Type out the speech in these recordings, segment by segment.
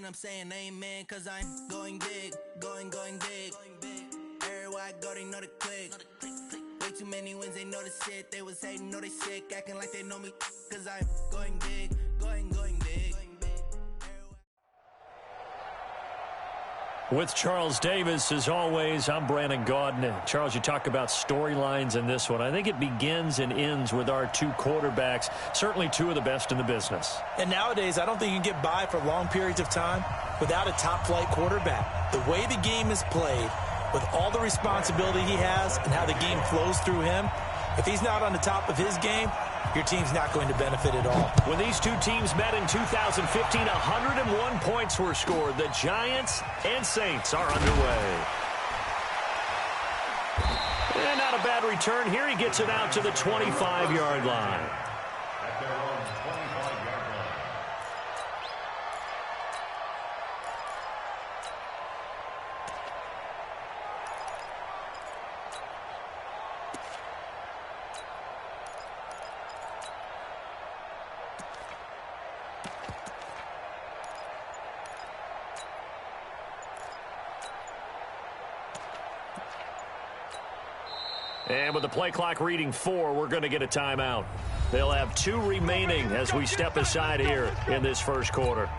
I'm saying amen, cause I'm going big, going big. Everywhere I go, they know the click. Way too many wins, they know the shit. They was hating, know they sick, acting like they know me, cause I'm going big, going big. With Charles Davis, as always, I'm Brandon Gaudin. Charles, you talk about storylines in this one. I think it begins and ends with our two quarterbacks, certainly two of the best in the business. And nowadays, I don't think you can get by for long periods of time without a top-flight quarterback. The way the game is played, with all the responsibility he has and how the game flows through him, if he's not on the top of his game, your team's not going to benefit at all. When these two teams met in 2015, 101 points were scored. The Giants and Saints are underway. And not a bad return here. He gets it out to the 25-yard line. At their own 25-yard line. And with the play clock reading 4, we're going to get a timeout. They'll have 2 remaining as we step aside here in this first quarter.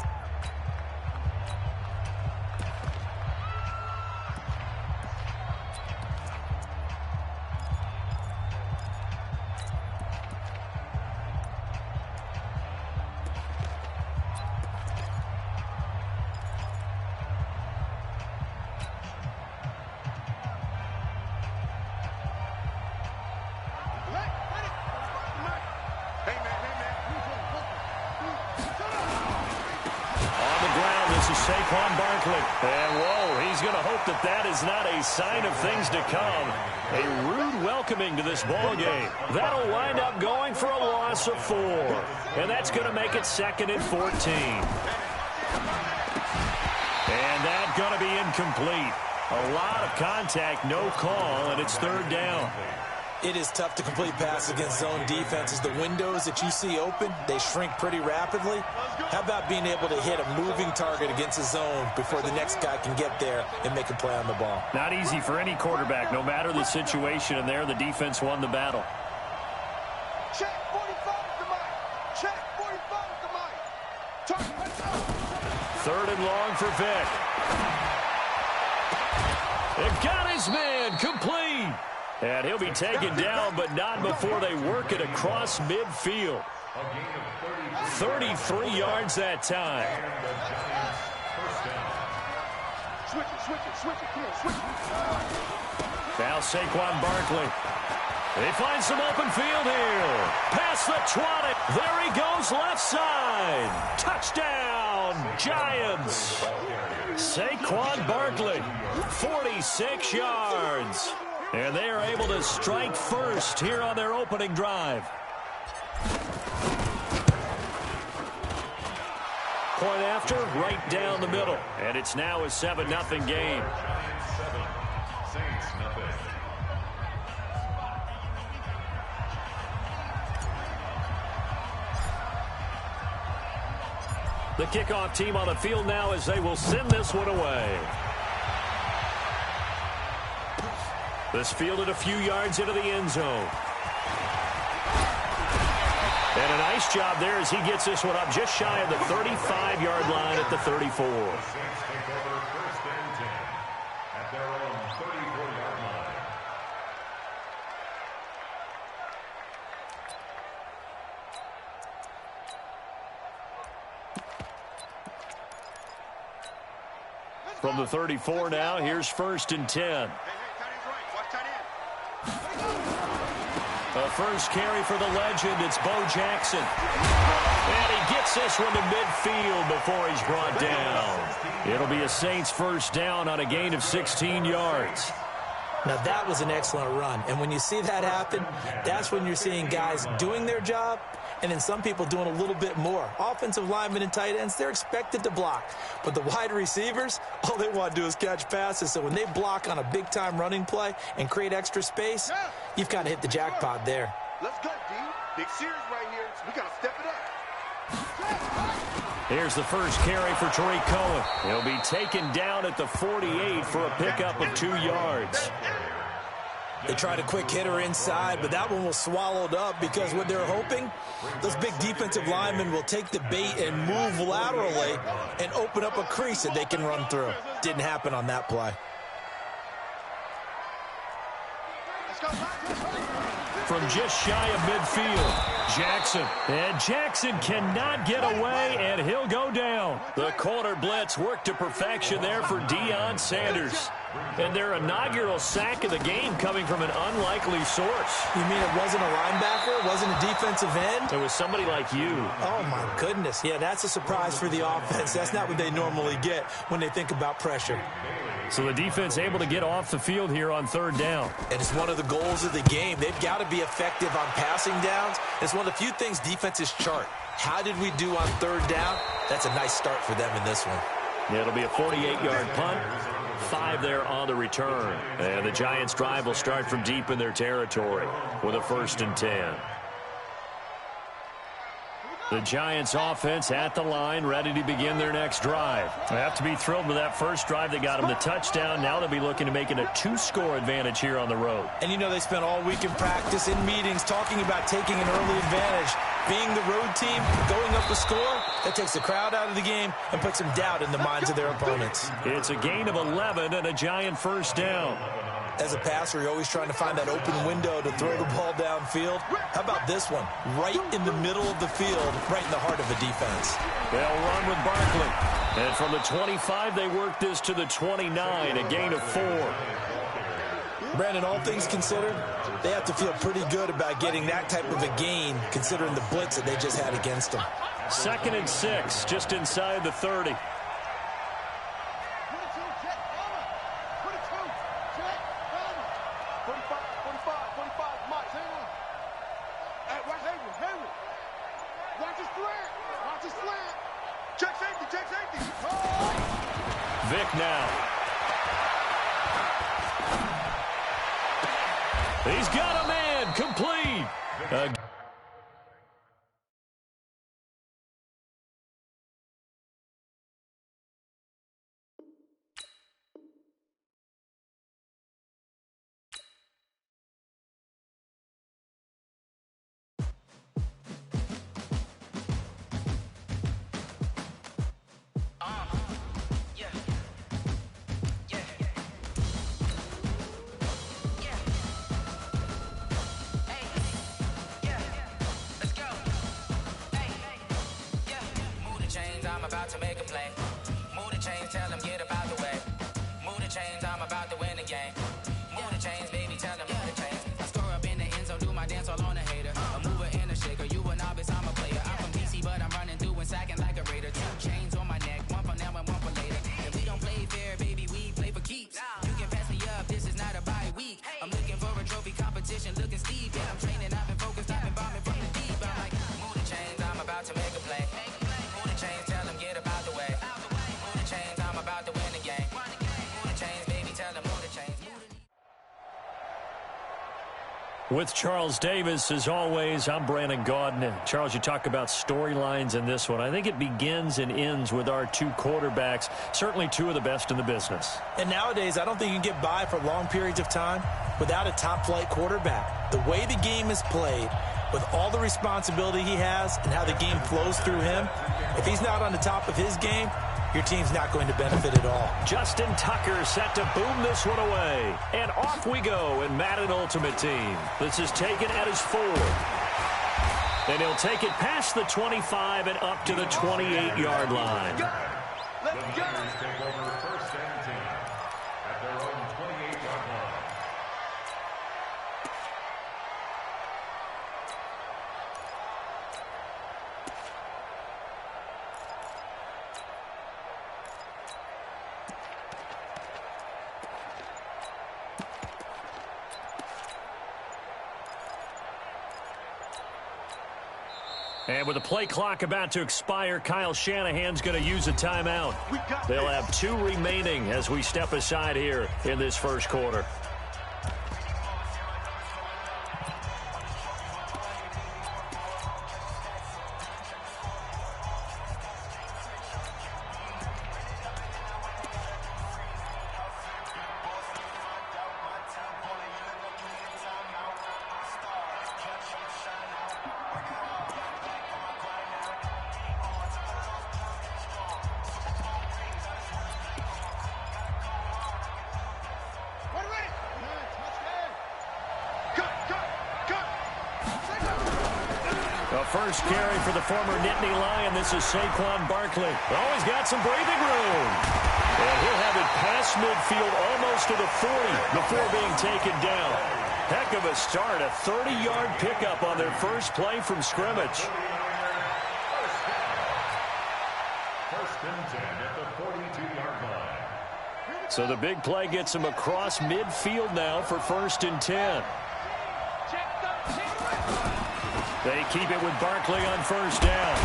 And, whoa, he's going to hope that that is not a sign of things to come. A rude welcoming to this ball game. That'll wind up going for a loss of 4. And that's going to make it 2nd and 14. And that's going to be incomplete. A lot of contact, no call, and it's 3rd down. It is tough to complete passes against zone defenses. The windows that you see open, they shrink pretty rapidly. How about being able to hit a moving target against a zone before the next guy can get there and make a play on the ball? Not easy for any quarterback, no matter the situation, and there the defense won the battle. Check 45 to Mike. Check 45 to Mike. 3rd and long for Vic. It got his man complete. And he'll be taken down, but not before they work it across midfield. 33 yards that time. Now Saquon Barkley. They find some open field here. Past the 20. There he goes, left side. Touchdown, Giants. Saquon Barkley, 46 yards. And they are able to strike first here on their opening drive. Point after, right down the middle. And it's now a 7-0 game. Saints, nothing. The kickoff team on the field now as they will send this one away. This fielded a few yards into the end zone. And a nice job there as he gets this one up just shy of the 35-yard line at the 34. The Saints take over 1st and 10 at their own 34-yard line. From the 34 now, here's 1st and 10. A first carry for the legend. It's Bo Jackson. And he gets this one to midfield before he's brought down. It'll be a Saints first down on a gain of 16 yards. Now, that was an excellent run. And when you see that happen, that's when you're seeing guys doing their job and then some people doing a little bit more. Offensive linemen and tight ends, they're expected to block. But the wide receivers, all they want to do is catch passes. So when they block on a big-time running play and create extra space, you've got to hit the jackpot there. Let's go, D. Big series right here. We got to step it up. Here's the first carry for Tariq Cohen. He'll be taken down at the 48 for a pickup of 2 yards. They tried a quick hitter inside, but that one was swallowed up because what they're hoping, those big defensive linemen will take the bait and move laterally and open up a crease that they can run through. Didn't happen on that play. From just shy of midfield, Jackson. And Jackson cannot get away, and he'll go down. The corner blitz worked to perfection there for Deion Sanders. And their inaugural sack of the game coming from an unlikely source. You mean it wasn't a linebacker? It wasn't a defensive end? It was somebody like you. Oh, my goodness. Yeah, that's a surprise for the offense. That's not what they normally get when they think about pressure. So the defense able to get off the field here on 3rd down. And it's one of the goals of the game. They've got to be effective on passing downs. It's one of the few things defenses chart. How did we do on 3rd down? That's a nice start for them in this one. Yeah, it'll be a 48-yard punt. 5 there on the return. And the Giants' drive will start from deep in their territory with a 1st and 10. The Giants offense at the line, ready to begin their next drive. They have to be thrilled with that first drive that got them the touchdown. Now they'll be looking to make it a 2-score advantage here on the road. And you know they spent all week in practice, in meetings, talking about taking an early advantage. Being the road team, going up a score, that takes the crowd out of the game and puts some doubt in the minds of their opponents. It's a gain of 11 and a Giant 1st down. As a passer, you're always trying to find that open window to throw the ball downfield. How about this one? Right in the middle of the field, right in the heart of the defense. They'll run with Barkley. And from the 25, they work this to the 29, a gain of 4. Brandon, all things considered, they have to feel pretty good about getting that type of a gain, considering the blitz that they just had against them. 2nd and 6, just inside the 30. Vic now. He's got a man, complete. I'm about to make a play. Move the chains, tell them get up out the way. Move the chains, I'm about to win the game. Move the chains, baby, tell them move the chains. I score up in the end zone, do my dance all on a hater. A mover and a shaker, you a novice, I'm a player. I'm from DC, but I'm running through and sacking like a raider. 2 chains on my neck, one for now and one for later. If we don't play fair, baby, we play for keeps. You can pass me up, this is not a bye week. I'm looking for a trophy competition, looking steep. Yeah, I'm training, I've been focused, I've been bombing from the deep. I'm like, move the chains, I'm about to make a play. Move the chains, tell them get up out the way. Move the chains, I'm about to win the game. Move the chains, baby, tell them move the chains. With Charles Davis, as always, I'm Brandon Gaudin. Charles, you talk about storylines in this one. I think it begins and ends with our 2 quarterbacks, certainly 2 of the best in the business. And nowadays, I don't think you can get by for long periods of time without a top-flight quarterback. The way the game is played, with all the responsibility he has and how the game flows through him, if he's not on the top of his game, your team's not going to benefit at all. Justin Tucker set to boom this one away. And off we go in Madden Ultimate Team. This is taken at his 4. And he'll take it past the 25 and up to the 28-yard line. The Niners take over 1st and 10 at their own 28-yard line. And with the play clock about to expire, Kyle Shanahan's going to use a timeout. They'll have 2 remaining as we step aside here in this first quarter. first carry for the former Nittany Lion. This is Saquon Barkley. Oh, he's got some breathing room. And he'll have it past midfield almost to the 40 before being taken down. Heck of a start. A 30-yard pickup on their first play from scrimmage. First and 10 at the 42-yard line. So the big play gets him across midfield now for first and 10. They keep it with Barkley on first down.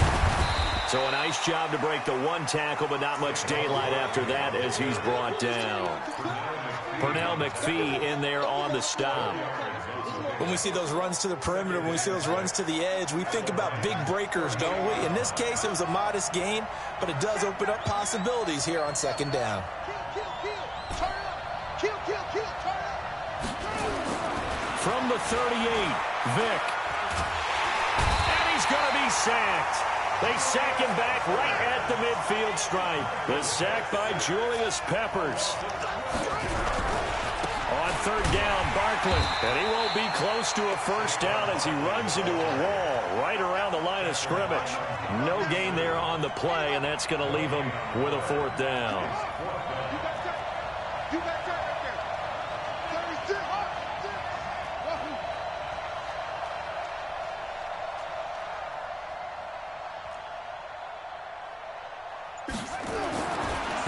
So a nice job to break the one tackle, but not much daylight after that as he's brought down. Pernell McPhee in there on the stop. When we see those runs to the perimeter, when we see those runs to the edge, we think about big breakers, don't we? In this case, it was a modest gain, but it does open up possibilities here on second down. From the 38, Vick. And he's going to be sacked. They sack him back right at the midfield stripe. The sack by Julius Peppers. On third down, Barkley. And he won't be close to a first down as he runs into a wall right around the line of scrimmage. No gain there on the play, and that's going to leave him with a fourth down.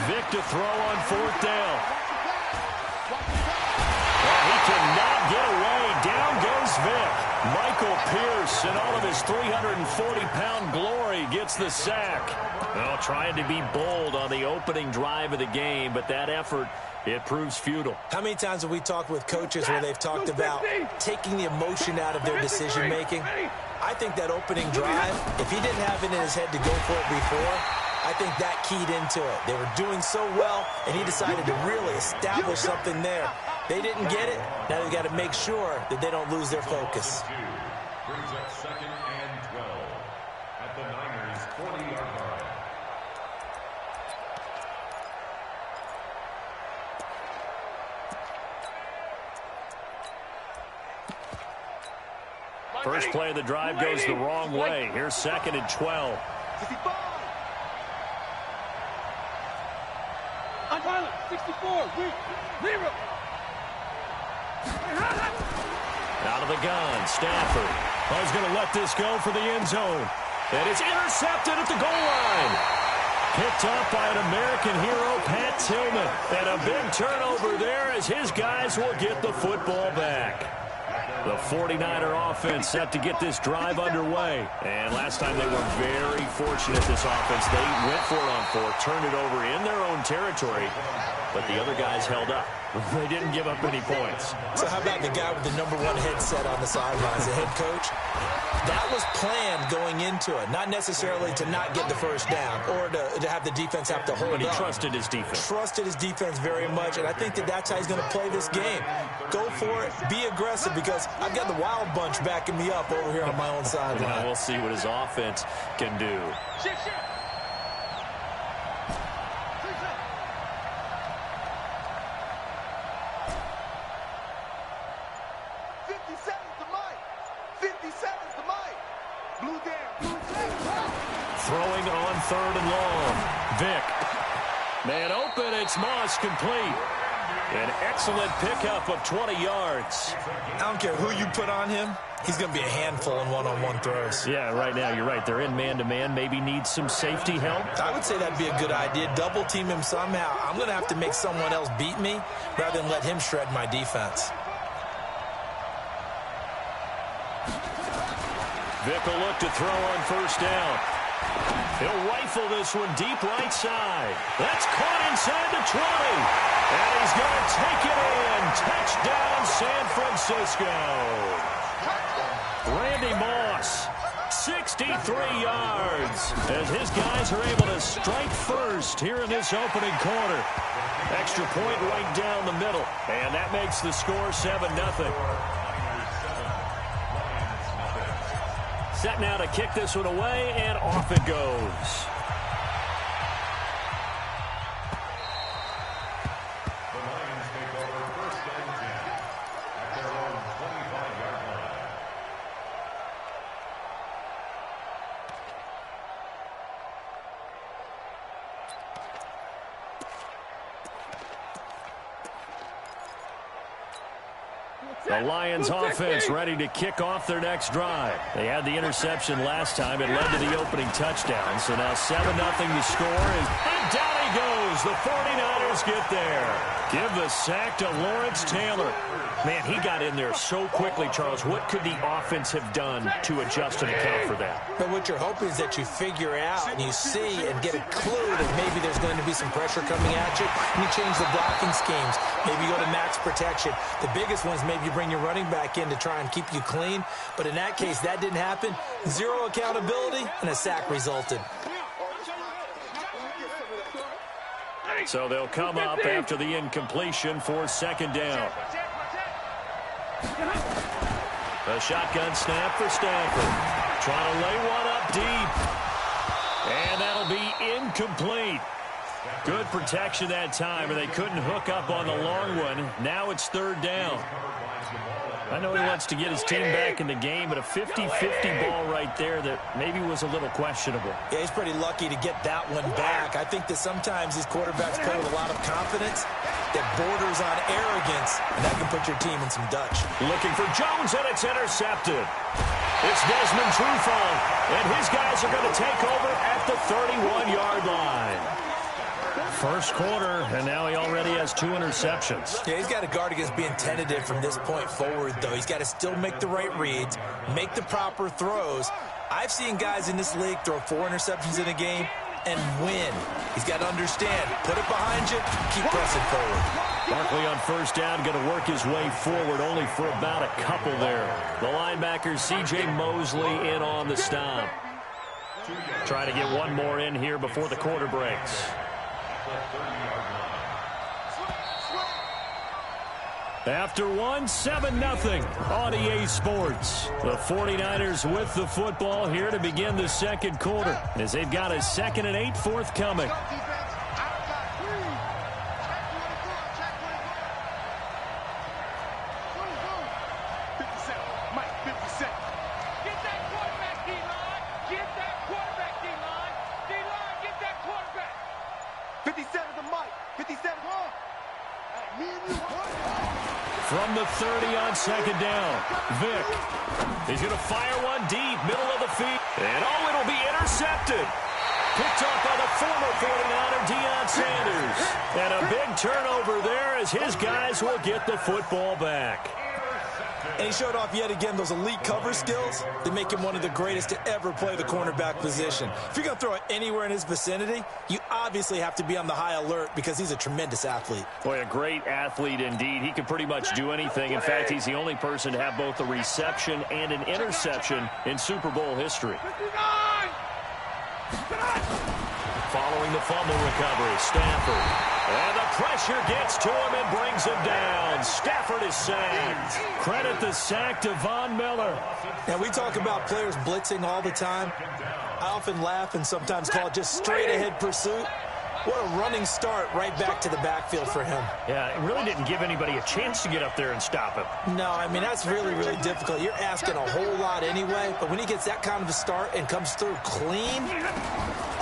Vick to throw on fourth down. Well, he cannot get away. Down goes Vick. Michael Pierce, in all of his 340-pound glory, gets the sack. Well, trying to be bold on the opening drive of the game, but that effort, it proves futile. How many times have we talked with coaches where they've talked about taking the emotion out of their decision-making? I think that opening drive, if he didn't have it in his head to go for it before, I think that keyed into it. They were doing so well, and he decided to really establish something there. They didn't get it. Now they've got to make sure that they don't lose their focus. Brings up second and 12 at the Niners' 40-yard line. First play of the drive goes the wrong way. Here's second and 12. Unviolent, 64, Zero. Out of the gun, Stafford. Oh, he's going to let this go for the end zone. And it's intercepted at the goal line. Picked up by an American hero, Pat Tillman. And a big turnover there as his guys will get the football back. The 49er offense set to get this drive underway. And last time they were very fortunate, this offense. They went for it on fourth, turned it over in their own territory, but the other guys held up. They didn't give up any points. So how about the guy with the #1 headset on the sidelines, the head coach? That was planned going into it, not necessarily to not get the first down or to have the defense have to hold up. But he trusted his defense. Trusted his defense very much, and I think that's how he's going to play this game. Go for it, be aggressive, because I've got the Wild Bunch backing me up over here on my own sideline. Well, we'll see what his offense can do. Throwing on third and long. Vick. Man open, it's Moss complete. An excellent pickup of 20 yards. I don't care who you put on him. He's going to be a handful in one-on-one throws. Yeah, right now, you're right. They're in man-to-man. Maybe needs some safety help. I would say that'd be a good idea. Double team him somehow. I'm going to have to make someone else beat me rather than let him shred my defense. Vick will look to throw on first down. He'll rifle this one deep right side. That's caught inside the 20. And he's going to take it in. Touchdown, San Francisco. Randy Moss, 63 yards. As his guys are able to strike first here in this opening quarter. Extra point right down the middle. And that makes the score 7-0. Set now to kick this one away, and off it goes. The Lions take over first and 10 at their own 25-yard line. The Lions offense ready to kick off their next drive. They had the interception last time. It led to the opening touchdown. So now 7-0 to score. And down he goes. The 49ers get there. Give the sack to Lawrence Taylor. Man, he got in there so quickly, Charles. What could the offense have done to adjust and account for that? But what you're hoping is that you figure out and you see and get a clue that maybe there's going to be some pressure coming at you, and you change the blocking schemes. Maybe you go to max protection. The biggest one is maybe you bring your running back in to try and keep you clean. But in that case, that didn't happen. Zero accountability, and a sack resulted. So they'll come up after the incompletion for second down. A shotgun snap for Stanford. Trying to lay one up deep. And that'll be incomplete. Good protection that time, and they couldn't hook up on the long one. Now it's third down. I know he wants to get his team back in the game, but a 50-50 ball right there that maybe was a little questionable. Yeah, he's pretty lucky to get that one back. I think that sometimes these quarterbacks play with a lot of confidence that borders on arrogance, and that can put your team in some Dutch. Looking for Jones, and it's intercepted. It's Desmond Trufant, and his guys are going to take over at the 31-yard line. First quarter, and now he already has 2 interceptions. Yeah, he's got to guard against being tentative from this point forward, though. He's got to still make the right reads, make the proper throws. I've seen guys in this league throw 4 interceptions in a game and win. He's got to understand, put it behind you, keep pressing forward. Barkley on first down, going to work his way forward, only for about a couple there. The linebacker, C.J. Mosley, in on the stop. Trying to get one more in here before the quarter breaks. After one, 7-0 on EA Sports. The 49ers with the football here to begin the second quarter, as they've got a 2nd and 8 forthcoming. From the 30 on second down, Vick. He's going to fire one deep, middle of the field. And oh, it'll be intercepted. Picked off by the former 49er, Deion Sanders. And a big turnover there as his guys will get the football back. And he showed off yet again those elite cover skills that make him one of the greatest to ever play the cornerback position. If you're going to throw it anywhere in his vicinity, you obviously have to be on the high alert because he's a tremendous athlete. Boy, a great athlete indeed. He can pretty much do anything. In fact, he's the only person to have both a reception and an interception in Super Bowl history. Following the fumble recovery, Stafford. And the pressure gets to him and brings him down. Stafford is sacked. Credit the sack to Von Miller. Now, we talk about players blitzing all the time. I often laugh and sometimes call it just straight-ahead pursuit. What a running start right back to the backfield for him. Yeah, it really didn't give anybody a chance to get up there and stop him. No, I mean, that's really, really difficult. You're asking a whole lot anyway, but when he gets that kind of a start and comes through clean,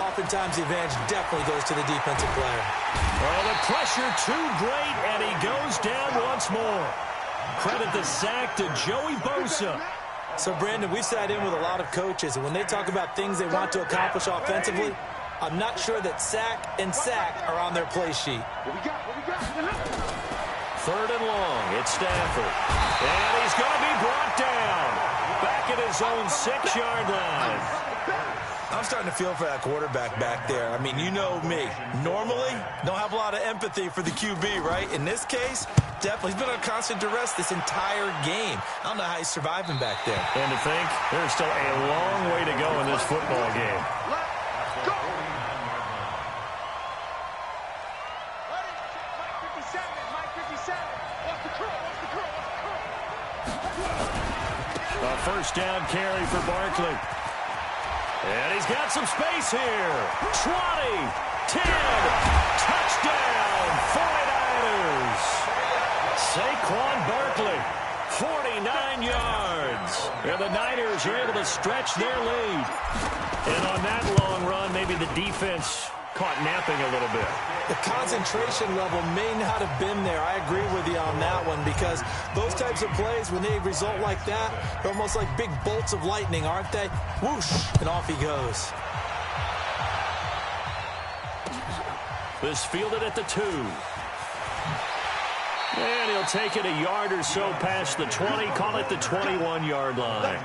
oftentimes the advantage definitely goes to the defensive player. Well, the pressure too great, and he goes down once more. Credit the sack to Joey Bosa. So, Brandon, we've sat in with a lot of coaches, and when they talk about things they want to accomplish offensively, I'm not sure that sack and sack are on their play sheet. Third and long, it's Stafford. And he's going to be brought down. Back at his own 6-yard line. I'm starting to feel for that quarterback back there. I mean, you know me. Normally, don't have a lot of empathy for the QB, right? In this case, definitely. He's been on constant duress this entire game. I don't know how he's surviving back there. And to think, there's still a long way to go in this football game. A first down carry for Barkley. And he's got some space here. 20, 10, touchdown, 49ers. Saquon Barkley, 49 yards. And the Niners are able to stretch their lead. And on that long run, maybe the defense caught napping a little bit. The concentration level may not have been there. I agree with you on that one, because those types of plays, when they result like that, they're almost like big bolts of lightning, aren't they? Whoosh, and off he goes. This fielded at the 2. And he'll take it a yard or so past the 20, call it the 21-yard line.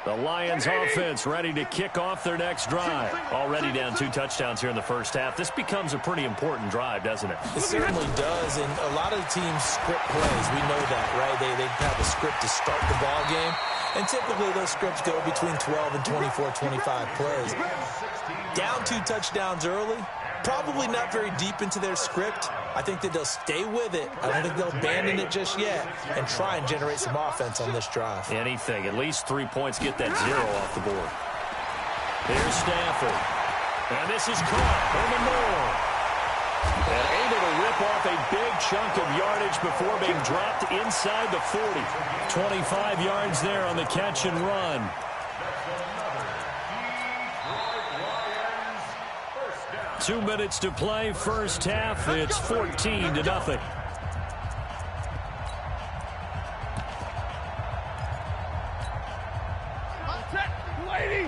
The Lions offense ready to kick off their next drive. Already down 2 touchdowns here in the first half. This becomes a pretty important drive, doesn't it? It certainly does, and a lot of the teams script plays. We know that, right? They have a script to start the ball game, and typically those scripts go between 12 and 24, 25 plays. Down 2 touchdowns early, probably not very deep into their script. I think that they'll stay with it. I don't think they'll abandon it just yet and try and generate some offense on this drive. Anything. At least 3 points. Get that 0 off the board. Here's Stafford. And this is caught. Herman Moore. And able to rip off a big chunk of yardage before being dropped inside the 40. 25 yards there on the catch and run. 2 minutes to play, first half. It's 14-0.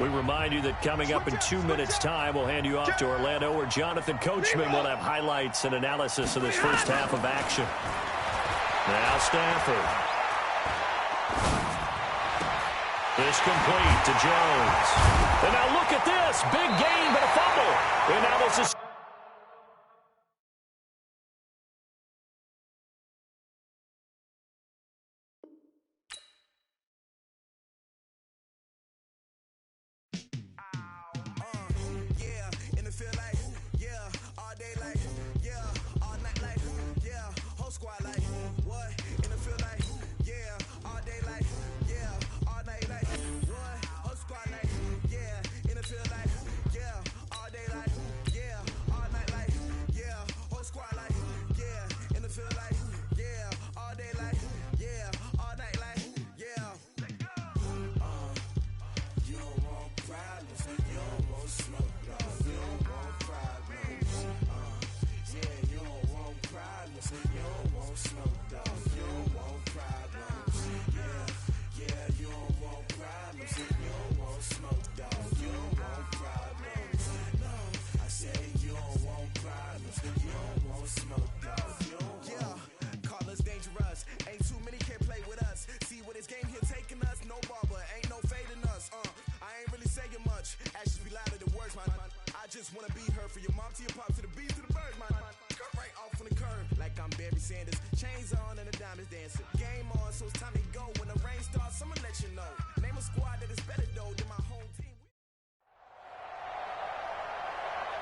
We remind you that coming up in 2 minutes' time, we'll hand you off to Orlando, where Jonathan Coachman will have highlights and analysis of this first half of action. Now Stafford. This complete to Jones. And now look at this. Big gain, but a fumble. And now this is...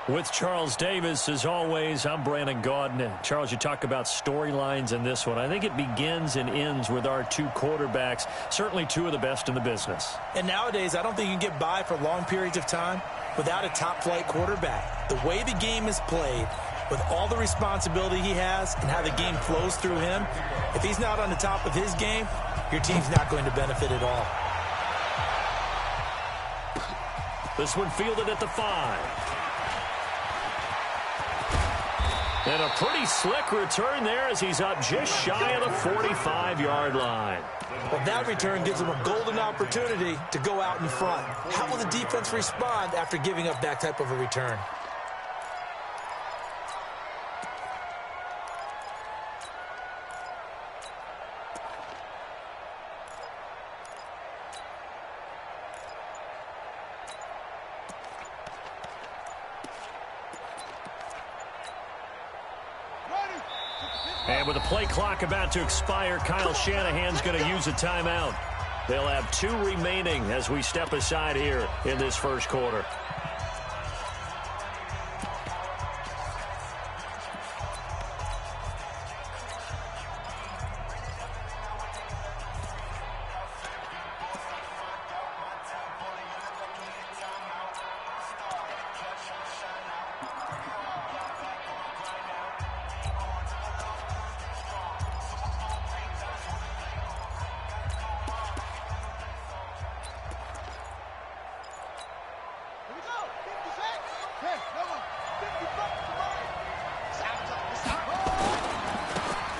With Charles Davis, as always, I'm Brandon Gaudin. Charles, you talk about storylines in this one. I think it begins and ends with our 2 quarterbacks, certainly 2 of the best in the business. And nowadays, I don't think you can get by for long periods of time without a top-flight quarterback. The way the game is played, with all the responsibility he has and how the game flows through him, if he's not on the top of his game, your team's not going to benefit at all. This one fielded at the 5. And a pretty slick return there as he's up just shy of the 45-yard line. Well, that return gives him a golden opportunity to go out in front. How will the defense respond after giving up that type of a return? And with the play clock about to expire, Kyle Shanahan's going to use a timeout. They'll have 2 remaining as we step aside here in this first quarter.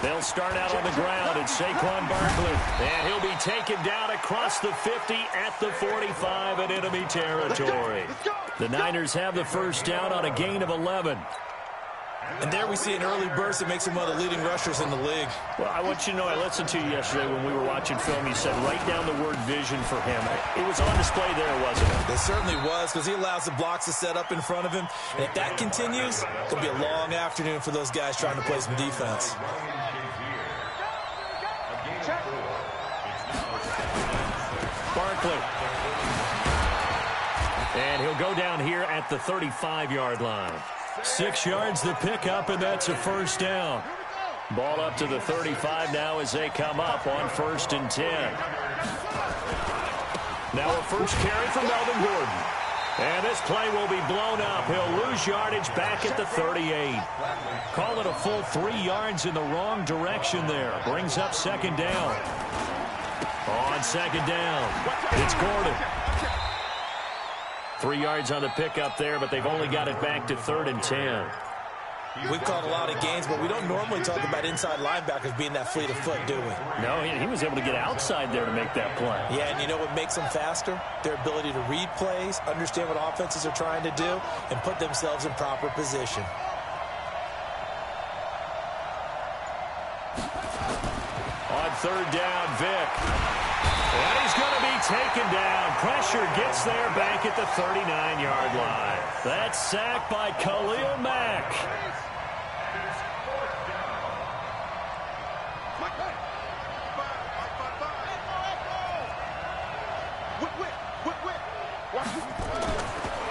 They'll start out on the ground. It's Saquon Barkley. And he'll be taken down across the 50 at the 45 in enemy territory. The Niners have the first down on a gain of 11. And there we see an early burst that makes him one of the leading rushers in the league. Well, I want you to know, I listened to you yesterday when we were watching film. You said write down the word vision for him. It was on display there, wasn't it? It certainly was, because he allows the blocks to set up in front of him. And if that continues, it'll be a long afternoon for those guys trying to play some defense. Barkley. And he'll go down here at the 35-yard line. 6 yards the pickup, and that's a first down. Ball up to the 35 now as they come up on 1st and 10. Now a first carry from Melvin Gordon. And this play will be blown up. He'll lose yardage back at the 38. Call it a full 3 yards in the wrong direction there. Brings up 2nd down. On 2nd down, it's Gordon. 3 yards on the pickup there, but they've only got it back to 3rd and 10. We've called a lot of games, but we don't normally talk about inside linebackers being that fleet of foot, do we? No, he was able to get outside there to make that play. Yeah, and you know what makes them faster? Their ability to read plays, understand what offenses are trying to do, and put themselves in proper position. On 3rd down, Vick. And he's going to be taken down. Pressure gets there back at the 39-yard line. That's sacked by Khalil Mack.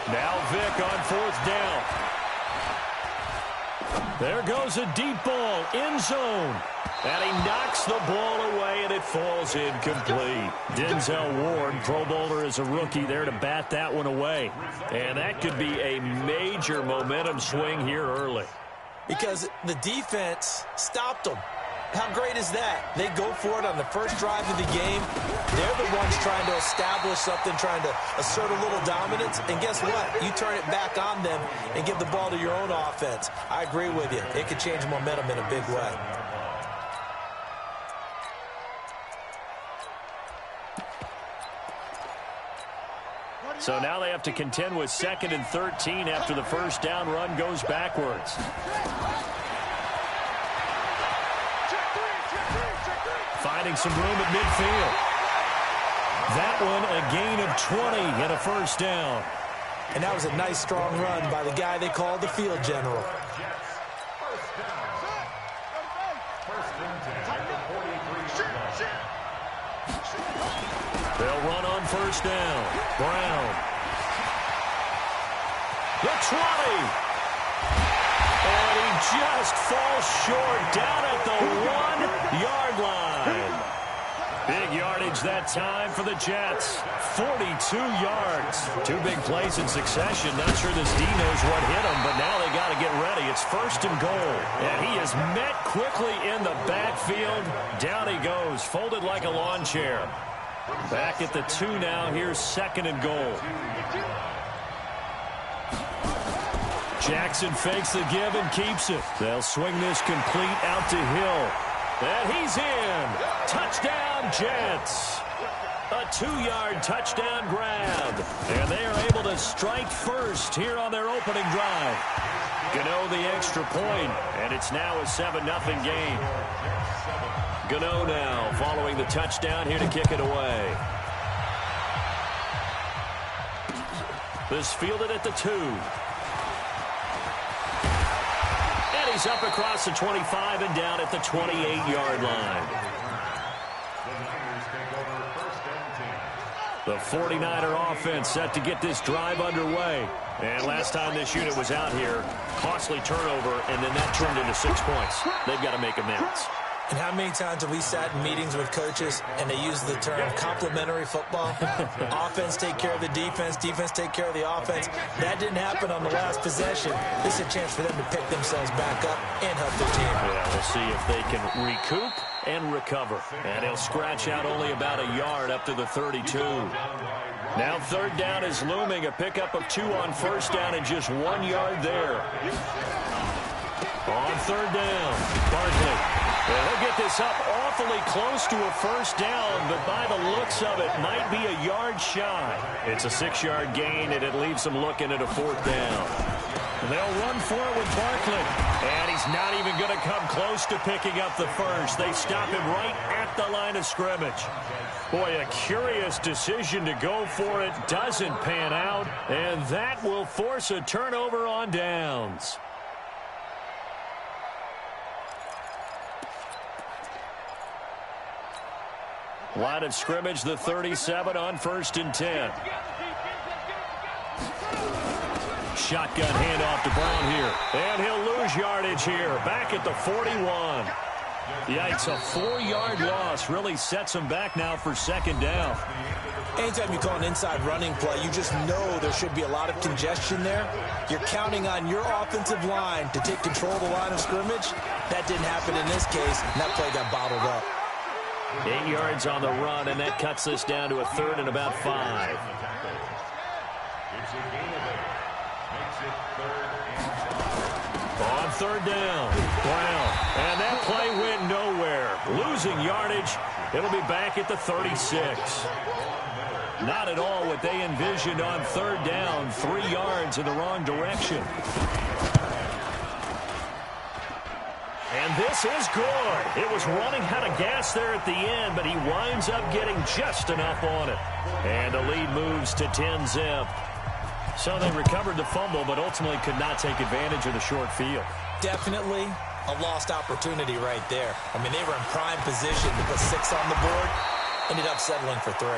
Now Vick on 4th down. There goes a deep ball, end zone. And he knocks the ball away, and it falls incomplete. Denzel Ward, Pro Bowler as a rookie, there to bat that one away. And that could be a major momentum swing here early. Because the defense stopped them. How great is that? They go for it on the first drive of the game. They're the ones trying to establish something, trying to assert a little dominance. And guess what? You turn it back on them and give the ball to your own offense. I agree with you. It could change momentum in a big way. So now they have to contend with 2nd and 13 after the first down run goes backwards. Finding some room at midfield. That one a gain of 20 and a first down. And that was a nice, strong run by the guy they called the field general. They'll run on first down. Brown. The 20. And he just falls short down at the 1-yard line. Big yardage that time for the Jets. 42 yards. 2 big plays in succession. Not sure this D knows what hit him, but now they got to get ready. It's 1st and goal. And he is met quickly in the backfield. Down he goes, folded like a lawn chair. Back at the 2 now. Here's 2nd and goal. Jackson fakes the give and keeps it. They'll swing this complete out to Hill. And he's in. Touchdown, Jets. A 2-yard touchdown grab. And they are able to strike first here on their opening drive. Gano the extra point, and it's now a 7-0 game. Gano now following the touchdown here to kick it away. This fielded at the 2. And he's up across the 25 and down at the 28-yard line. The 49er offense set to get this drive underway. And last time this unit was out here, costly turnover, and then that turned into 6 points. They've got to make amends. And how many times have we sat in meetings with coaches and they use the term complementary football? Offense take care of the defense, defense take care of the offense. That didn't happen on the last possession. This is a chance for them to pick themselves back up and help their team. Yeah, we'll see if they can recoup and recover. And he'll scratch out only about a yard up to the 32. Now third down is looming. A pickup of 2 on first down and just 1 yard there. On third down, Barkley. Well, he'll get this up awfully close to a first down, but by the looks of it, might be a yard shy. It's a 6-yard gain, and it leaves them looking at a fourth down. They'll run for it with Barkley, and he's not even going to come close to picking up the first. They stop him right at the line of scrimmage. Boy, a curious decision to go for it. Doesn't pan out, and that will force a turnover on downs. Line of scrimmage, the 37 on 1st and 10. Shotgun handoff to Brown here. And he'll lose yardage here. Back at the 41. Yikes, a 4-yard loss really sets him back now for second down. Anytime you call an inside running play, you just know there should be a lot of congestion there. You're counting on your offensive line to take control of the line of scrimmage. That didn't happen in this case, and that play got bottled up. 8 yards on the run, and that cuts this down to a 3rd and about 5. On third down, Brown. And that play went nowhere. Losing yardage. It'll be back at the 36. Not at all what they envisioned on third down. 3 yards in the wrong direction. And this is good. It was running out of gas there at the end, but he winds up getting just enough on it. And the lead moves to 10-zip. So they recovered the fumble, but ultimately could not take advantage of the short field. Definitely a lost opportunity right there. I mean, they were in prime position to put 6 on the board. Ended up settling for 3.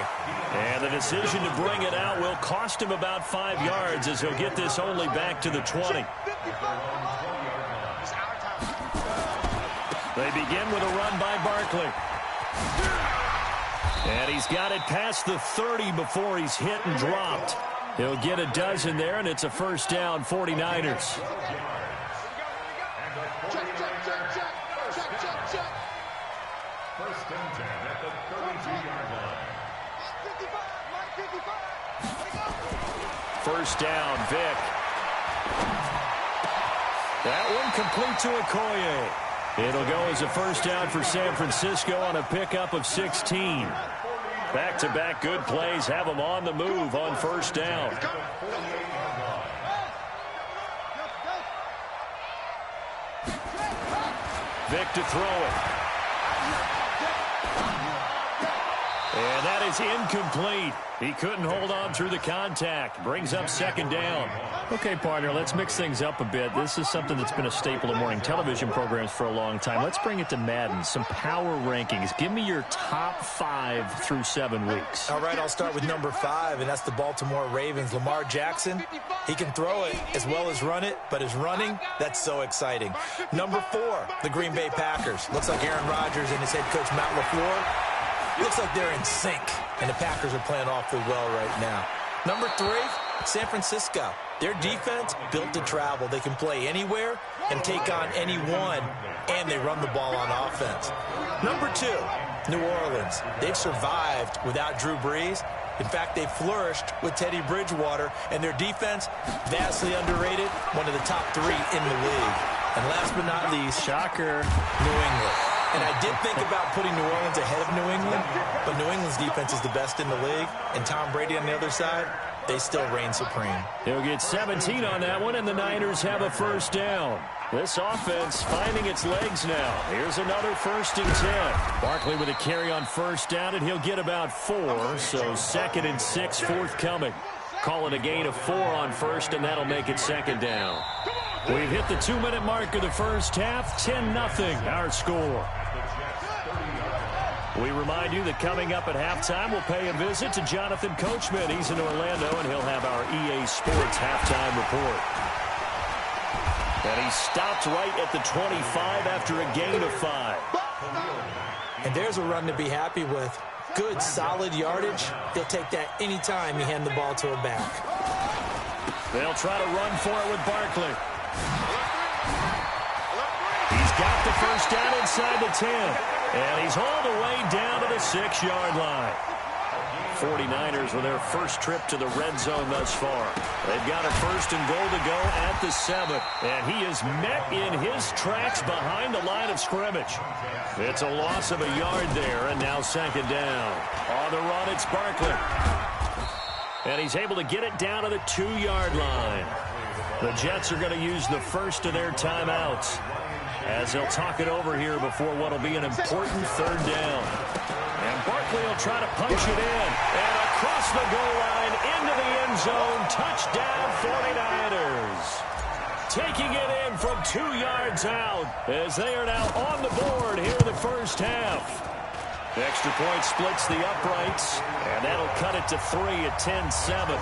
And the decision to bring it out will cost him about 5 yards as he'll get this only back to the 20. They begin with a run by Barkley. And he's got it past the 30 before he's hit and dropped. He'll get a dozen there, and it's a first down, 49ers. First and 10 at the 32-yard line. First down, Vic. That one complete to Okoye. It'll go as a first down for San Francisco on a pickup of 16. Back-to-back good plays have them on the move on first down. Vic to throw it. And that is incomplete. He couldn't hold on through the contact. Brings up second down. Okay, partner, let's mix things up a bit. This is something that's been a staple of morning television programs for a long time. Let's bring it to Madden. Some power rankings. Give me your top 5 through 7 weeks. All right, I'll start with number 5, and that's the Baltimore Ravens. Lamar Jackson, he can throw it as well as run it, but his running, that's so exciting. Number 4, the Green Bay Packers. Looks like Aaron Rodgers and his head coach, Matt LaFleur, looks like they're in sync, and the Packers are playing awfully well right now. Number 3, San Francisco. Their defense built to travel. They can play anywhere and take on anyone, and they run the ball on offense. Number 2, New Orleans. They've survived without Drew Brees. In fact, they flourished with Teddy Bridgewater, and their defense, vastly underrated, one of the top 3 in the league. And last but not least, shocker, New England. And I did think about putting New Orleans ahead of New England, but New England's defense is the best in the league, and Tom Brady on the other side, they still reign supreme. He'll get 17 on that one, and the Niners have a first down. This offense finding its legs now. Here's another first and 10. Barkley with a carry on first down, and he'll get about 4, so second and 6 forthcoming. Call it a gain of 4 on first, and that'll make it second down. We've hit the 2-minute mark of the first half, 10-0 our score. We remind you that coming up at halftime, we'll pay a visit to Jonathan Coachman. He's in Orlando, and he'll have our EA Sports halftime report. And he stopped right at the 25 after a gain of 5. And there's a run to be happy with. Good, solid yardage. He'll take that any time you hand the ball to a back. They'll try to run for it with Barkley. He's got the first down inside the 10. And he's all the way down to the 6-yard line. 49ers with their first trip to the red zone thus far. They've got a first and goal to go at the 7. And he is met in his tracks behind the line of scrimmage. It's a loss of a yard there, and now second down. On the run, it's Barkley. And he's able to get it down to the 2-yard line. The Jets are going to use the first of their timeouts as they'll talk it over here before what will be an important third down. And Barkley will try to punch it in. And across the goal line, into the end zone, touchdown 49ers. Taking it in from 2 yards out as they are now on the board here in the first half. The extra point splits the uprights, and that'll cut it to 3 at 10-7.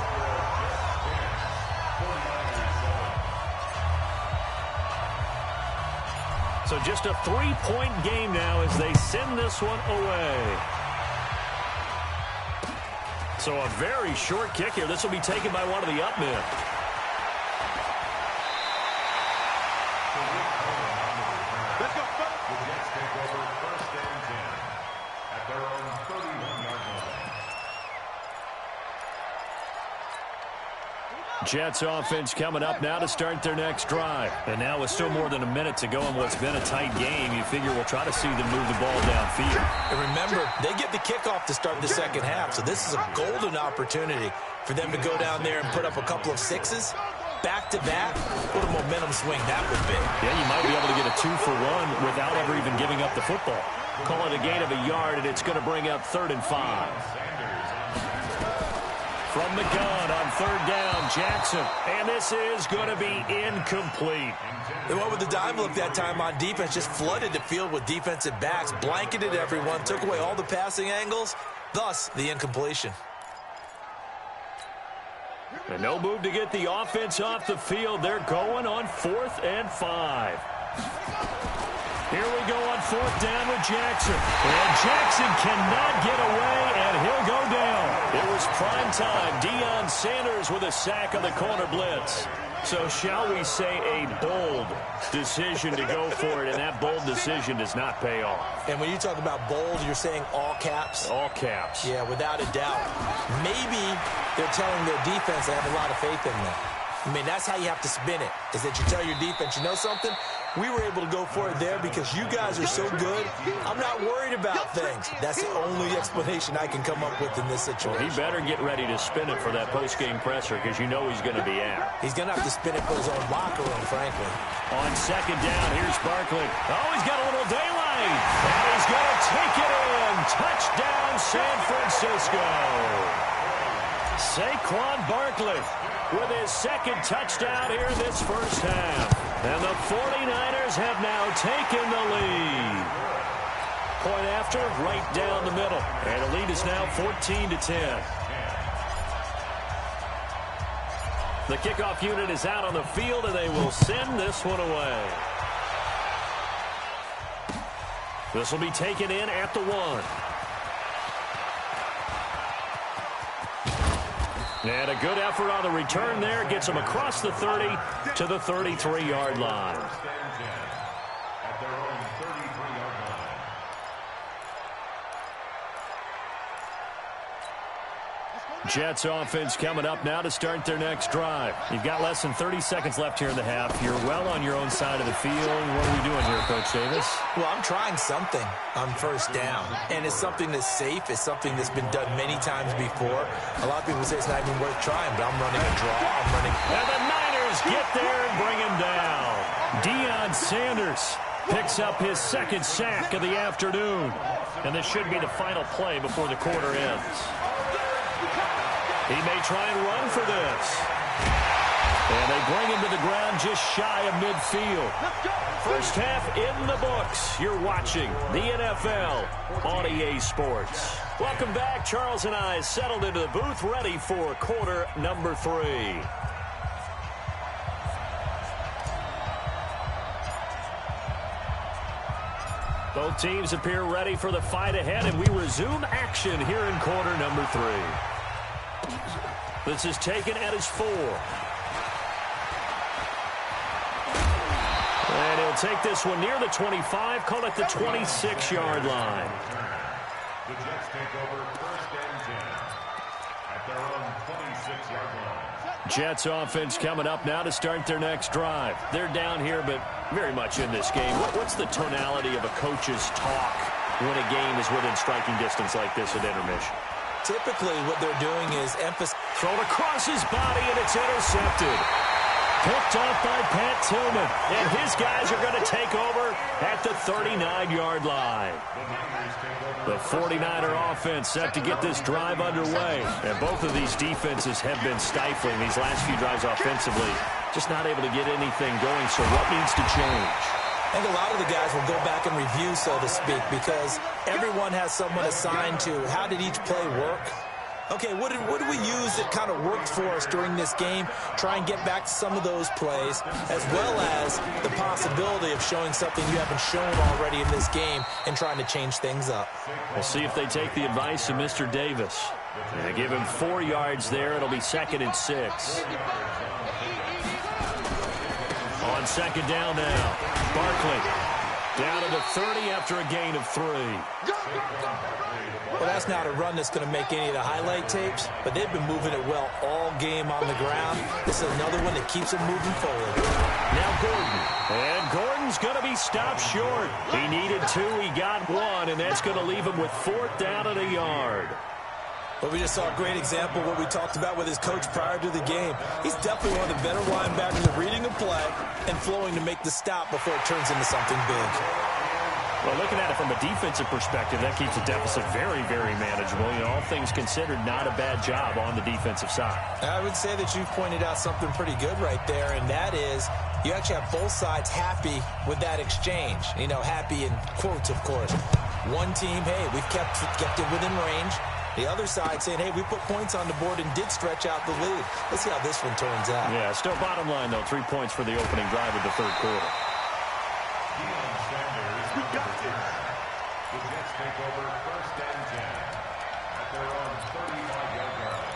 So just a 3-point game now as they send this one away. So a very short kick here. This will be taken by one of the up men. Let's go. The Jets take over first and 10 at their own 31-yard line. Jets offense coming up now to start their next drive. And now with still more than a minute to go in what's been a tight game, you figure we'll try to see them move the ball downfield. And remember, they get the kickoff to start the second half, so this is a golden opportunity for them to go down there and put up a couple of sixes back-to-back. What a momentum swing that would be. Yeah, you might be able to get a 2-for-1 without ever even giving up the football. Call it a gain of a yard, and it's going to bring up 3rd and 5. From the gun on 3rd down, Jackson. And this is going to be incomplete. They went with the dime look that time on defense, just flooded the field with defensive backs, blanketed everyone, took away all the passing angles, thus the incompletion. And no move to get the offense off the field. They're going on 4th and 5. Here we go on 4th down with Jackson. And Jackson cannot get away, and he'll go down. It was prime time. Deion Sanders with a sack on the corner blitz. So shall we say a bold decision to go for it, and that bold decision does not pay off. And when you talk about bold, you're saying all caps? All caps. Yeah, without a doubt. Maybe they're telling their defense they have a lot of faith in them. I mean, that's how you have to spin it, is that you tell your defense, you know something? We were able to go for it there because you guys are so good. I'm not worried about things. That's the only explanation I can come up with in this situation. Well, he better get ready to spin it for that post-game presser because you know he's going to be out. He's going to have to spin it for his own locker room, frankly. On 2nd down, here's Barkley. Oh, he's got a little daylight. And he's going to take it in. Touchdown, San Francisco. Saquon Barkley with his 2nd touchdown here in this first half. And the 49ers have now taken the lead. Point after, right down the middle. And the lead is now 14-10. The kickoff unit is out on the field, and they will send this one away. This will be taken in at the 1. And a good effort on the return there. Gets him across the 30 to the 33-yard line. At their own 33-yard line. Jets offense coming up now to start their next drive. You've got less than 30 seconds left here in the half. You're well on your own side of the field. What are we doing here, Coach Davis? Well, I'm trying something on 1st down, and it's something that's safe. It's something that's been done many times before. A lot of people say it's not even worth trying, but I'm running a draw. And the Niners get there and bring him down. Deion Sanders picks up his 2nd sack of the afternoon. And this should be the final play before the quarter ends. He may try and run for this. And they bring him to the ground just shy of midfield. First half in the books. You're watching the NFL on EA Sports. Welcome back. Charles and I settled into the booth, ready for quarter number 3. Both teams appear ready for the fight ahead, and we resume action here in quarter number 3. This is taken at his 4. And he'll They'll take this one near the 25, call it the 26-yard line. The Jets take over first and 10 at their own 26-yard line. Jets offense coming up now to start their next drive. They're down here, but very much in this game. What's the tonality of a coach's talk when a game is within striking distance like this at intermission? Typically, what they're doing is emphasize. Thrown across his body, and it's intercepted. Picked off by Pat Tillman. And his guys are going to take over at the 39-yard line. The 49er offense set to get this drive underway. And both of these defenses have been stifling these last few drives offensively. Just not able to get anything going. So what needs to change? I think a lot of the guys will go back and review, so to speak, because everyone has someone assigned to how did each play work. Okay, what did we use that kind of worked for us during this game? Try and get back to some of those plays, as well as the possibility of showing something you haven't shown already in this game and trying to change things up. We'll see if they take the advice of Mr. Davis. And give him 4 yards there. It'll be 2nd and 6. On second down now, Barkley down to the 30 after a gain of 3. Well, that's not a run that's going to make any of the highlight tapes, but they've been moving it well all game on the ground. This is another one that keeps them moving forward. Now Gordon. And Gordon's going to be stopped short. He needed 2, he got 1, and that's going to leave him with 4th down and a yard. But we just saw a great example of what we talked about with his coach prior to the game. He's definitely one of the better linebackers at reading a play and flowing to make the stop before it turns into something big. Well, looking at it from a defensive perspective, that keeps the deficit very, very manageable. You know, all things considered, not a bad job on the defensive side. I would say that you've pointed out something pretty good right there, and that is you actually have both sides happy with that exchange. You know, happy in quotes, of course. One team, hey, we've kept it within range. The other side saying, hey, we put points on the board and did stretch out the lead. Let's see how this one turns out. Yeah, still bottom line, though, 3 points for the opening drive of the third quarter. We got this. The Jets take over first and 10 at their own 35-yard line.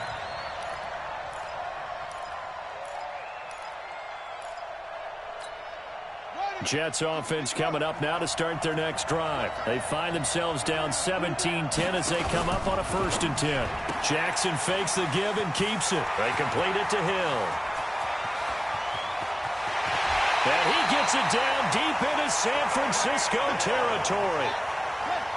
Jets offense coming up now to start their next drive. They find themselves down 17-10 as they come up on a 1st and 10. Jackson fakes the give and keeps it. They complete it to Hill. And he gets it down deep into San Francisco territory.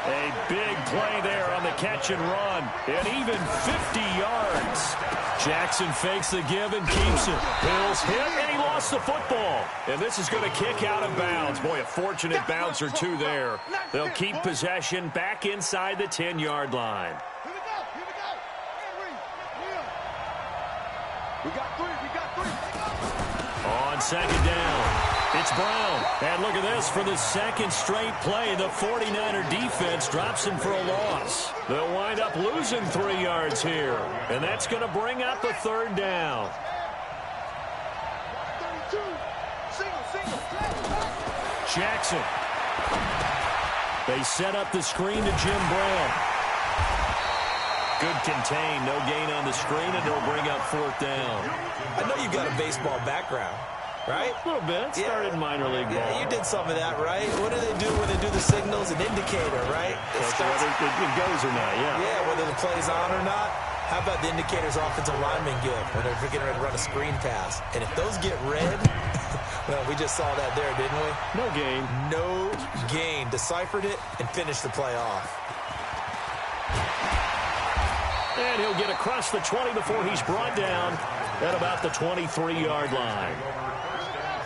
A big play there on the catch and run. And even 50 yards. Jackson fakes the give and keeps it. Hill's hit, and he lost the football. And this is going to kick out of bounds. Boy, a fortunate bounce or two there. They'll keep possession back inside the 10-yard line. Here we go. We got three. On second down, it's Brown. And look at this. For the second straight play, the 49er defense drops him for a loss. They'll wind up losing 3 yards here. And that's going to bring up a 3rd down. 32. Single. Jackson. They set up the screen to Jim Brown. Good contain. No gain on the screen, and they'll bring up 4th down. I know you've got a baseball background, right? A little bit. Started in minor league ball. Yeah, you did some of that, right? What do they do when they do the signals? An indicator, right? Whether it goes or not, yeah. Yeah, whether the play's on or not. How about the indicators offensive linemen give when they're getting ready to run a screen pass? And if those get red, well, we just saw that there, didn't we? No gain. No gain. Deciphered it and finished the play off. And he'll get across the 20 before he's brought down at about the 23-yard line.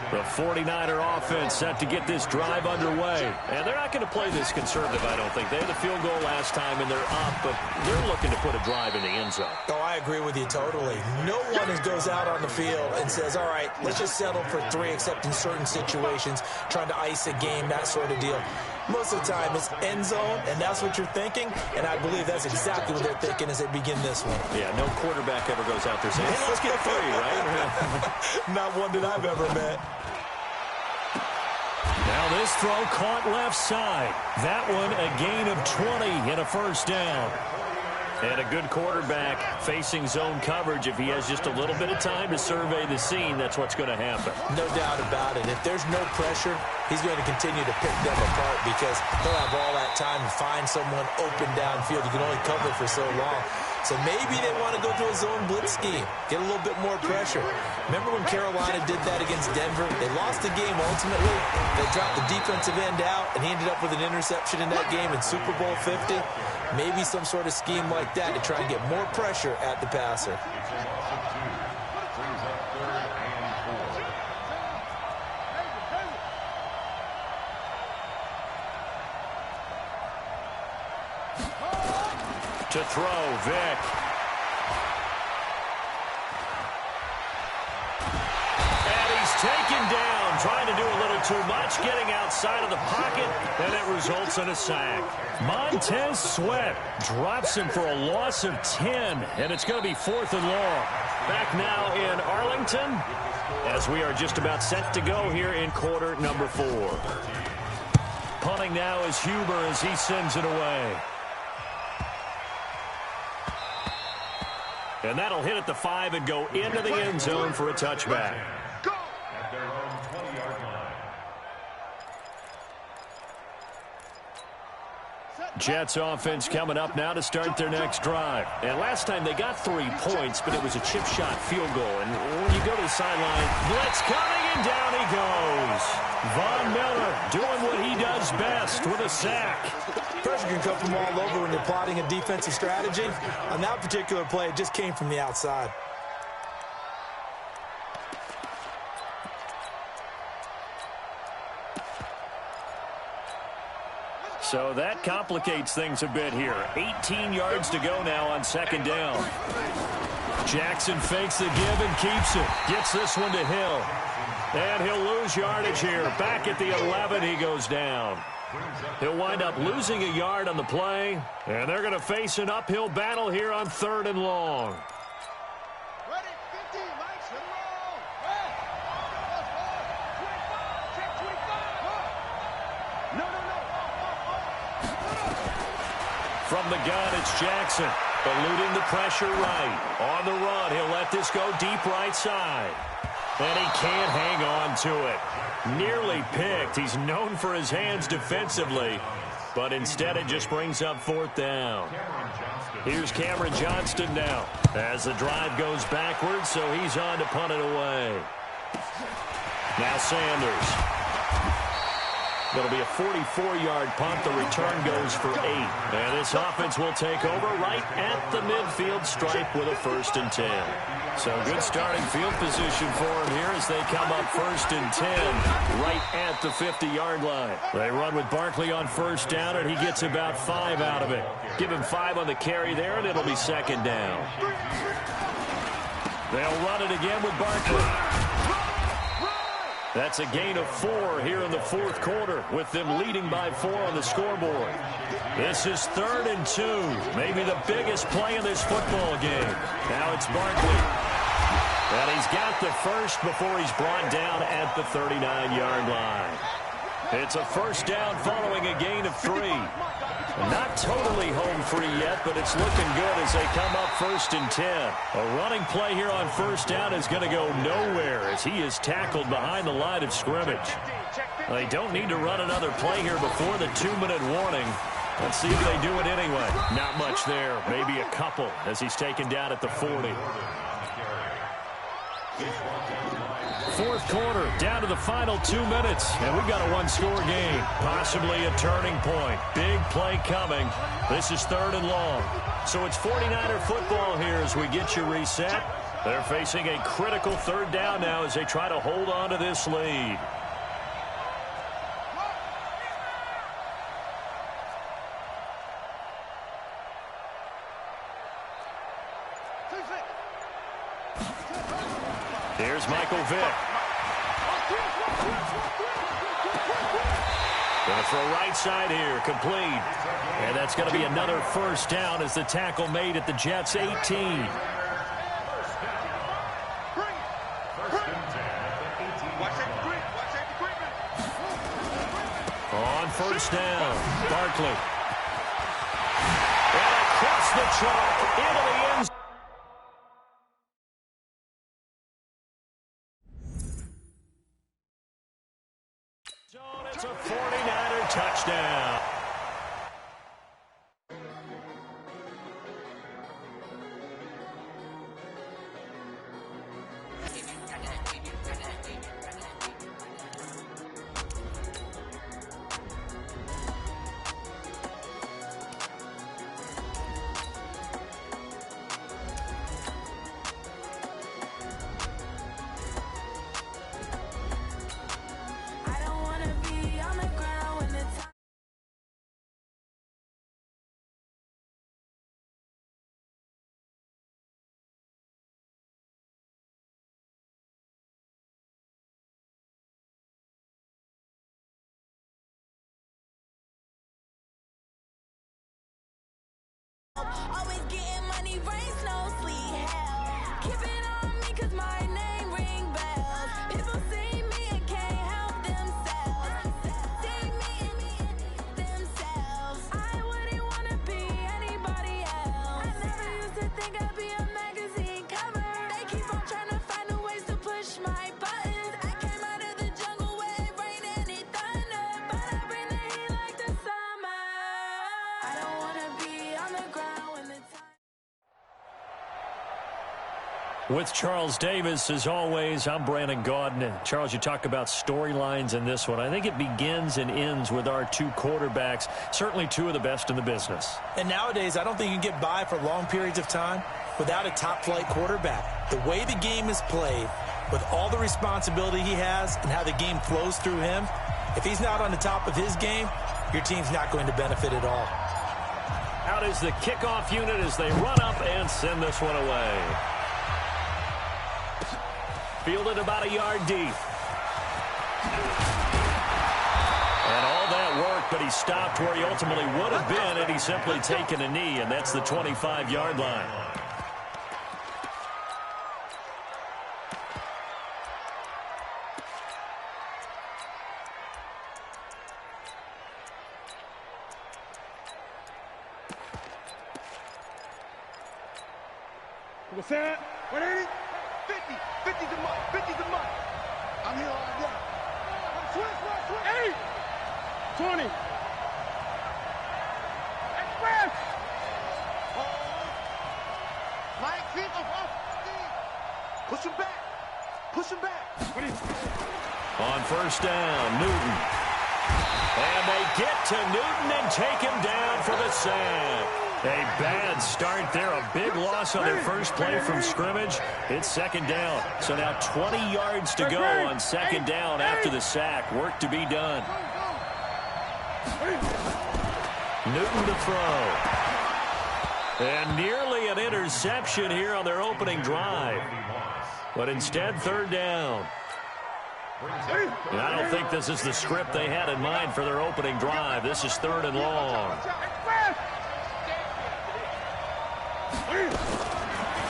The 49er offense set to get this drive underway. And they're not going to play this conservative, I don't think. They had the field goal last time, and they're up, but they're looking to put a drive in the end zone. Oh, I agree with you totally. No one goes out on the field and says, all right, let's just settle for 3, except in certain situations, trying to ice a game, that sort of deal. Most of the time, it's end zone, and that's what you're thinking, and I believe that's exactly what they're thinking as they begin this one. Yeah, no quarterback ever goes out there saying, hey, let's get 3, right? Not one that I've ever met. Now this throw caught left side. That one a gain of 20 and a 1st down. And a good quarterback facing zone coverage, if he has just a little bit of time to survey the scene, that's what's going to happen. No doubt about it. If there's no pressure, he's going to continue to pick them apart because he'll have all that time to find someone open downfield. You can only cover for so long. So maybe they want to go to a zone blitz scheme, get a little bit more pressure. Remember when Carolina did that against Denver? They lost the game ultimately. They dropped the defensive end out, and he ended up with an interception in that game in Super Bowl 50. Maybe some sort of scheme like that to try and get more pressure at the passer. To throw, Vick. And he's taken down, trying to do a little too much, getting outside of the pocket, and it results in a sack. Montez Sweat drops him for a loss of 10, and it's going to be 4th and long. Back now in Arlington, as we are just about set to go here in quarter number 4. Punting now is Huber as he sends it away. And that'll hit at the 5 and go into the end zone for a touchback. At their own 20-yard line. Jets offense coming up now to start their next drive. And last time they got 3 points, but it was a chip shot field goal. And when you go to the sideline, blitz coming, and down he goes. Von Miller doing what he does best with a sack. Pressure can come from all over when you're plotting a defensive strategy. On that particular play, it just came from the outside. So that complicates things a bit here. 18 yards to go now on 2nd down. Jackson fakes the give and keeps it. Gets this one to Hill. And he'll lose yardage here. Back at the 11, he goes down. He'll wind up losing a yard on the play, and they're going to face an uphill battle here on 3rd and long. Ready, 50, Mike, sit roll. Check 25. No. From the gun, it's Jackson, eluding the pressure right. On the run, he'll let this go deep right side. And he can't hang on to it. Nearly picked. He's known for his hands defensively, but instead it just brings up 4th down. Here's Cameron Johnston now as the drive goes backwards, so he's on to punt it away. Now Sanders. It'll be a 44-yard punt. The return goes for 8. And this offense will take over right at the midfield stripe with a 1st and 10. So good starting field position for him here as they come up 1st and 10 right at the 50-yard line. They run with Barkley on 1st down, and he gets about 5 out of it. Give him 5 on the carry there, and it'll be 2nd down. They'll run it again with Barkley. That's a gain of 4 here in the 4th quarter, with them leading by 4 on the scoreboard. This is 3rd and 2, maybe the biggest play in this football game. Now it's Barkley. And he's got the first before he's brought down at the 39-yard line. It's a 1st down following a gain of 3. Not totally home free yet, but it's looking good as they come up 1st and 10. A running play here on 1st down is going to go nowhere as he is tackled behind the line of scrimmage. They don't need to run another play here before the 2-minute warning. Let's see if they do it anyway. Not much there, maybe a couple as he's taken down at the 40. 4th quarter, down to the final 2 minutes, and we've got a 1-score game. Possibly a turning point. Big play coming. This is 3rd and long. So it's 49er football here as we get you reset. They're facing a critical 3rd down now as they try to hold on to this lead. Here's Michael Vick. Going to throw right side here, complete. And that's going to be another 1st down as the tackle made at the Jets' 18. On 1st down, Barkley. And across Hits the chalk into the end zone. It's a 49er touchdown. Always getting money, rains, no sleep, hell. Keep it on me, cause my name ring bells. People see me and can't help themselves. See me and themselves. I wouldn't wanna be anybody else. I never used to think I'd be a magazine cover. They keep on trying to find new ways to push my buttons. I came out of the jungle where it rained and it thunder, but I bring the heat like the summer. I don't wanna be on the ground. With Charles Davis, as always, I'm Brandon Gaudin. And Charles, you talk about storylines in this one. I think it begins and ends with our two quarterbacks, certainly two of the best in the business. And nowadays, I don't think you can get by for long periods of time without a top-flight quarterback. The way the game is played, with all the responsibility he has and how the game flows through him, if he's not on the top of his game, your team's not going to benefit at all. Out is the kickoff unit as they run up and send this one away. Fielded about a yard deep. And all that work, but he stopped where he ultimately would have been had he simply taken a knee, and that's the 25-yard line. What's that? 180? 50. 50's a month. 50's a month. I'm here all day. Switch. 20. Express. Mike, feet off. Push him back. Push him back. On first down, Newton. And they get to Newton and take him down for the sack. A bad start there, a big loss on their first play from scrimmage. It's second down. So now 20 yards to go on second down after the sack. Work to be done. Newton to throw. And nearly an interception here on their opening drive. But instead, third down. And I don't think this is the script they had in mind for their opening drive. This is third and long.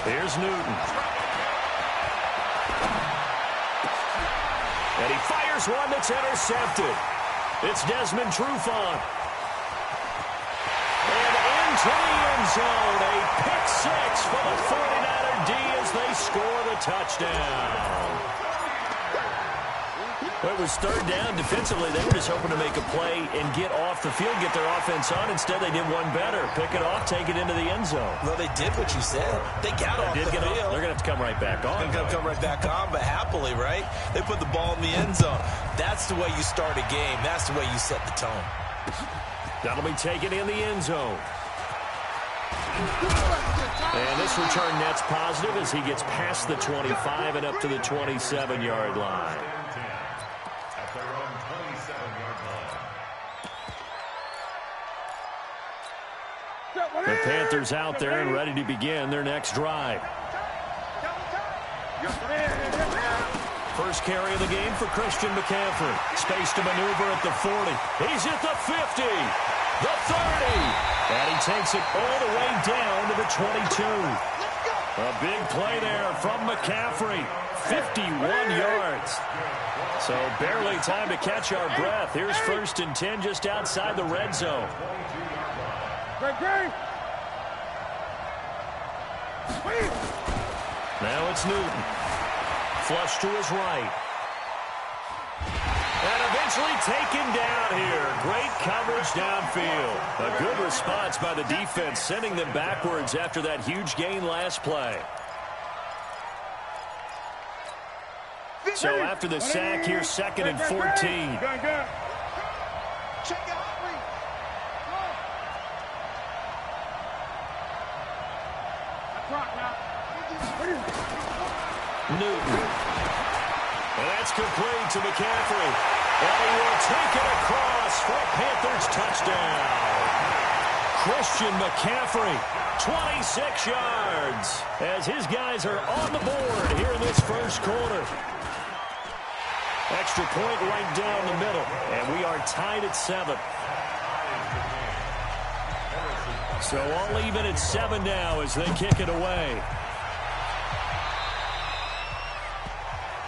Here's Newton. And he fires one that's intercepted. It's Desmond Trufant. And into the end zone. A pick six for the 49er D as they score the touchdown. It was third down. Defensively, they were just hoping to make a play and get off the field, get their offense on. Instead, they did one better. Pick it off, take it into the end zone. Well, they did what you said. They got off the field. They're going to have to come right back on. They're going to come right back on, but happily, right? They put the ball in the end zone. That's the way you start a game. That's the way you set the tone. That'll be taken in the end zone. And this return net's positive as he gets past the 25 and up to the 27-yard line. The Panthers out there and ready to begin their next drive. First carry of the game for Christian McCaffrey. Space to maneuver at the 40. He's at the 50, the 30, and he takes it all the way down to the 22. A big play there from McCaffrey, 51 yards. So barely time to catch our breath. Here's first and 10 just outside the red zone. Now it's Newton. Flush to his right. And eventually taken down here. Great coverage downfield. A good response by the defense, sending them backwards after that huge gain last play. So after the sack here, 2nd and 14. Newton. And that's complete to McCaffrey. And he will take it across for a Panthers touchdown. Christian McCaffrey, 26 yards, as his guys are on the board here in this first quarter. Extra point right down the middle, and we are tied at 7. So all even at 7 now as they kick it away.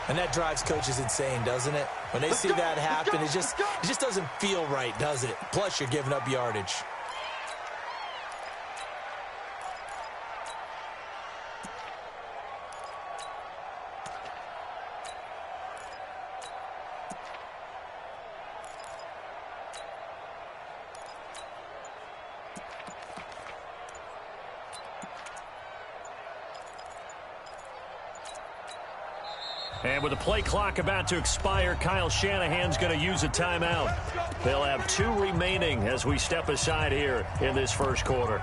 And that drives coaches insane, doesn't it? When they see that happen, it just doesn't feel right, does it? Plus, you're giving up yardage. And with the play clock about to expire, Kyle Shanahan's going to use a timeout. They'll have 2 remaining as we step aside here in this first quarter.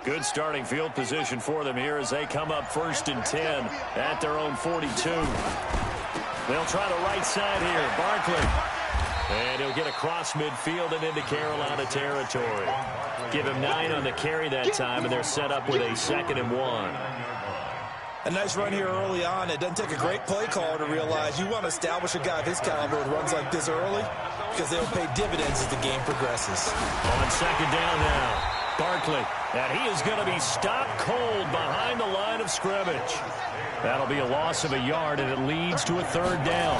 Good starting field position for them here as they come up 1st and 10 at their own 42. They'll try the right side here. Barkley. And he'll get across midfield and into Carolina territory. Give him 9 on the carry that time, and they're set up with a 2nd and 1. A nice run here early on. It doesn't take a great play caller to realize you want to establish a guy of his caliber with runs like this early because they'll pay dividends as the game progresses. On 2nd down now. Barkley, and he is going to be stopped cold behind the line of scrimmage. That'll be a loss of a yard, and it leads to a 3rd down.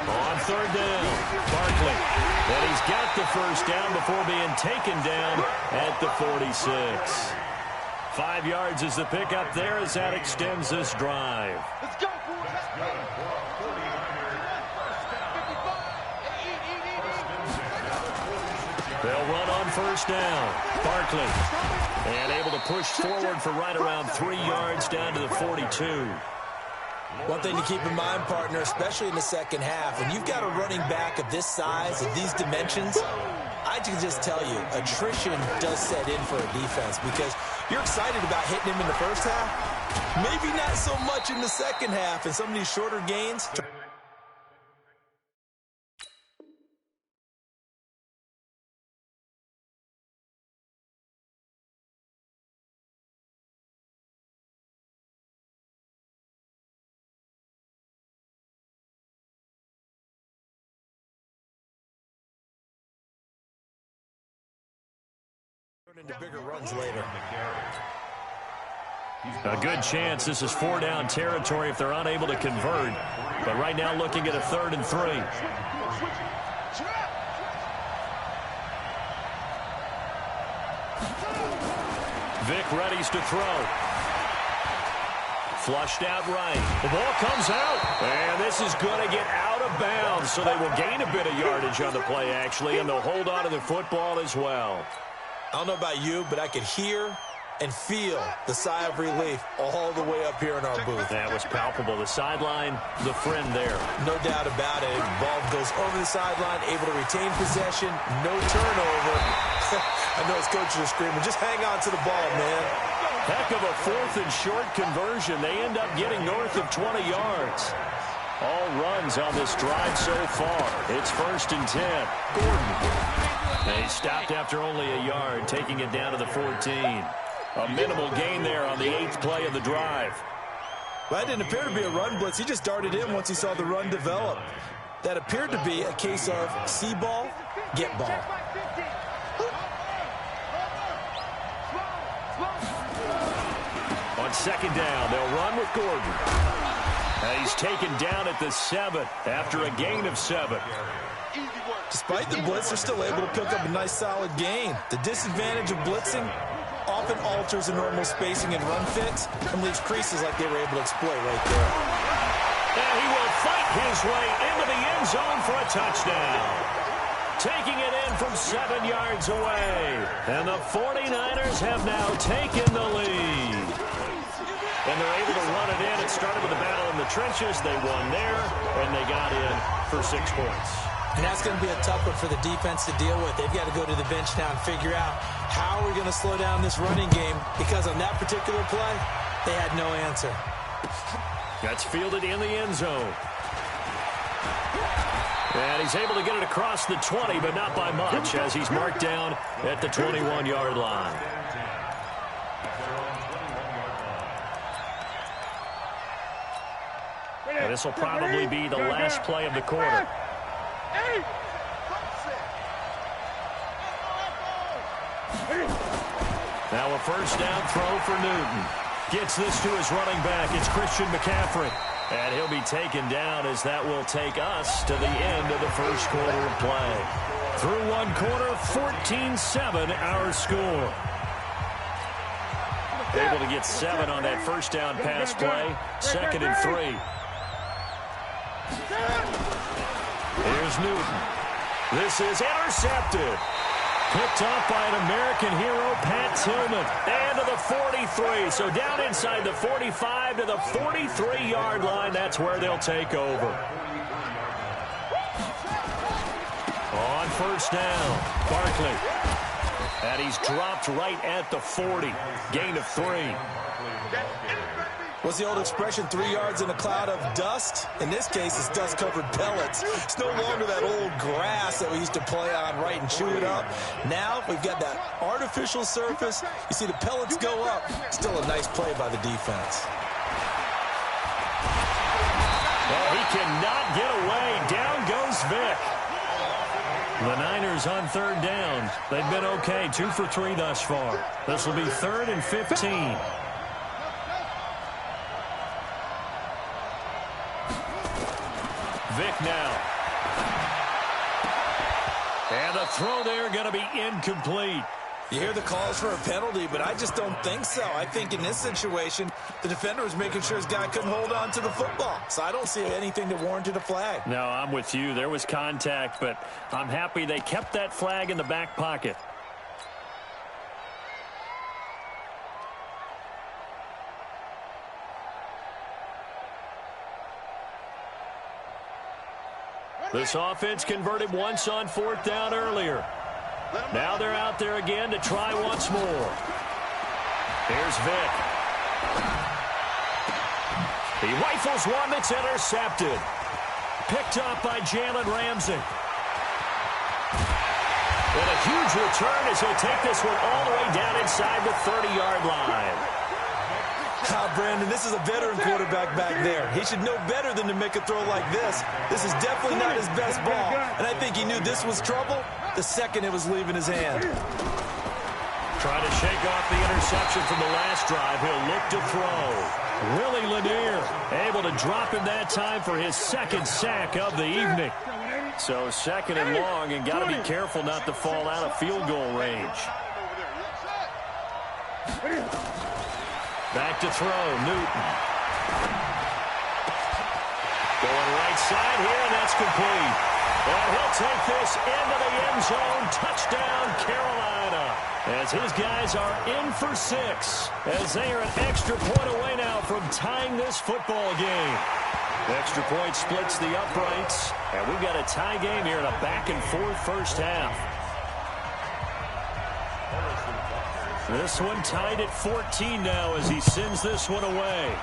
On 3rd down, Barkley, and he's got the 1st down before being taken down at the 46. 5 yards is the pickup there as that extends this drive. Let's go, They'll run on 1st down. Barkley, and able to push forward for right around 3 yards down to the 42. One thing to keep in mind, partner, especially in the second half, when you've got a running back of this size, of these dimensions, I can just tell you, attrition does set in for a defense because you're excited about hitting him in the first half. Maybe not so much in the second half, and some of these shorter gains. Into bigger runs later. A good chance this is 4 down territory if they're unable to convert. But right now looking at a 3rd and 3. Vic readies to throw. Flushed out right. The ball comes out. And this is going to get out of bounds. So they will gain a bit of yardage on the play, actually. And they'll hold on to the football as well. I don't know about you, but I could hear and feel the sigh of relief all the way up here in our booth. That was palpable. The sideline, the friend there. No doubt about it. Ball goes over the sideline, able to retain possession, no turnover. I know his coaches are screaming, just hang on to the ball, man. Heck of a 4th and short conversion. They end up getting north of 20 yards. All runs on this drive so far. It's 1st and 10. Gordon. They stopped after only a yard, taking it down to the 14. A minimal gain there on the 8th play of the drive. Well, that didn't appear to be a run blitz. He just darted in once he saw the run develop. That appeared to be a case of see ball, get ball. On 2nd down, they'll run with Gordon. And he's taken down at the 7 after a gain of 7. Despite the blitz, they're still able to pick up a nice solid gain. The disadvantage of blitzing often alters the normal spacing and run fits and leaves creases like they were able to exploit right there. And he will fight his way into the end zone for a touchdown. Taking it in from 7 yards away. And the 49ers have now taken the lead. And they're able to run it in. It started with a battle in the trenches. They won there, and they got in for 6 points. And that's going to be a tough one for the defense to deal with. They've got to go to the bench now and figure out how we're going to slow down this running game, because on that particular play, they had no answer. That's fielded in the end zone. And he's able to get it across the 20, but not by much, as he's marked down at the 21-yard line. And this will probably be the last play of the quarter. Now a first down throw for Newton. Gets this to his running back. It's Christian McCaffrey. And he'll be taken down, as that will take us to the end of the first quarter of play. Through one quarter, 14-7 our score. Able to get 7 on that first down pass play. 2nd and 3. Here's Newton. This is intercepted. Picked up by an American hero, Pat Tillman. And to the 43. So down inside the 45 to the 43-yard line. That's where they'll take over. On first down, Barkley. And he's dropped right at the 40. Gain of 3. What's the old expression, 3 yards in a cloud of dust? In this case, it's dust-covered pellets. It's no longer that old grass that we used to play on, right, and chew it up. Now we've got that artificial surface. You see the pellets go up. Still a nice play by the defense. Well, he cannot get away. Down goes Vic. The Niners on 3rd down. They've been okay, 2 for 3 thus far. This will be 3rd and 15. Vic now. And the throw there going to be incomplete. You hear the calls for a penalty, but I just don't think so. I think in this situation, the defender was making sure his guy couldn't hold on to the football. So I don't see anything that warranted a flag. No, I'm with you. There was contact, but I'm happy they kept that flag in the back pocket. This offense converted once on 4th down earlier. Now they're out there again to try once more. Here's Vic. He rifles one that's intercepted. Picked up by Jalen Ramsey. And a huge return as he'll take this one all the way down inside the 30-yard line. Brandon, this is a veteran quarterback back there. He should know better than to make a throw like this. This is definitely not his best ball, and I think he knew this was trouble the second it was leaving his hand. Trying to shake off the interception from the last drive. He'll look to throw. Willie Lanier able to drop him that time for his 2nd sack of the evening. So 2nd and long, and got to be careful not to fall out of field goal range. Back to throw, Newton. Going right side here, and that's complete. And he'll take this into the end zone. Touchdown, Carolina. As his guys are in for 6. As they are an extra point away now from tying this football game. Extra point splits the uprights. And we've got a tie game here in a back-and-forth first half. This one tied at 14 now as he sends this one away.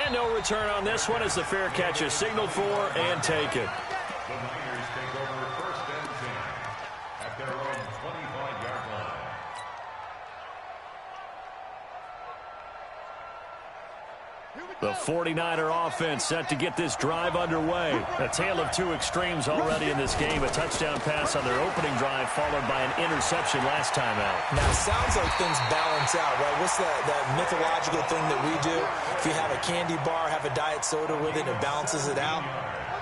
And no return on this one as the fair catch is signaled for and taken. The Niners take over 1st and 10 at their own 25-yard line. The 49er offense set to get this drive underway. A tale of two extremes already in this game. A touchdown pass on their opening drive followed by an interception last time out. Now, it sounds like things balance out, right? What's that mythological thing that we do? If you have a candy bar, have a diet soda with it, it balances it out.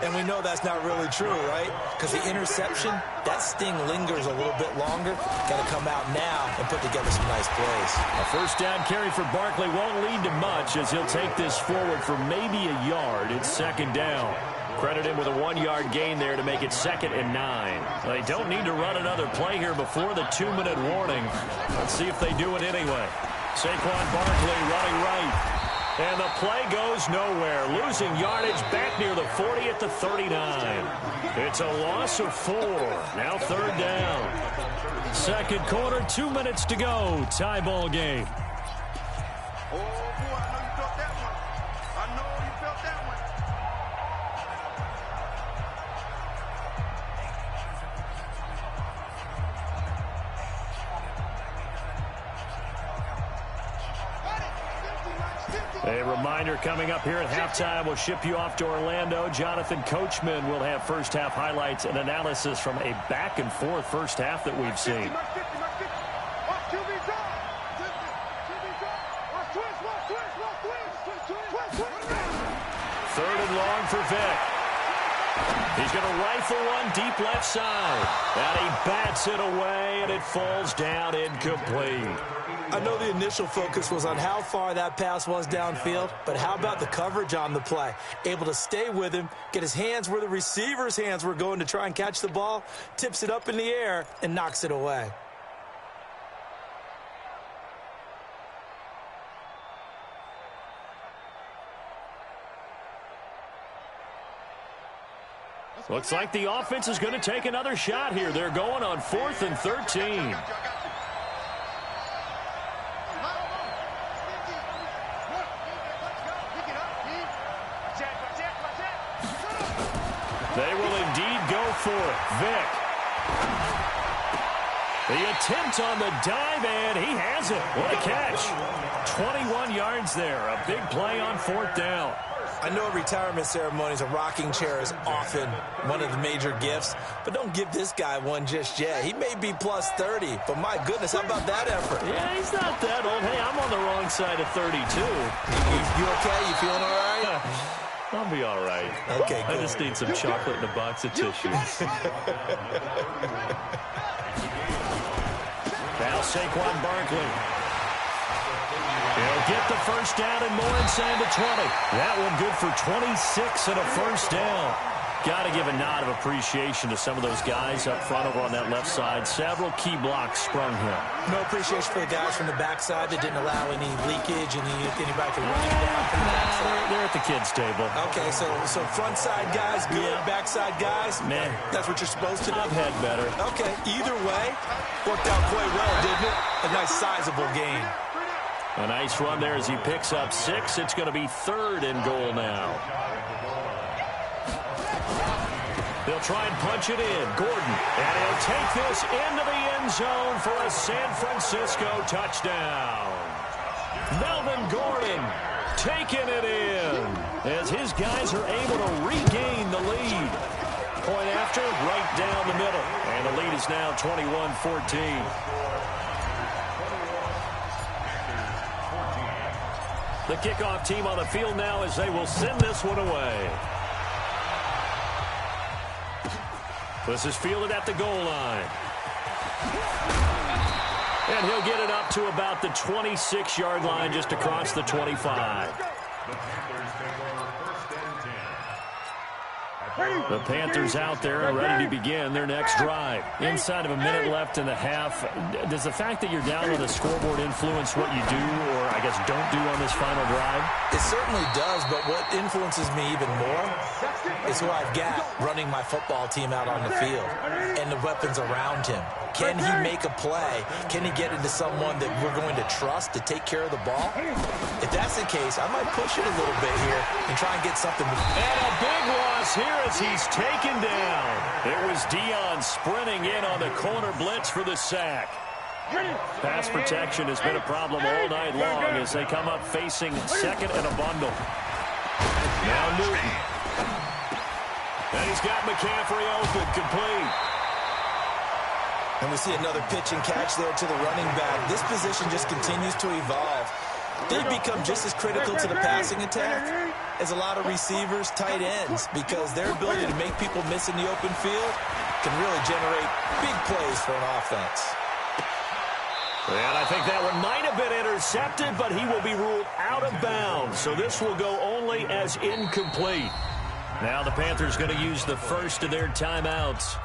And we know that's not really true, right? Because the interception, that sting lingers a little bit longer. Got to come out now and put together some nice plays. A first down carry for Barkley won't lead to much as he'll take this forward for maybe a yard. It's second down. Credit him with a 1-yard gain there to make it 2nd and 9. They don't need to run another play here before the 2-minute warning. Let's see if they do it anyway. Saquon Barkley running right. And the play goes nowhere. Losing yardage back near the 40 at the 39. It's a loss of 4. Now 3rd down. Second quarter, 2 minutes to go. Tie ball game. Oh, boy, I know you felt that one. I know you felt that one. A reminder coming up here at halftime. We'll ship you off to Orlando. Jonathan Coachman will have first half highlights and analysis from a back-and-forth first half that we've seen. Third and long for Vick. He's going to rifle one deep left side. And he bats it away, and it falls down incomplete. I know the initial focus was on how far that pass was downfield, but how about the coverage on the play? Able to stay with him, get his hands where the receiver's hands were going to try and catch the ball, tips it up in the air, and knocks it away. Looks like the offense is going to take another shot here. They're going on 4th and 13. They will indeed go for it. Vick. The attempt on the dive, and he has it. What a catch. 21 yards there. A big play on 4th down. I know at retirement ceremonies, a rocking chair is often one of the major gifts, but don't give this guy one just yet. He may be plus 30, but my goodness, how about that effort? Yeah, he's not that old. Hey, I'm on the wrong side of 32. You okay? You feeling all right? I'll be all right. Okay, good. I just need some chocolate and a box of tissues. Now Saquon Barkley. He'll get the first down and more inside the 20. That one good for 26 and a first down. Got to give a nod of appreciation to some of those guys up front over on that left side. Several key blocks sprung him. No appreciation for the guys from the backside that didn't allow any leakage and anybody could run down from the backside. They're at the kids' table. Okay, so front side guys, good. Yeah. Backside guys, man, that's what you're supposed to do. I've had better. Okay, either way, worked out quite well, didn't it? A nice sizable gain. A nice run there as he picks up 6. It's going to be 3rd and goal now. They'll try and punch it in. Gordon, and he'll take this into the end zone for a San Francisco touchdown. Melvin Gordon taking it in as his guys are able to regain the lead. Point after, right down the middle. And the lead is now 21-14. The kickoff team on the field now as they will send this one away. This is fielded at the goal line. And he'll get it up to about the 26-yard line just across the 25. The Panthers out there and ready to begin their next drive. Inside of a minute left in the half, does the fact that you're down on the scoreboard influence what you do or, I guess, don't do on this final drive? It certainly does, but what influences me even more is who I've got running my football team out on the field and the weapons around him. Can he make a play? Can he get into someone that we're going to trust to take care of the ball? If that's the case, I might push it a little bit here and try and get something. And a big loss here as he's taken down. It was Dion sprinting in on the corner blitz for the sack. Pass protection has been a problem all night long as they come up facing 2nd and a bundle. Now Newton. And he's got McCaffrey open, complete. And we see another pitch and catch there to the running back. This position just continues to evolve. They've become just as critical to the passing attack as a lot of receivers, tight ends, because their ability to make people miss in the open field can really generate big plays for an offense. And I think that one might have been intercepted, but he will be ruled out of bounds. So this will go only as incomplete. Now the Panthers going to use the first of their timeouts,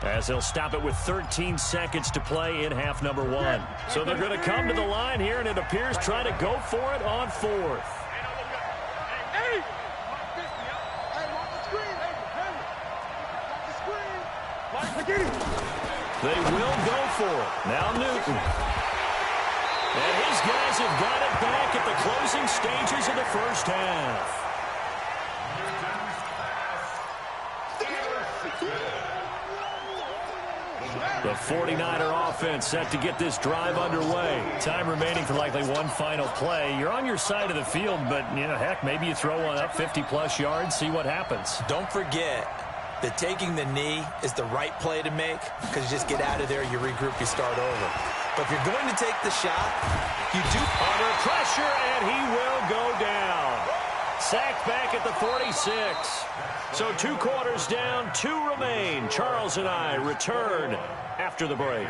as they'll stop it with 13 seconds to play in half number 1. So they're going to come to the line here, and it appears trying to go for it on 4th. They will go for it. Now Newton. And his guys have got it back at the closing stages of the first half. The 49er offense set to get this drive underway. Time remaining for likely one final play. You're on your side of the field, but, you know, heck, maybe you throw one up 50-plus yards, see what happens. Don't forget that taking the knee is the right play to make, because you just get out of there, you regroup, you start over. But if you're going to take the shot, you do. Under pressure, and he will go down. Sacked back at the 46. So 2 quarters down, 2 remain. Charles and I return after the break.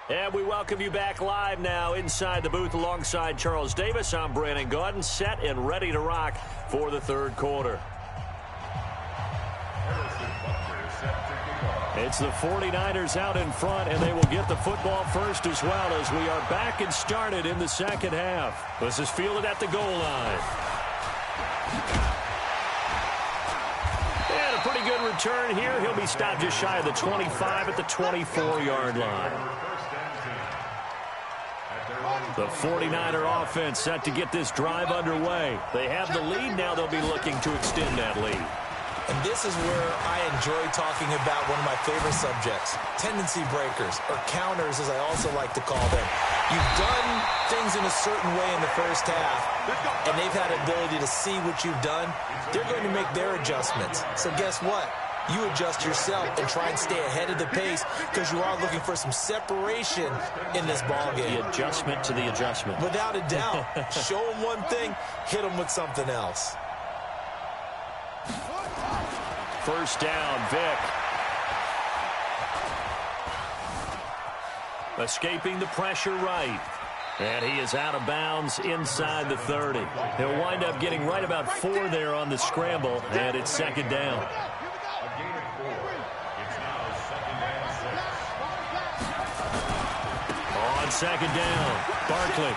And we welcome you back live now inside the booth alongside Charles Davis. I'm Brandon Gaudin, set and ready to rock for the third quarter. It's the 49ers out in front, and they will get the football first as well, as we are back and started in the second half. This is fielded at the goal line. And a pretty good return here. He'll be stopped just shy of the 25 at the 24-yard line. The 49er offense set to get this drive underway. They have the lead. Now they'll be looking to extend that lead. And this is where I enjoy talking about one of my favorite subjects, tendency breakers, or counters as I also like to call them. You've done things in a certain way in the first half, and they've had the ability to see what you've done. They're going to make their adjustments. So guess what? You adjust yourself and try and stay ahead of the pace, because you are looking for some separation in this ballgame. The adjustment to the adjustment. Without a doubt. Show them one thing, hit them with something else. First down, Vic. Escaping the pressure right. And he is out of bounds inside the 30. He'll wind up getting right about 4 there on the scramble, and it's second down. On second down, Barkley.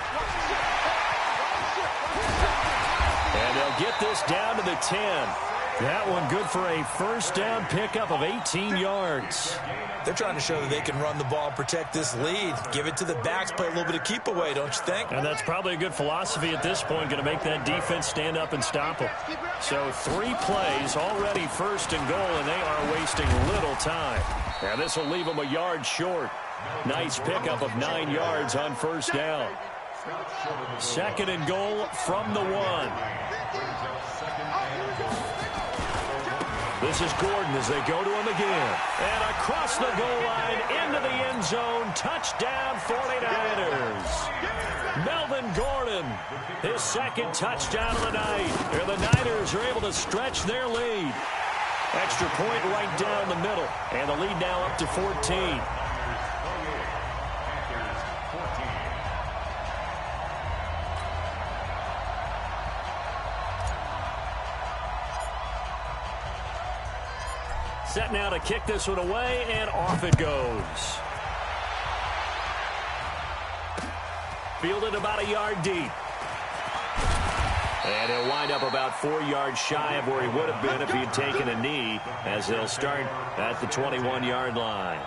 And they'll get this down to the 10. That one good for a first down pickup of 18 yards. They're trying to show that they can run the ball and protect this lead. Give it to the backs, play a little bit of keep away, don't you think? And that's probably a good philosophy at this point, going to make that defense stand up and stop them. So 3 plays, already first and goal, and they are wasting little time. And this will leave them a yard short. Nice pickup of 9 yards on first down. Second and goal from the 1. This is Gordon as they go to him again. And across the goal line, into the end zone, touchdown 49ers. Melvin Gordon, his second touchdown of the night. And the Niners are able to stretch their lead. Extra point right down the middle. And the lead now up to 14. Set now to kick this one away, and off it goes. Fielded about a yard deep. And he'll wind up about 4 yards shy of where he would have been if he had taken a knee, as they'll start at the 21-yard line.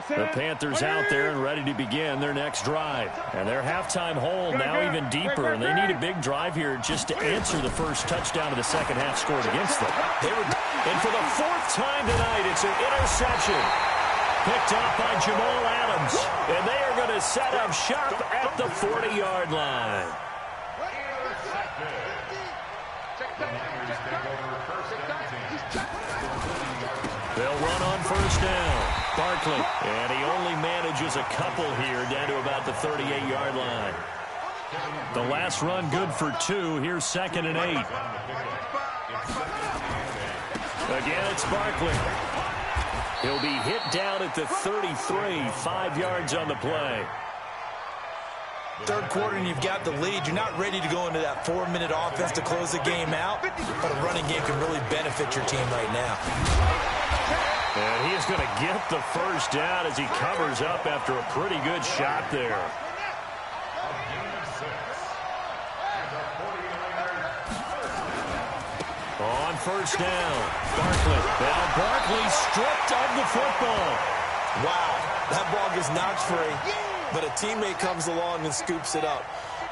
The Panthers out there and ready to begin their next drive. And their halftime hole now even deeper, and they need a big drive here just to answer the first touchdown of the second half scored against them. And for the fourth time tonight, it's an interception. Picked up by Jamal Adams. And they are going to set up shop at the 40-yard line. They'll run on first down. Barkley. And he only manages a couple here down to about the 38-yard line. The last run good for 2. Here's 2nd and 8. Again, it's Barkley. He'll be hit down at the 33, 5 yards on the play. Third quarter and you've got the lead. You're not ready to go into that 4-minute offense to close the game out, but a running game can really benefit your team right now. And he is going to get the first down as he covers up after a pretty good shot there. On first down, Barkley. Now Barkley stripped of the football. Wow, that ball gets knocked free, but a teammate comes along and scoops it up.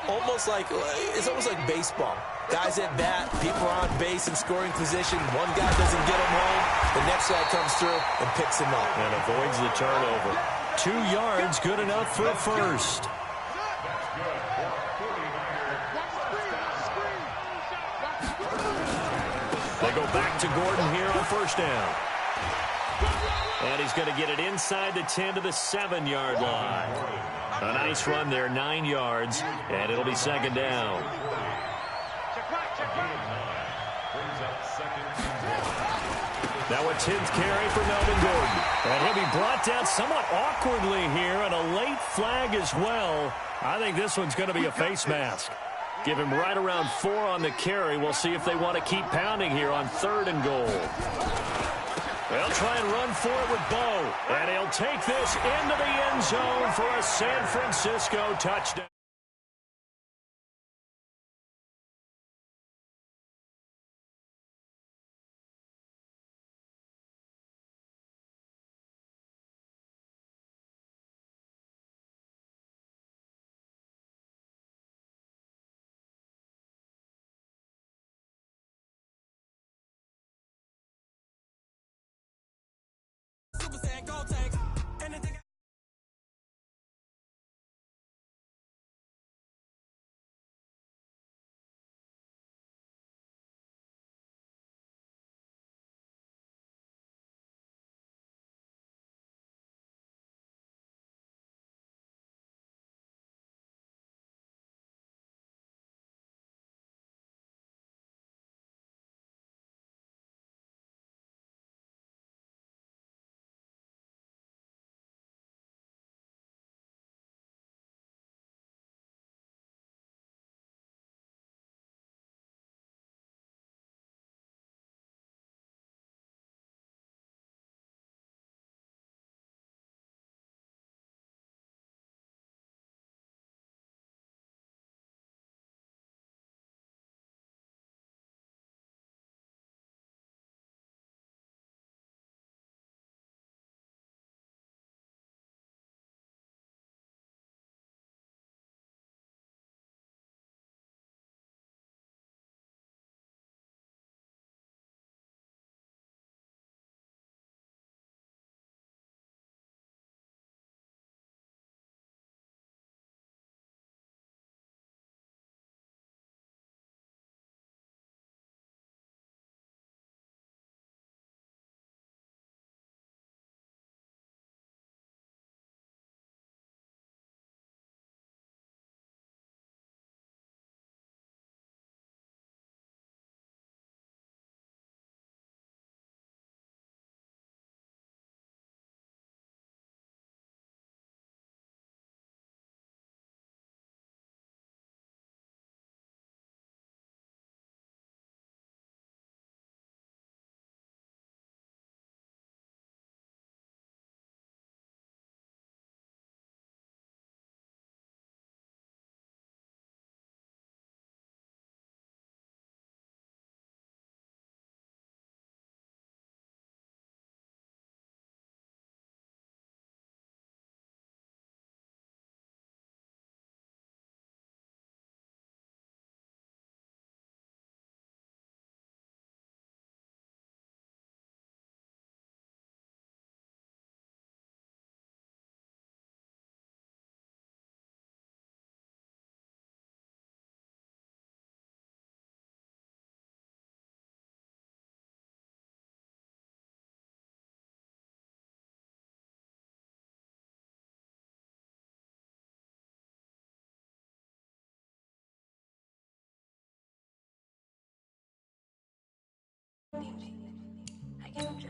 It's almost like baseball. Guys at bat, people are on base in scoring position. One guy doesn't get him home. The next guy comes through and picks him up. And avoids the turnover. 2 yards, good enough for a first. They go back to Gordon here on first down. And he's going to get it inside the 10 to the 7-yard line. A nice run there, 9 yards, and it'll be 2nd down. Now a 10th carry for Melvin Gordon. And he'll be brought down somewhat awkwardly here, and a late flag as well. I think this one's going to be a face mask. Give him right around 4 on the carry. We'll see if they want to keep pounding here on 3rd and goal. They'll try and run for it with Bo. And he'll take this into the end zone for a San Francisco touchdown.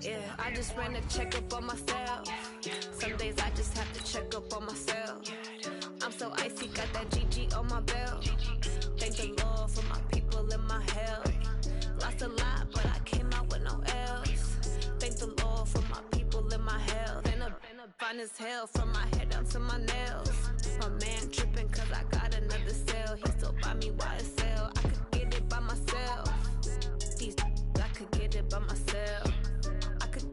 Yeah, I just ran a checkup on myself. Some days I just have to check up on myself. I'm so icy, got that GG on my belt. Thank the Lord for my people and my health. Lost a lot, but I came out with no else. Thank the Lord for my people and my health. Been a fine as hell from my head down to my nails. My man tripping cause I got another cell. He still buy me YSL. I could get it by myself. These I could get it by myself. I could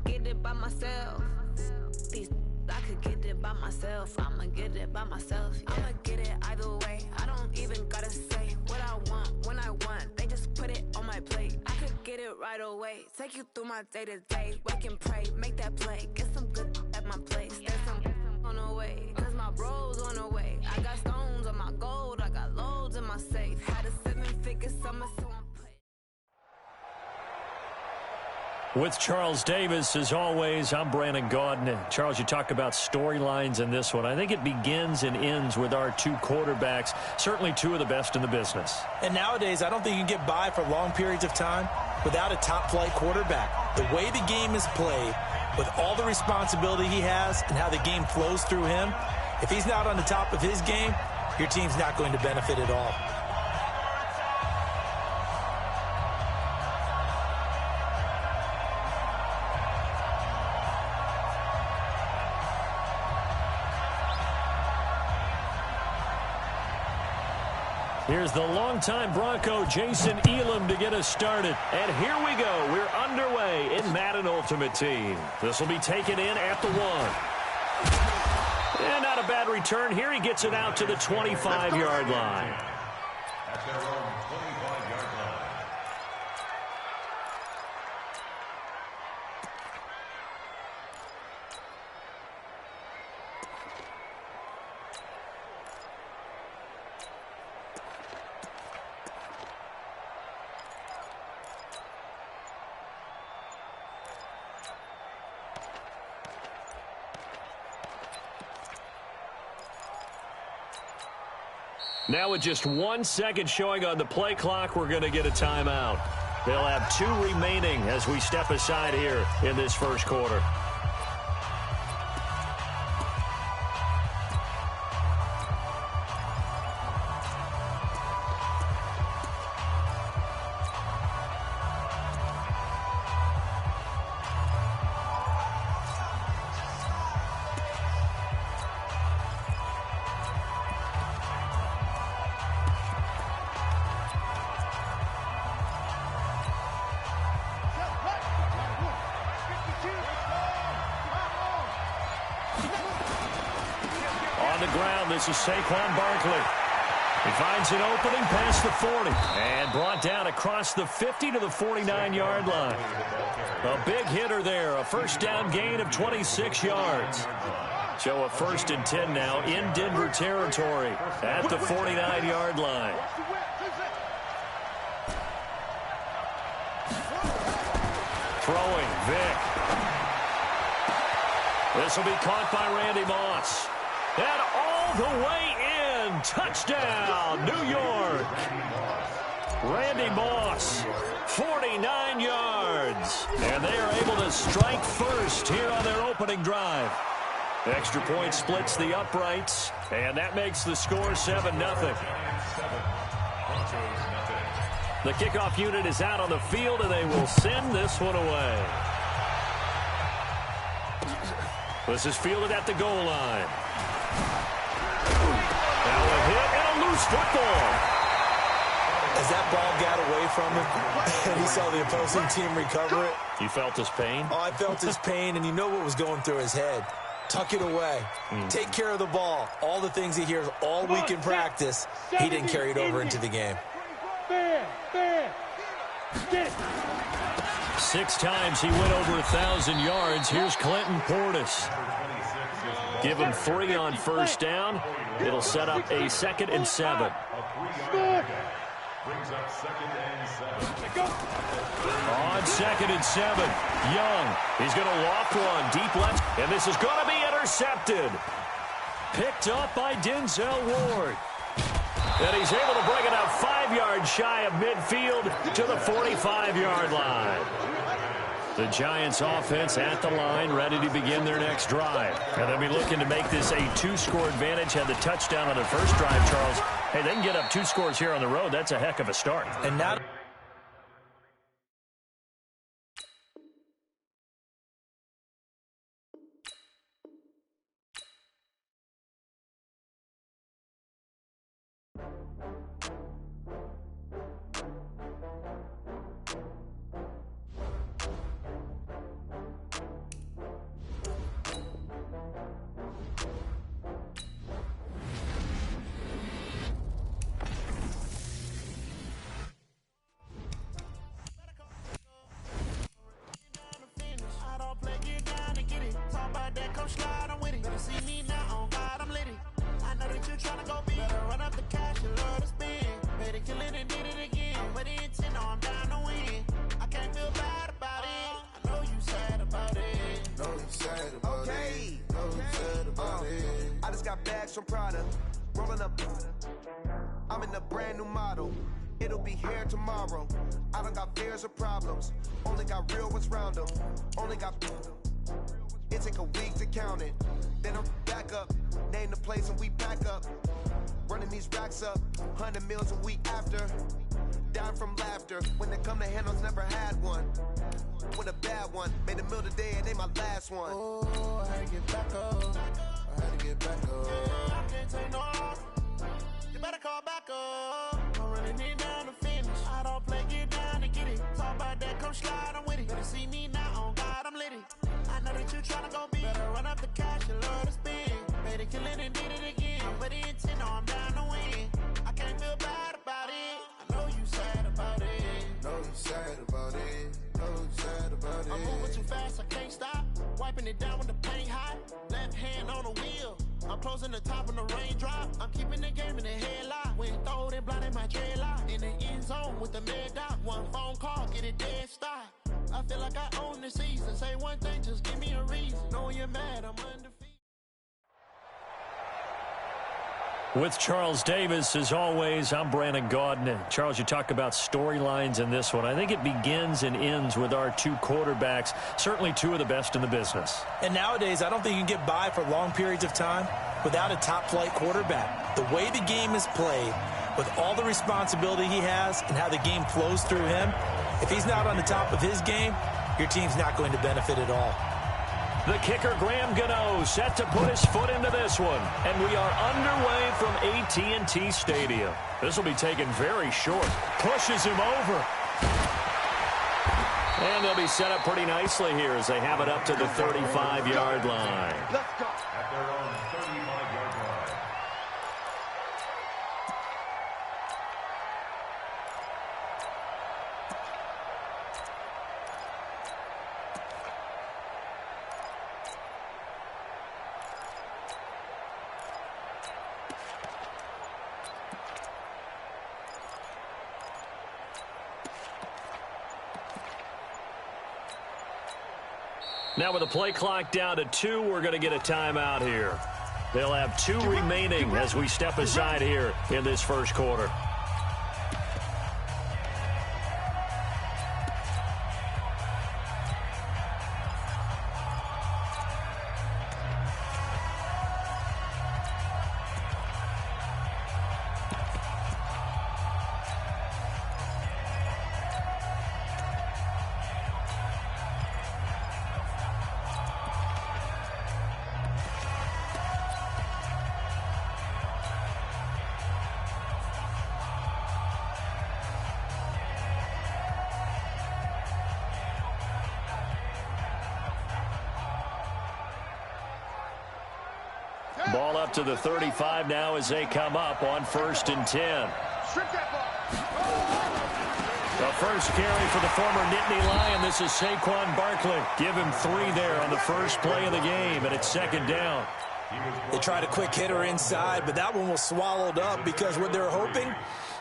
get it by myself. These I could get it by myself. I'ma get it by myself. Yeah. I'ma get it either way. I don't even gotta say what I want when I want. They just put it on my plate. I could get it right away. Take you through my day to day. Wake and pray, make that play. Get some good at my place. There's some on the way, cause my bro's on the way. I got stones on my gold. I got loads in my safe. Had a 7-figure summer, so I'm With Charles Davis, as always, I'm Brandon Gaudin. Charles, you talk about storylines in this one. I think it begins and ends with our two quarterbacks, certainly two of the best in the business. And nowadays, I don't think you can get by for long periods of time without a top-flight quarterback. The way the game is played, with all the responsibility he has and how the game flows through him, if he's not on the top of his game, your team's not going to benefit at all. Here's the longtime Bronco, Jason Elam, to get us started. And here we go. We're underway in Madden Ultimate Team. This will be taken in at the 1. And not a bad return here. He gets it out to the 25-yard line. At their own 25-yard line. Now with just 1 second showing on the play clock, we're going to get a timeout. They'll have 2 remaining as we step aside here in this first quarter. This is Saquon Barkley. He finds an opening past the 40 and brought down across the 50 to the 49-yard line. A big hitter there, a first down gain of 26 yards. So a 1st and 10 now in Denver territory at the 49-yard line. Throwing, Vic. This will be caught by Randy Moss. And all the way in. Touchdown, New York. Randy Moss, 49 yards. And they are able to strike first here on their opening drive. Extra point splits the uprights, and that makes the score 7-0. The kickoff unit is out on the field, and they will send this one away. This is fielded at the goal line. Now a hit and a loose football. As that ball got away from him and he saw the opposing team recover it. You felt his pain? Oh, I felt his pain, and you know what was going through his head. Tuck it away. Take care of the ball. All the things he hears all week in practice, he didn't carry it over into the game. 6 times he went over 1,000 yards. Here's Clinton Portis. Give him 3 on first down. It'll set up a 2nd and 7. Brings up 2nd and 7. On 2nd and 7, Young. He's going to loft one deep left, and this is going to be intercepted. Picked up by Denzel Ward. And he's able to bring it out 5 5 yards shy of midfield to the 45-yard line. The Giants offense at the line, ready to begin their next drive. And they'll be looking to make this a 2-score advantage. Had the touchdown on their first drive, Charles. Hey, they can get up 2 scores here on the road. That's a heck of a start. And now... From Prada, rolling up. I'm in a brand new model. It'll be here tomorrow. I don't got fears or problems. Only got real ones round them. Only got. It take a week to count it. Then I'm back up. Name the place and we pack up. Running these racks up. 100 meals a week after. Dying from laughter. When it come to handles, never had one. With a bad one. Made a meal today and they my last one. Oh, I had to get back up. I had to get back up. I can't take no loss. You better call back up. I'm running it down to finish. I don't play, get down to get it. Talk about that, come slide, I'm with it. Better see me now, on God, I'm litty. I know that you tryna go big. Better run up the cash, you love to spend. Made it, kill it, and did it again. But the intent, no, I'm down to win. I can't feel bad about it. I know you sad about it. Know you sad about it. Know you sad about it. I'm moving too fast, I can't stop. Wiping it down with the paint hot. Left hand on the wheel. I'm closing the top on the raindrop. I'm keeping the game in the headlock. When throwed and blinded my dreadlock. In the end zone with the mad dot. One phone call, get it dead stop. I feel like I own the season. Say one thing, just give me a reason. Knowing you're mad, I'm undefeated. With Charles Davis, as always, I'm Brandon Gaudin. Charles, you talk about storylines in this one. I think it begins and ends with our 2 quarterbacks, certainly 2 of the best in the business. And nowadays, I don't think you can get by for long periods of time without a top-flight quarterback. The way the game is played, with all the responsibility he has and how the game flows through him, if he's not on the top of his game, your team's not going to benefit at all. The kicker, Graham Gano, set to put his foot into this one. And we are underway from AT&T Stadium. This will be taken very short. Pushes him over. And they'll be set up pretty nicely here as they have it up to the 35-yard line. Let's go. At their own 35-yard line. Now with the play clock down to 2, we're going to get a timeout here. They'll have 2 remaining as we step aside here in this first quarter. Ball up to the 35 now as they come up on 1st and 10. The first carry for the former Nittany Lion. This is Saquon Barkley. Give him 3 there on the first play of the game, and it's 2nd down. They tried a quick hitter inside, but that one was swallowed up because what they're hoping,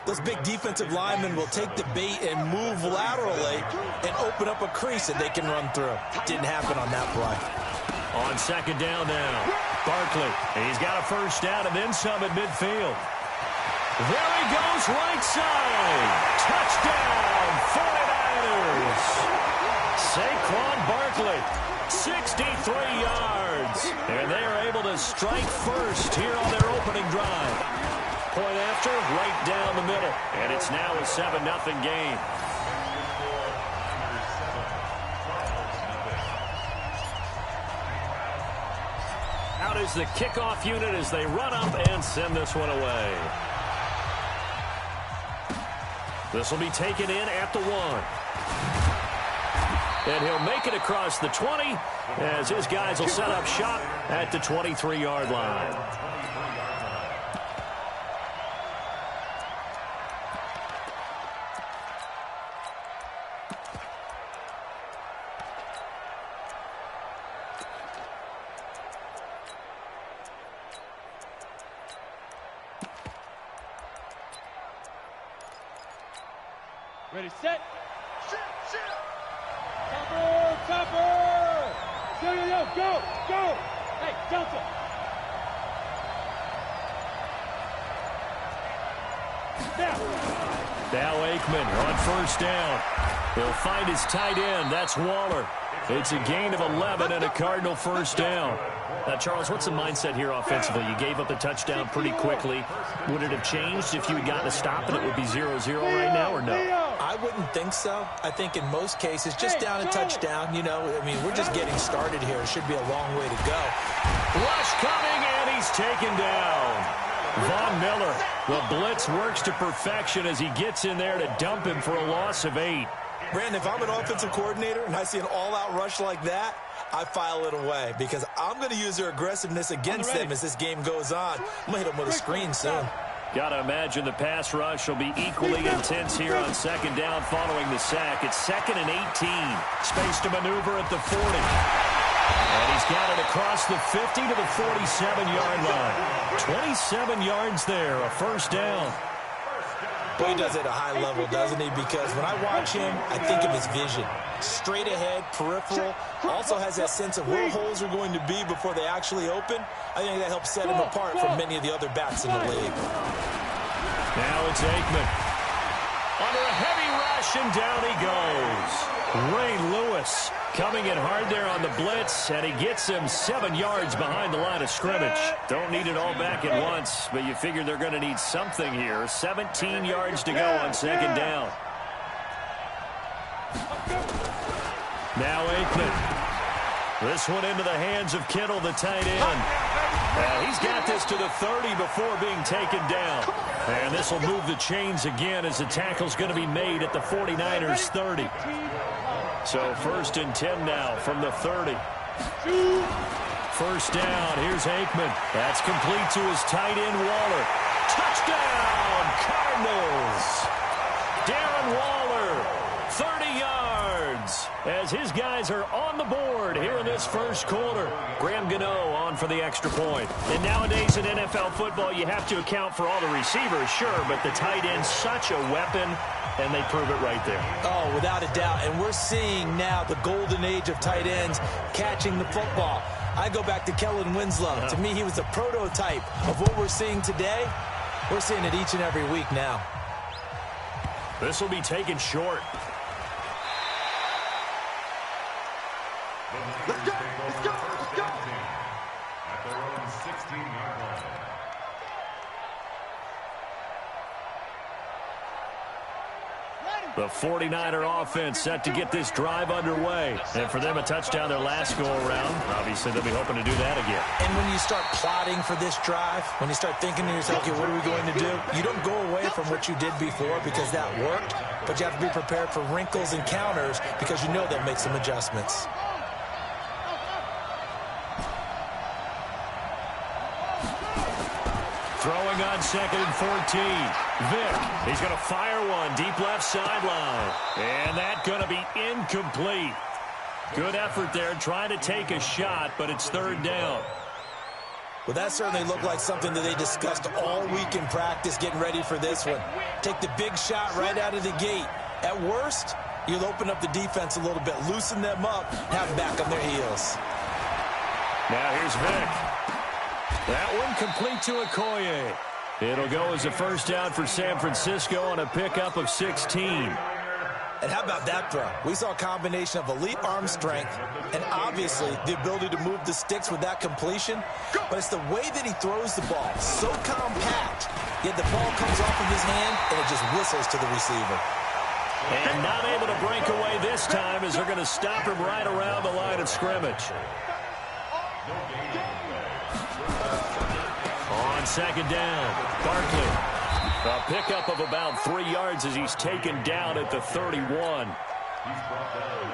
those big defensive linemen will take the bait and move laterally and open up a crease that they can run through. Didn't happen on that play. On 2nd down now, Barkley. He's got a first down and then some at midfield. There he goes, right side. Touchdown, 49ers. Saquon Barkley, 63 yards. And they are able to strike first here on their opening drive. Point after, right down the middle. And it's now a 7-0 game. Out is the kickoff unit as they run up and send this one away. This will be taken in at the 1. And he'll make it across the 20 as his guys will set up shop at the 23-yard line. Ready, set. Shoot. Topper. Go. Hey, Delta. Now Aikman on first down. He'll find his tight end. That's Waller. It's a gain of 11 and a Cardinal first down. Now, Charles, what's the mindset here offensively? You gave up the touchdown pretty quickly. Would it have changed if you had gotten a stop and it would be 0-0 right now, or no? I wouldn't think so. I think in most cases, just down a touchdown, we're just getting started here. It should be a long way to go. Rush coming, and he's taken down. Von Miller, the blitz works to perfection as he gets in there to dump him for a loss of 8. Brandon, if I'm an offensive coordinator and I see an all-out rush like that, I file it away because I'm going to use their aggressiveness against them as this game goes on. I'm going to hit them with a screen soon. Got to imagine the pass rush will be equally intense here on second down following the sack. It's 2nd and 18. Space to maneuver at the 40. And he's got it across the 50 to the 47-yard line. 27 yards there, a first down. Boy, he does it at a high level, doesn't he? Because when I watch him, I think of his vision. Straight ahead, peripheral. Also has that sense of where holes are going to be before they actually open. I think that helps set him apart from many of the other backs in the league. Now it's Aikman. Under a heavy rush, and down he goes. Ray Lewis coming in hard there on the blitz, and he gets him 7 yards behind the line of scrimmage. Don't need it all back at once, but you figure they're going to need something here. 17 yards to go on second down. Now Aikman. This one into the hands of Kittle, the tight end. And he's got this to the 30 before being taken down. And this will move the chains again as the tackle's going to be made at the 49ers 30. So 1st and 10 now from the 30. First down. Here's Aikman. That's complete to his tight end, Waller. Touchdown, Cardinals. Darren Waller, 30 yards, as his guys are on the board here in this first quarter. Graham Gano on for the extra point. And nowadays in NFL football, you have to account for all the receivers, sure, but the tight end's such a weapon, and they prove it right there. Oh, without a doubt. And we're seeing now the golden age of tight ends catching the football. I go back to Kellen Winslow. To me, he was a prototype of what we're seeing today. We're seeing it each and every week now. This will be taken short. Let's go. At their own 16-yard line. The 49er offense set to get this drive underway. And for them, a touchdown their last go-around. Obviously, they'll be hoping to do that again. And when you start plotting for this drive, when you start thinking to yourself, okay, what are we going to do? You don't go away from what you did before because that worked, but you have to be prepared for wrinkles and counters because you know they'll make some adjustments. Throwing on 2nd and 14. Vick, he's going to fire one deep left sideline. And that's going to be incomplete. Good effort there trying to take a shot, but it's 3rd down. Well, that certainly looked like something that they discussed all week in practice getting ready for this one. Take the big shot right out of the gate. At worst, you'll open up the defense a little bit, loosen them up, have them back on their heels. Now here's Vick. That one complete to Okoye. It'll go as a first down for San Francisco on a pickup of 16. And how about that throw? We saw a combination of elite arm strength and obviously the ability to move the sticks with that completion. But it's the way that he throws the ball. So compact, yet the ball comes off of his hand and it just whistles to the receiver. And not able to break away this time as they're going to stop him right around the line of scrimmage. On second down, Barkley. A pickup of about 3 yards as he's taken down at the 31.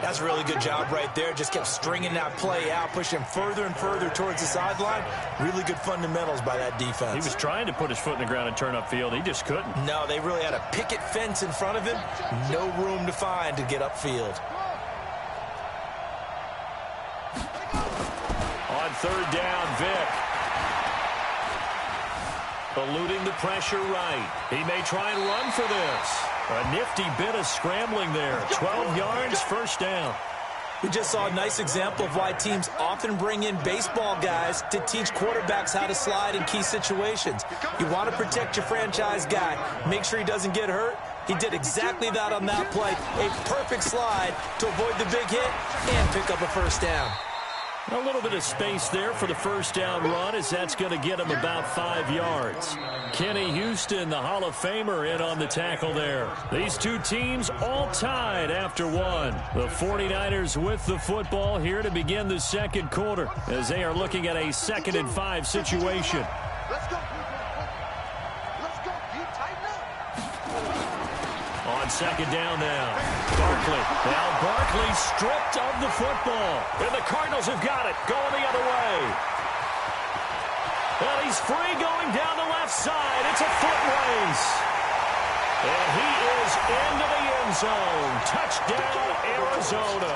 That's a really good job right there. Just kept stringing that play out, pushing further and further towards the sideline. Really good fundamentals by that defense. He was trying to put his foot in the ground and turn upfield. He just couldn't. No, they really had a picket fence in front of him. No room to find to get upfield. On third down, Vick. Eluding the pressure right. He may try and run for this. A nifty bit of scrambling there. 12 yards, first down. We just saw a nice example of why teams often bring in baseball guys to teach quarterbacks how to slide in key situations. You want to protect your franchise guy. Make sure he doesn't get hurt. He did exactly that on that play. A perfect slide to avoid the big hit and pick up a first down. A little bit of space there for the first down run as that's going to get him about 5 yards. Kenny Houston, the Hall of Famer, in on the tackle there. These two teams all tied after one. The 49ers with the football here to begin the second quarter as they are looking at a 2nd and 5 situation. Let's go. Let's go. You tighten up. On second down now, Barkley. Now Barkley stripped of the football. And the Cardinals have got it, going the other way. And he's free going down the left side. It's a foot race. And he is into the end zone. Touchdown, Arizona.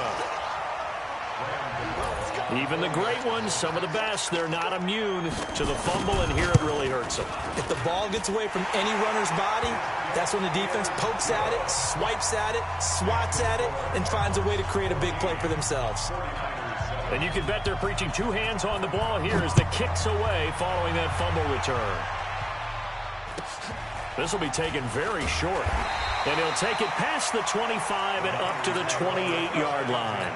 Even the great ones, some of the best, they're not immune to the fumble, and here it really hurts them. If the ball gets away from any runner's body, that's when the defense pokes at it, swipes at it, swats at it, and finds a way to create a big play for themselves. And you can bet they're preaching two hands on the ball here as the kick's away following that fumble return. This will be taken very short. And he'll take it past the 25 and up to the 28-yard line.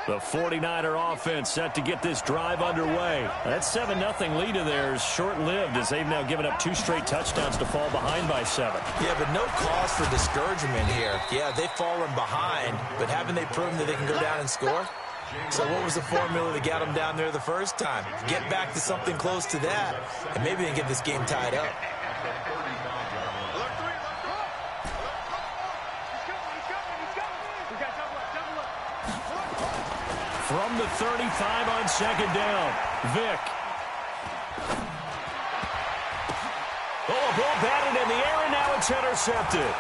The 49er offense set to get this drive underway. That 7-0 lead of theirs short-lived as they've now given up 2 straight touchdowns to fall behind by 7. Yeah, but no cause for discouragement here. Yeah, they've fallen behind, but haven't they proven that they can go down and score? So what was the formula that got them down there the first time? Get back to something close to that, and maybe they can get this game tied up. From the 35 on second down, Vick. Oh, a ball batted in the air, and now it's intercepted.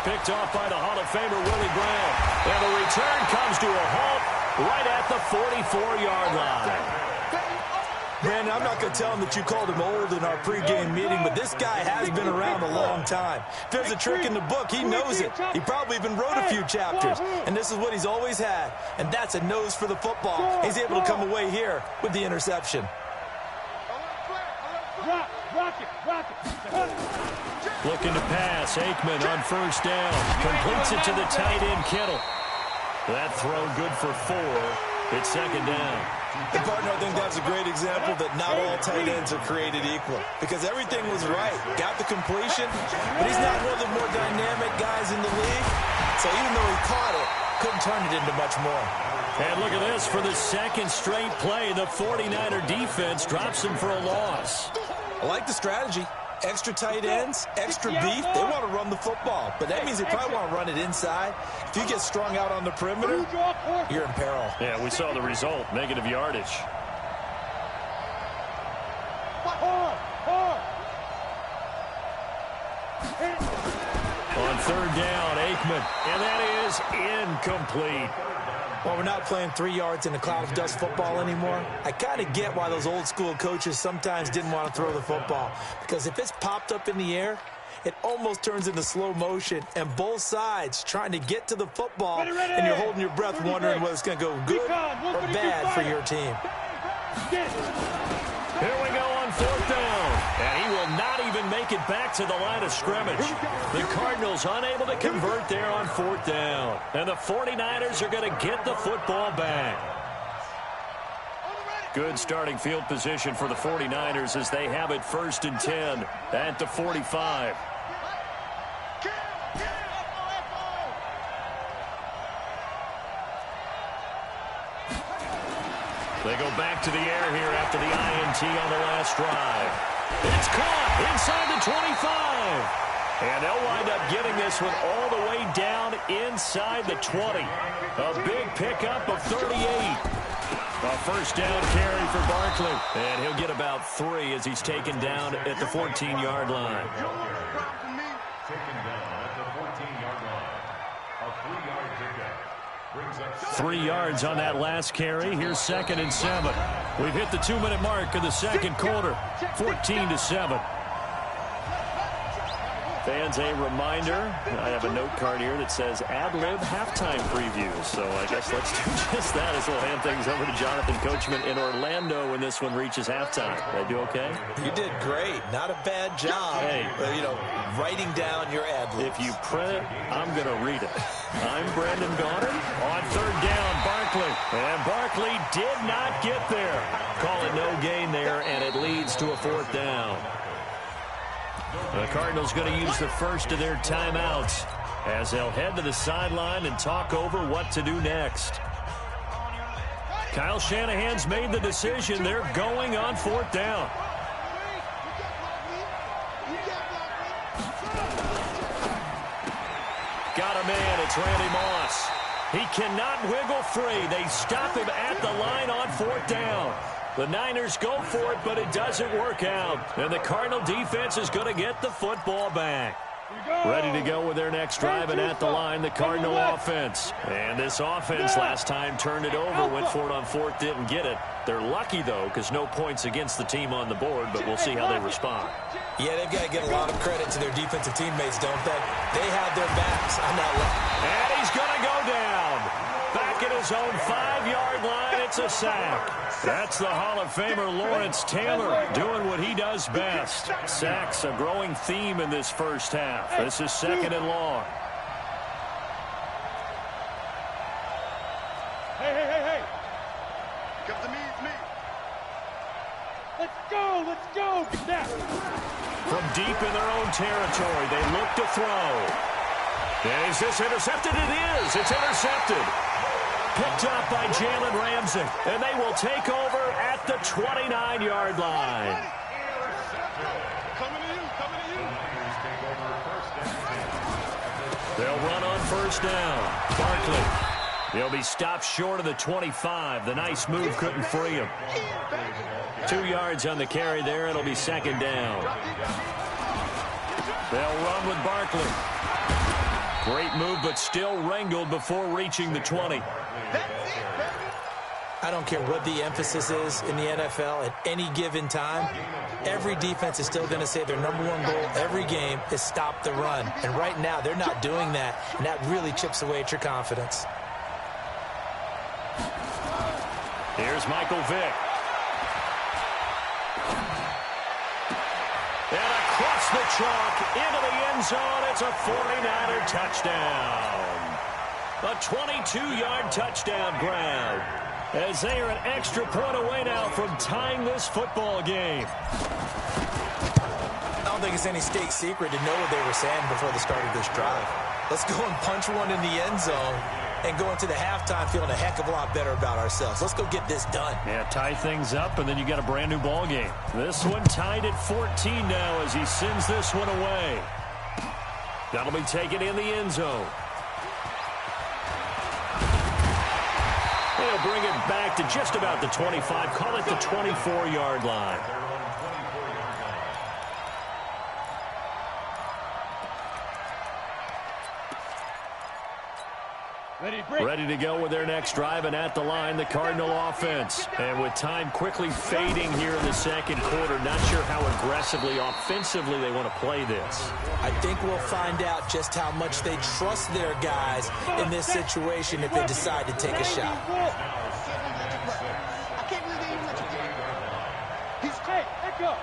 Picked off by the Hall of Famer, Willie Graham. And the return comes to a halt right at the 44-yard line. Brandon, I'm not going to tell him that you called him old in our pregame meeting, but this guy has been around a long time. If there's a trick in the book, he knows it. He probably even wrote a few chapters, and this is what he's always had, and that's a nose for the football. He's able to come away here with the interception. Looking to pass, Aikman on first down. Completes it to the tight end, Kittle. That throw good for 4. It's second down. And partner, I think that's a great example that not all tight ends are created equal, because everything was right. Got the completion, but he's not one of the more dynamic guys in the league. So even though he caught it, couldn't turn it into much more. And look at this. For the second straight play, the 49er defense drops him for a loss. I like the strategy. Extra tight ends, extra beef. They want to run the football, but that means they probably want to run it inside. If you get strung out on the perimeter, you're in peril. Yeah, we saw the result, negative yardage. On third down, Aikman, and that is incomplete. Well, we're not playing 3 yards in a cloud of dust football anymore. I kind of get why those old school coaches sometimes didn't want to throw the football, because if it's popped up in the air, it almost turns into slow motion, and both sides trying to get to the football, and you're holding your breath wondering whether it's going to go good or bad for your team. Here we go on 4th down, and he will not even make it back to the line of scrimmage. The Cardinals unable to convert there on 4th down, and the 49ers are going to get the football back. Good starting field position for the 49ers as they have it 1st and 10 at the 45. They go back to the air here after the INT on the last drive. It's caught inside the 25. And they'll wind up getting this one all the way down inside the 20. A big pickup of 38. A 1st down carry for Barkley. And he'll get about 3 as he's taken down at the 14-yard line. Taken down at the 14-yard line. A 3-yard pickup. 3 yards on that last carry. Here's 2nd and 7. We've hit the 2-minute mark of the 2nd quarter. 14-7. Fans, a reminder, I have a note card here that says ad-lib halftime previews. So I guess let's do just that as we'll hand things over to Jonathan Coachman in Orlando when this one reaches halftime. Did I do okay? You did great. Not a bad job. Hey. Writing down your ad-libs. If you print it, I'm going to read it. I'm Brandon Gaudin. On 3rd down, Barkley. And Barkley did not get there. Call it no gain there, and it leads to a 4th down. The Cardinals going to use the first of their timeouts as they'll head to the sideline and talk over what to do next. Kyle Shanahan's made the decision. They're going on 4th down. Got a man. It's Randy Moss. He cannot wiggle free. They stop him at the line on 4th down. The Niners go for it, but it doesn't work out. And the Cardinal defense is going to get the football back. Ready to go with their next drive, and at the line, the Cardinal offense. And this offense last time turned it over, went for it on 4th, didn't get it. They're lucky, though, because no points against the team on the board, but we'll see how they respond. Yeah, they've got to get a lot of credit to their defensive teammates, don't they? They have their backs on that line. And he's going to go down. Back at his own 5-yard line, it's a sack. That's the Hall of Famer Lawrence Taylor doing what he does best. Sacks a growing theme in this first half. This is 2nd and long. Hey. Come to me, it's me. Let's go. Get that. From deep in their own territory, they look to throw. And is this intercepted? It is. It's intercepted. Picked up by Jalen Ramsey. And they will take over at the 29-yard line. Coming to you. They'll run on 1st down. Barkley. He'll be stopped short of the 25. The nice move couldn't free him. 2 yards on the carry there. It'll be 2nd down. They'll run with Barkley. Great move, but still wrangled before reaching the 20. I don't care what the emphasis is in the NFL at any given time. Every defense is still going to say their #1 goal every game is stop the run. And right now, they're not doing that, and that really chips away at your confidence. Here's Michael Vick. And across the chalk into the end zone. It's a 49er touchdown. A 22-yard touchdown grab. As they are an extra point away now from tying this football game. I don't think it's any state secret to know what they were saying before the start of this drive. Let's go and punch one in the end zone and go into the halftime feeling a heck of a lot better about ourselves. Let's go get this done. Yeah, tie things up, and then you got a brand new ball game. This one tied at 14 now as he sends this one away. That'll be taken in the end zone. They'll bring it back to just about the 25. Call it the 24-yard line. Ready to go with their next drive, and at the line, the Cardinal offense. And with time quickly fading here in the second quarter, not sure how aggressively, offensively they want to play this. I think we'll find out just how much they trust their guys in this situation if they decide to take a shot. I can't believe they even let you get it. He's hey, let go.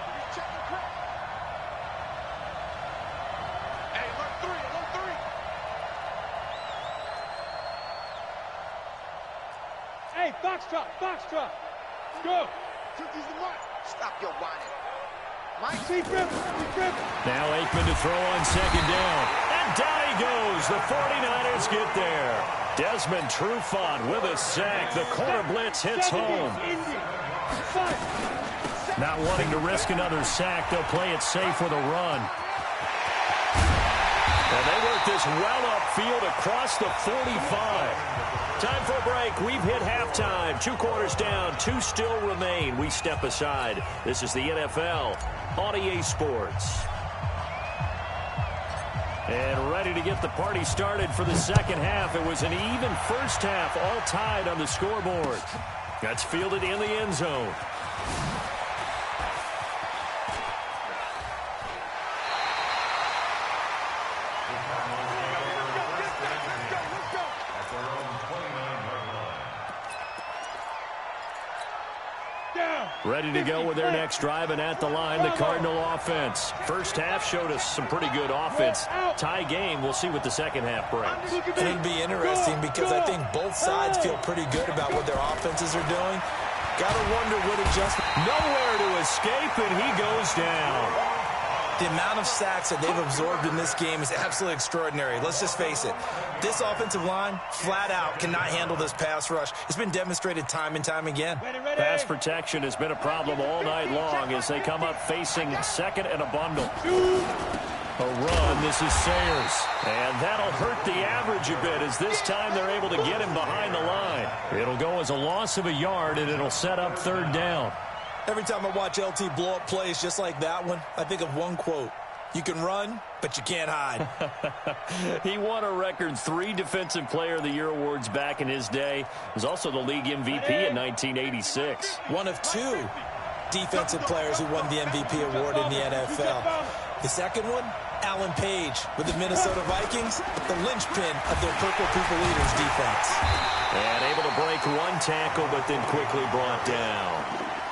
Hey, alert three. Hey, box drop. Go. Took these to Mike. Stop your whining. Mike, see grip. Now Aikman to throw on second down. And down he goes. The 49ers get there. Desmond Trufant with a sack. The corner blitz hits home. Not wanting to risk another sack, they'll play it safe with a run. And they work this well upfield across the 45. Time for a break. We've hit halftime. 2 quarters down. 2 still remain. We step aside. This is the NFL on EA Sports. And ready to get the party started for the second half. It was an even first half, all tied on the scoreboard. That's fielded in the end zone. Ready to go with their next drive, and at the line, the Cardinal offense. First half showed us some pretty good offense. Tie game. We'll see what the second half brings. It'll be interesting because I think both sides feel pretty good about what their offenses are doing. Gotta wonder what adjustment. Nowhere to escape, and he goes down. The amount of sacks that they've absorbed in this game is absolutely extraordinary. Let's just face it. This offensive line, flat out, cannot handle this pass rush. It's been demonstrated time and time again. Pass protection has been a problem all night long as they come up facing second and a bundle. A run. This is Sayers. And that'll hurt the average a bit as this time they're able to get him behind the line. It'll go as a loss of a yard, and it'll set up third down. Every time I watch LT blow up plays just like that one, I think of one quote. You can run, but you can't hide. He won a record 3 Defensive Player of the Year awards back in his day. He was also the league MVP in 1986. One of 2 defensive players who won the MVP award in the NFL. The second one, Alan Page with the Minnesota Vikings, the linchpin of their Purple People Eaters defense. And able to break 1 tackle, but then quickly brought down.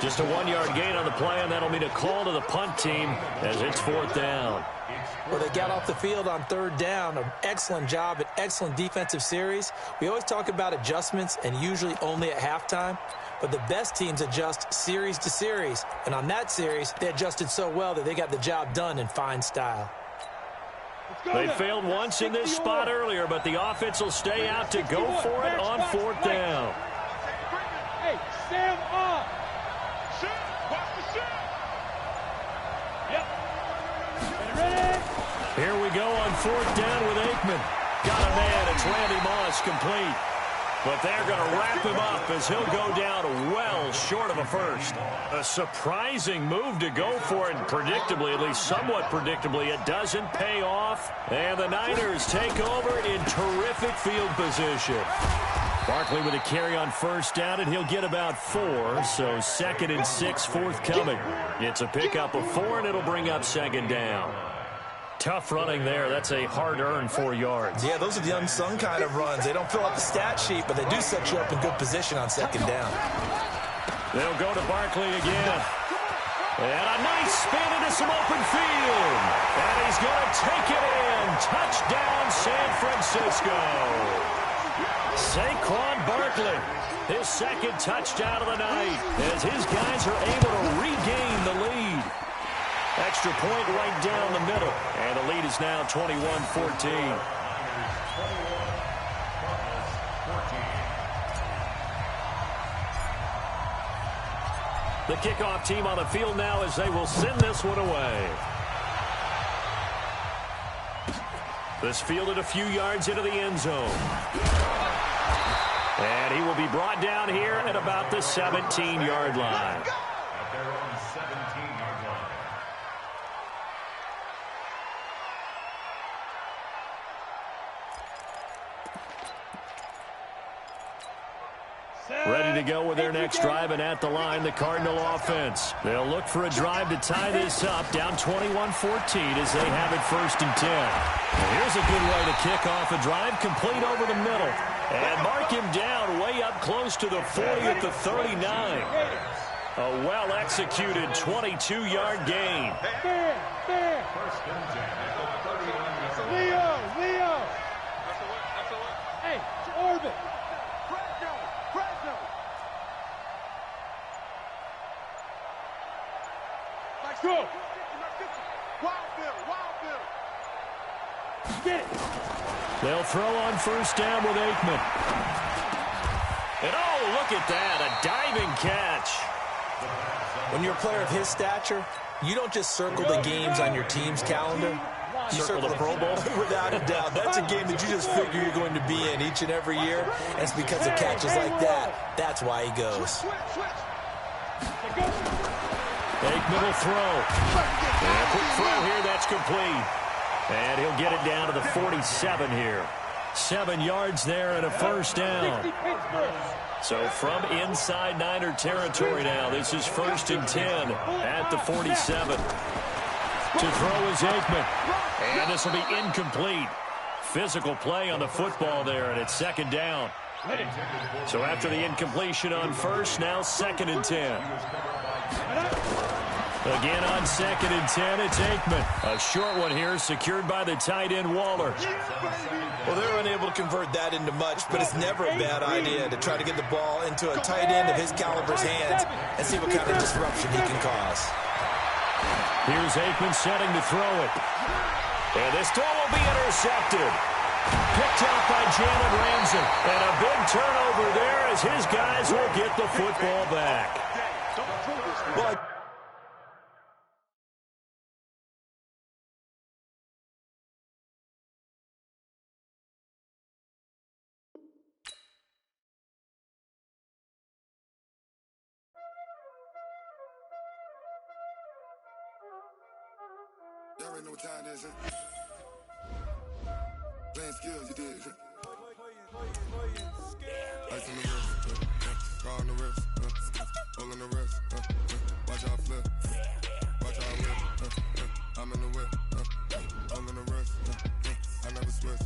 Just a 1-yard gain on the play, and that'll mean a call to the punt team as it's 4th down. Well, they got off the field on 3rd down. An excellent job, an excellent defensive series. We always talk about adjustments, and usually only at halftime. But the best teams adjust series to series. And on that series, they adjusted so well that they got the job done in fine style. They failed once in this spot earlier, but the offense will stay out to go for it on 4th down. Hey, stand up. Watch the shot. Yep. Ready? Here we go on 4th down with Aikman. Got a man. It's Randy Moss complete. But they're going to wrap him up as he'll go down well short of a first. A surprising move to go for it, and predictably, at least somewhat predictably, it doesn't pay off. And the Niners take over in terrific field position. Barkley with a carry on 1st down, and he'll get about 4, so 2nd and 6 forthcoming. It's a pickup of 4, and it'll bring up 2nd down. Tough running there. That's a hard-earned 4 yards. Yeah, those are the unsung kind of runs. They don't fill out the stat sheet, but they do set you up in good position on 2nd down. They'll go to Barkley again. And a nice spin into some open field. And he's going to take it in. Touchdown, San Francisco. Saquon Barkley, his 2nd touchdown of the night, as his guys are able to regain the lead. Extra point right down the middle, and the lead is now 21-14. The kickoff team on the field now as they will send this one away. This fielded a few yards into the end zone. And he will be brought down here at about the 17-yard line. Ready to go with their next drive, and at the line, the Cardinal offense. They'll look for a drive to tie this up, down 21-14 as they have it 1st and 10. Well, here's a good way to kick off a drive, complete over the middle. And mark him down way up close to the 40 at the 39. A well-executed 22-yard gain. Leo! Hey, orbit! Fresno! Let's go! Wild Bill! Get it! They'll throw on 1st down with Aikman. And oh, look at that, a diving catch. When you're a player of his stature, you don't just circle the games on your team's calendar. You circle the Pro Bowl. Without a doubt. That's a game that you just figure you're going to be in each and every year. And it's because of catches like that. That's why he goes. Aikman will throw. And a quick throw here, that's complete. And he'll get it down to the 47 here. 7 yards there and a 1st down. So from inside Niner territory now, this is 1st and 10 at the 47. To throw is Aikman. And this will be incomplete. Physical play on the football there, and it's 2nd down. So after the incompletion on 1st, now 2nd and 10. Again on 2nd and 10, it's Aikman. A short one here, secured by the tight end Waller. Well, they're unable to convert that into much, but it's never a bad idea to try to get the ball into a tight end of his caliber's hands and see what kind of disruption he can cause. Here's Aikman setting to throw it. And this throw will be intercepted. Picked out by Jalen Ramsey. And a big turnover there as his guys will get the football back. Well, Y'all already know what time it is, huh? Playing skills, you did, huh? Ice on the wrist, car on the wrist, hole in the wrist, watch how I flip, watch how I whip, I'm in the whip, hole in the wrist, I never switch,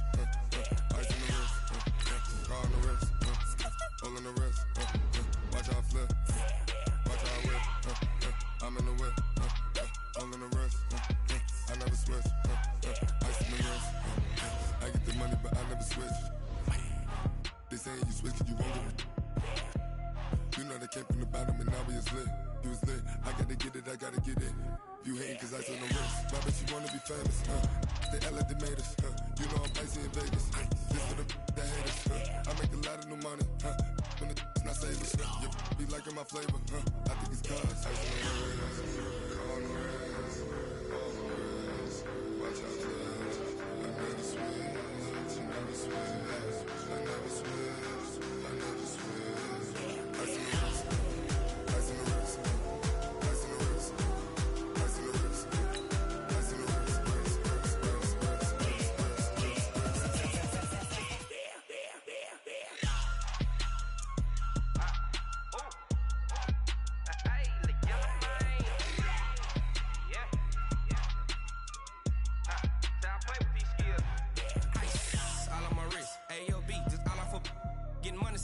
ice on the wrist, car on the wrist, hole in the wrist, watch how I flip, watch how I whip, I'm in the whip, hole in the wrist, I never switch, ice in the wrist, I get the money but I never switch. They saying you switch cause you won't get it. You know they came from the bottom and now we is lit. You was lit, I gotta get it, I gotta get it. You hating cause ice on the wrist. Why bet you wanna be famous, They act like they made us, You know I'm icy in Vegas, This for the that hate us, I make a lot of new money, When it's not savers, You be liking my flavor, I think it's cause ice on the wrist, on the wrist, on the wrist. Watch out, I never switch, I never switch. I never switch, I never switch. Ice in the wrist, ice in the wrist, ice in the wrist, ice in the wrist, ice in the wrist,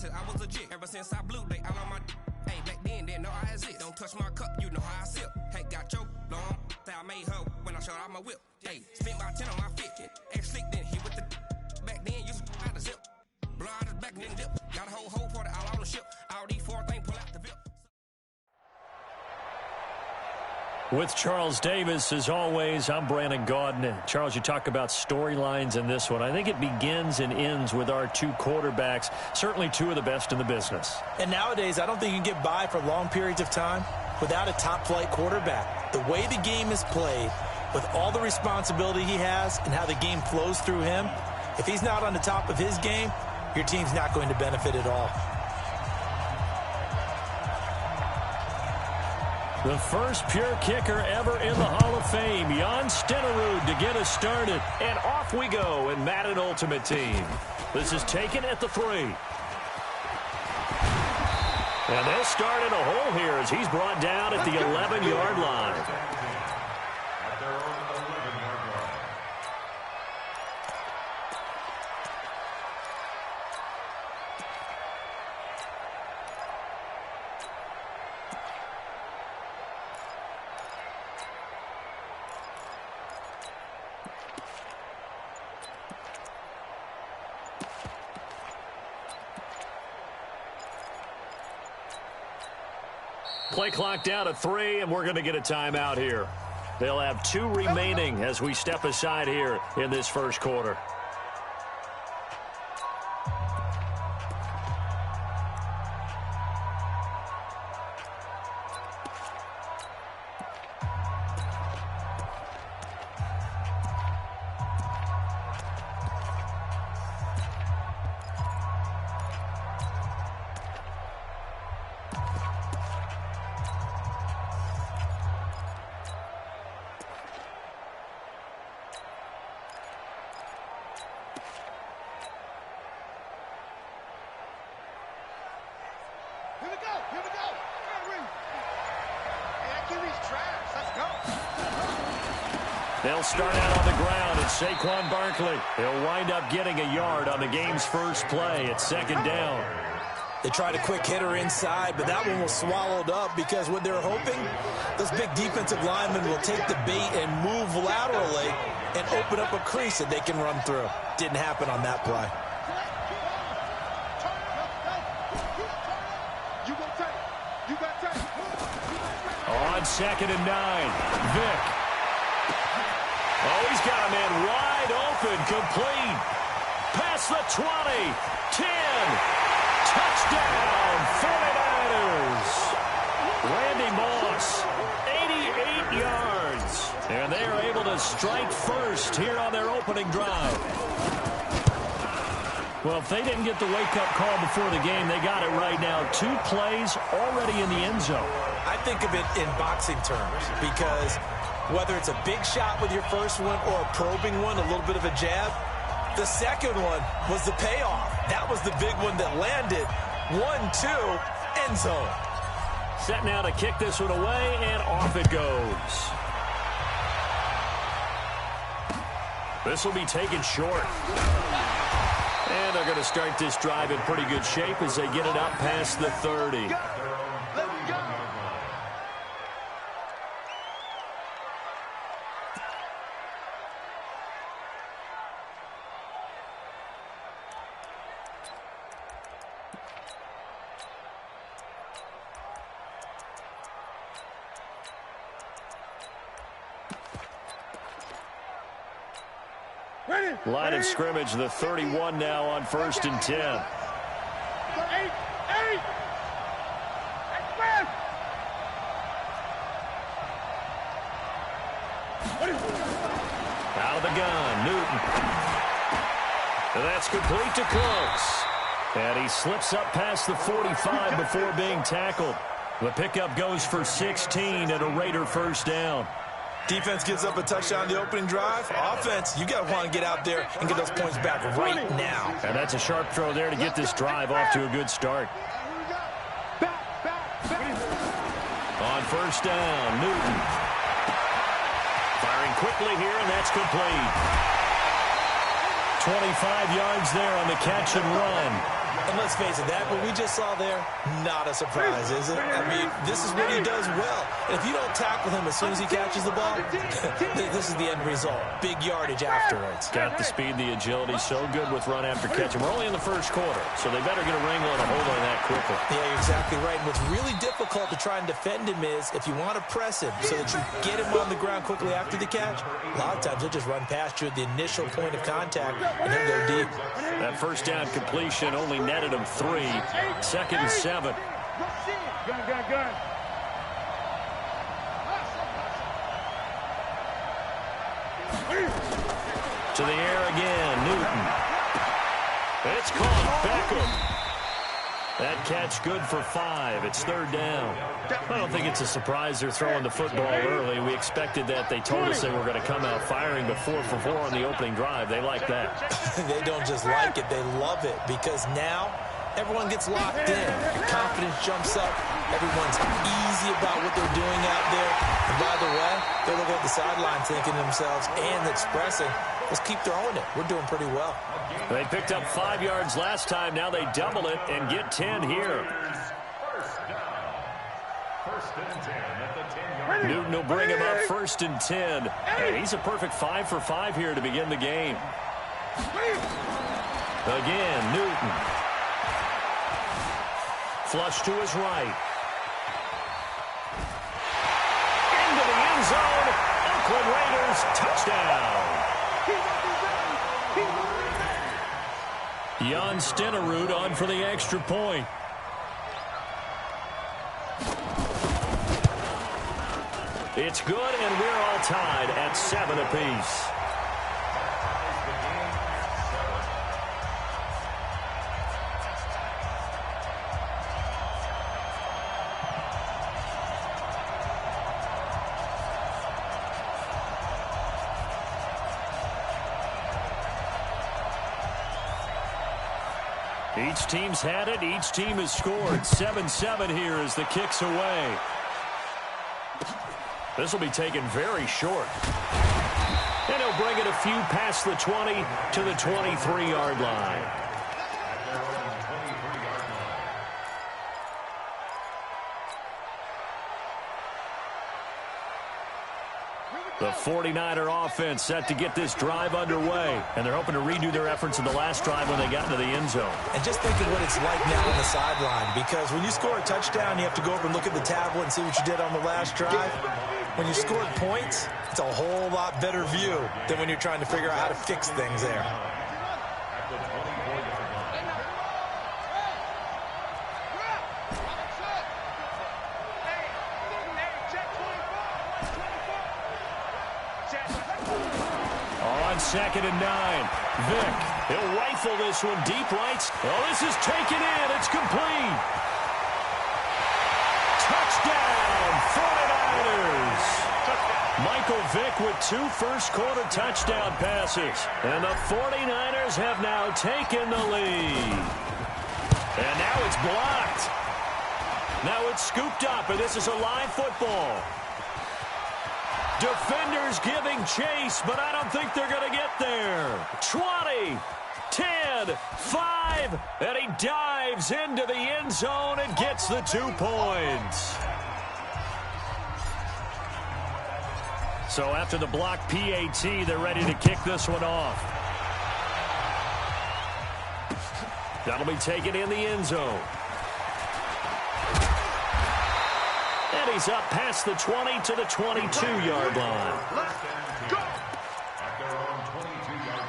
I was legit ever since I blew they all on my hey back then didn't know I exist. Don't touch my cup, you know how I sip. Hey, got choked long that I made her when I showed out my whip. Hey, spent about 10 on my fit. Ex slick then hit with the back then used to out the zip. Blow out his back then dip. Got a whole party all on the ship. All these 4 things pull out the VIP. With Charles Davis, as always, I'm Brandon Gaudin. Charles, you talk about storylines in this one. I think it begins and ends with our 2 quarterbacks, certainly 2 of the best in the business. And nowadays, I don't think you can get by for long periods of time without a top-flight quarterback. The way the game is played, with all the responsibility he has and how the game flows through him, if he's not on the top of his game, your team's not going to benefit at all. The first pure kicker ever in the Hall of Fame, Jan Stenerud, to get us started. And off we go in Madden Ultimate Team. This is taken at the 3. And they'll start in a hole here as he's brought down at the 11-yard line. At their own 11-yard line. Play clock down to 3, and we're going to get a timeout here. They'll have 2 remaining as we step aside here in this first quarter. They'll start out on the ground, and Saquon Barkley, he'll wind up getting a yard on the game's first play at 2nd down. They tried a quick hitter inside, but that one was swallowed up because what they're hoping, those big defensive linemen will take the bait and move laterally and open up a crease that they can run through. Didn't happen on that play. On 2nd and 9, Vick. Oh, he's got a man wide open, complete. Past the 20, 10. Touchdown, 49ers. Randy Moss, 88 yards. And they are able to strike first here on their opening drive. Well, if they didn't get the wake-up call before the game, they got it right now. 2 plays already in the end zone. I think of it in boxing terms because whether it's a big shot with your first one or a probing one, a little bit of a jab, the second one was the payoff. That was the big one that landed. 1-2, end zone. Set now to kick this one away, and off it goes. This will be taken short. And they're going to start this drive in pretty good shape as they get it up past the 30. Line of scrimmage, the 31 now on 1st and 10. Out of the gun, Newton. And that's complete to Close. And he slips up past the 45 before being tackled. The pickup goes for 16 and a Raider first down. Defense gives up a touchdown the opening drive. Offense, you got to want to get out there and get those points back right now. And that's a sharp throw there to get this drive off to a good start. On 1st down, Newton. Firing quickly here, and that's complete. 25 yards there on the catch and run. And let's face it, that what we just saw there, not a surprise, is it? I mean, this is what he does well. And if you don't tackle him as soon as he catches the ball, this is the end result. Big yardage afterwards. Got the speed, the agility, so good with run after catch. And we're only in the first quarter, so they better get a wrangle and a hold on that quickly. Yeah, you're exactly right. And what's really difficult to try and defend him is if you want to press him so that you get him on the ground quickly after the catch, a lot of times he'll just run past you at the initial point of contact and then go deep. That first down completion only netted him 3. 2nd and 7. Gun. To the air again, Newton. It's caught. Beckham. That catch good for 5. It's 3rd down. I don't think it's a surprise they're throwing the football early. We expected that. They told us they were going to come out firing, but 4 for 4 on the opening drive. They like that. They don't just like it. They love it because now everyone gets locked in. Your confidence jumps up. Everyone's easy about what they're doing out there. And by the way, they're looking at the sideline thinking to themselves and expressing, let's keep throwing it. We're doing pretty well. They picked up 5 yards last time. Now they double it and get 10 here. Newton will bring him up 1st and 10. And he's a perfect 5 for 5 here to begin the game. Again, Newton. Flush to his right. Into the end zone. Oakland Raiders touchdown. Jan Stenerud on for the extra point. It's good, and we're all tied at 7 apiece. Each team's had it. Each team has scored. 7-7 here as the kick's away. This will be taken very short. And he'll bring it a few past the 20 to the 23-yard line. The 49er offense set to get this drive underway. And they're hoping to redo their efforts in the last drive when they got into the end zone. And just think of what it's like now on the sideline. Because when you score a touchdown, you have to go over and look at the tablet and see what you did on the last drive. When you scored points, it's a whole lot better view than when you're trying to figure out how to fix things there. On 2nd and 9, Vick. He'll rifle this one deep right. Oh, this is taken in. It's complete. Touchdown, 49ers. Michael Vick with 2 first-quarter touchdown passes. And the 49ers have now taken the lead. And now it's blocked. Now it's scooped up, and this is a live football. Defenders giving chase, but I don't think they're going to get there. 20, 10, 5, and he dives into the end zone and gets the 2 points. So after the block PAT, they're ready to kick this one off. That'll be taken in the end zone. And he's up past the 20 to the 22-yard line. Let's go. At their own 22-yard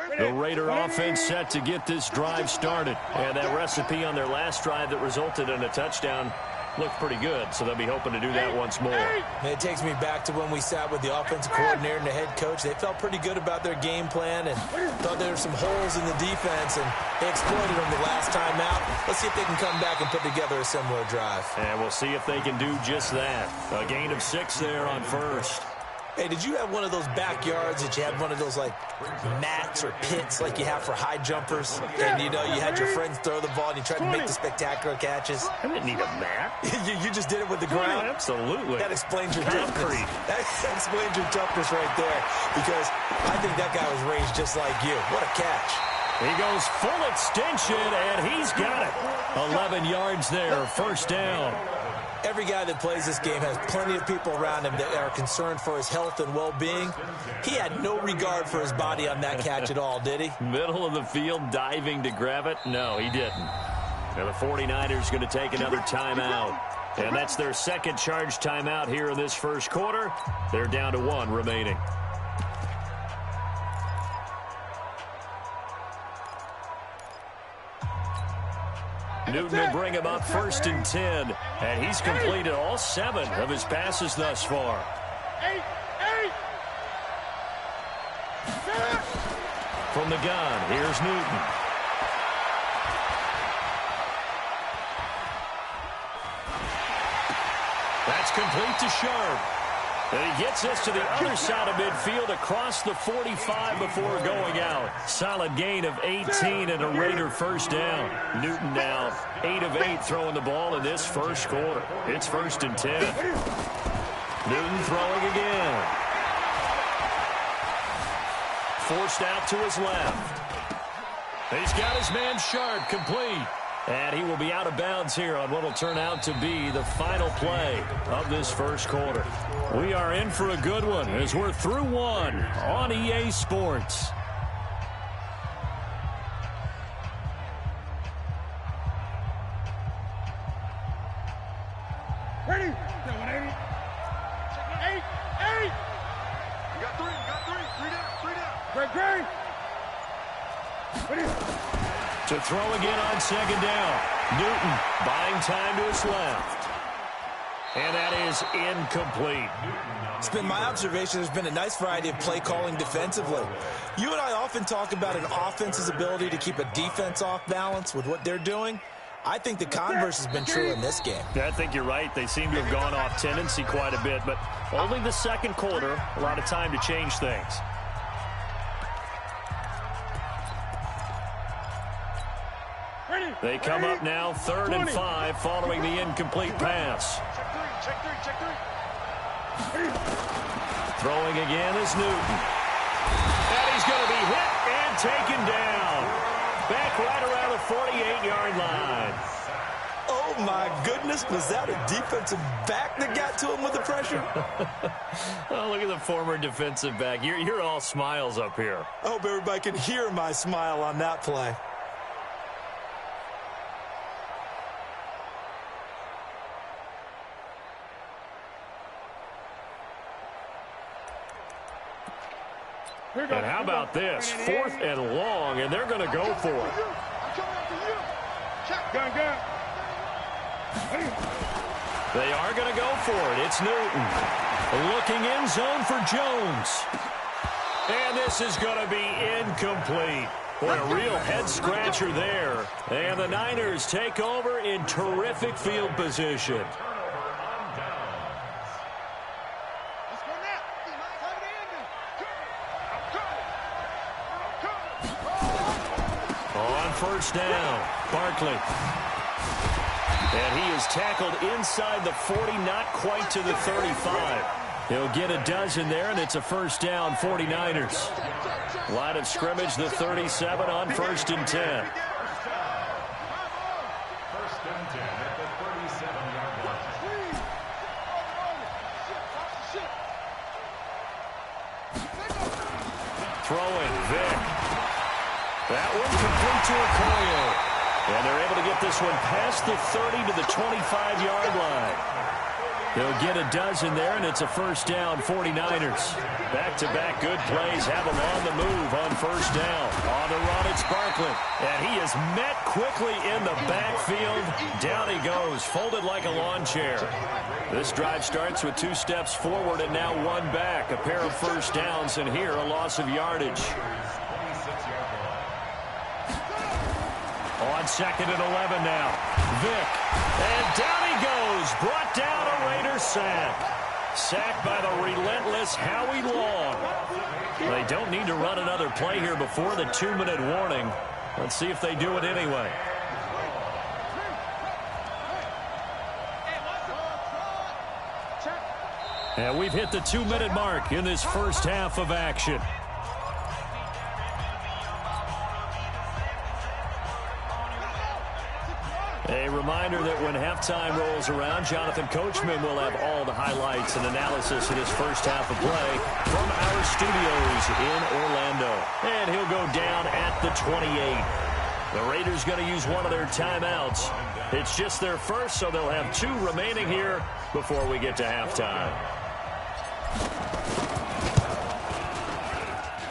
line. The Raider offense set to get this drive started. And that recipe on their last drive that resulted in a touchdown looked pretty good, so they'll be hoping to do that once more. It takes me back to when we sat with the offensive coordinator and the head coach. They felt pretty good about their game plan and thought there were some holes in the defense, and they exploited them the last time out. Let's see if they can come back and put together a similar drive. And we'll see if they can do just that. A gain of 6 there on first. Hey, did you have one of those backyards that you had one of those, like, mats or pits like you have for high jumpers? And, you know, you had your friends throw the ball and you tried to make the spectacular catches? I didn't need a mat. you just did it with the ground? Yeah, absolutely. That explains your toughness. That explains your toughness right there, because I think that guy was raised just like you. What a catch. He goes full extension, and he's got it. 11 yards there, first down. Every guy that plays this game has plenty of people around him that are concerned for his health and well-being. He had no regard for his body on that catch at all, did he? Middle of the field, diving to grab it? No, he didn't. And the 49ers going to take another timeout. And that's their second charge timeout here in this first quarter. They're down to 1 remaining. Newton will bring him up first and 10. And he's completed all 7 of his passes thus far. From the gun, here's Newton. That's complete to Sharp. And he gets this to the other side of midfield across the 45 before going out. Solid gain of 18 and a Raider first down. Newton now 8 of 8 throwing the ball in this first quarter. It's 1st and 10. Newton throwing again. Forced out to his left. He's got his man Sharp complete. And he will be out of bounds here on what will turn out to be the final play of this first quarter. We are in for a good one as we're through one on EA Sports. Ready? 180. 8. You got 3. You got 3. 3 down. 3 down. Great. Ready? To throw again on 2nd down. Newton buying time to his left. And that is incomplete. It's been my observation there's been a nice variety of play calling defensively. You and I often talk about an offense's ability to keep a defense off balance with what they're doing. I think the converse has been true in this game. Yeah, I think you're right. They seem to have gone off tendency quite a bit, but only the second quarter, a lot of time to change things. They come up now 3rd and 5 following the incomplete pass. Check 3. Throwing again is Newton. And he's going to be hit and taken down. Back right around the 48-yard line. Oh, my goodness. Was that a defensive back that got to him with the pressure? Oh, look at the former defensive back. You're all smiles up here. I hope everybody can hear my smile on that play. And how about this? 4th and long, and they're going to go for it. Gun. They are going to go for it. It's Newton. Looking in zone for Jones. And this is going to be incomplete. What a real head-scratcher there. And the Niners take over in terrific field position. First down, Barkley. And he is tackled inside the 40, not quite to the 35. He'll get a dozen there, and it's a first down, 49ers. Line of scrimmage, the 37 on 1st and 10. 1st and 10 at the 37-yard line. Throwing, Vic. That one complete to Okoye. And they're able to get this one past the 30 to the 25-yard line. They'll get a dozen there, and it's a first down, 49ers. Back-to-back good plays have them on the move on first down. On the run, it's Barkley. And he is met quickly in the backfield. Down he goes, folded like a lawn chair. This drive starts with 2 steps forward and now 1 back. A pair of first downs, and here a loss of yardage. On 2nd and 11 now. Vic. And down he goes. Brought down a Raider sack. Sacked by the relentless Howie Long. They don't need to run another play here before the 2-minute warning. Let's see if they do it anyway. And we've hit the 2-minute mark in this first half of action. A reminder that when halftime rolls around, Jonathan Coachman will have all the highlights and analysis of this first half of play from our studios in Orlando. And he'll go down at the 28. The Raiders going to use one of their timeouts. It's just their first, so they'll have 2 remaining here before we get to halftime.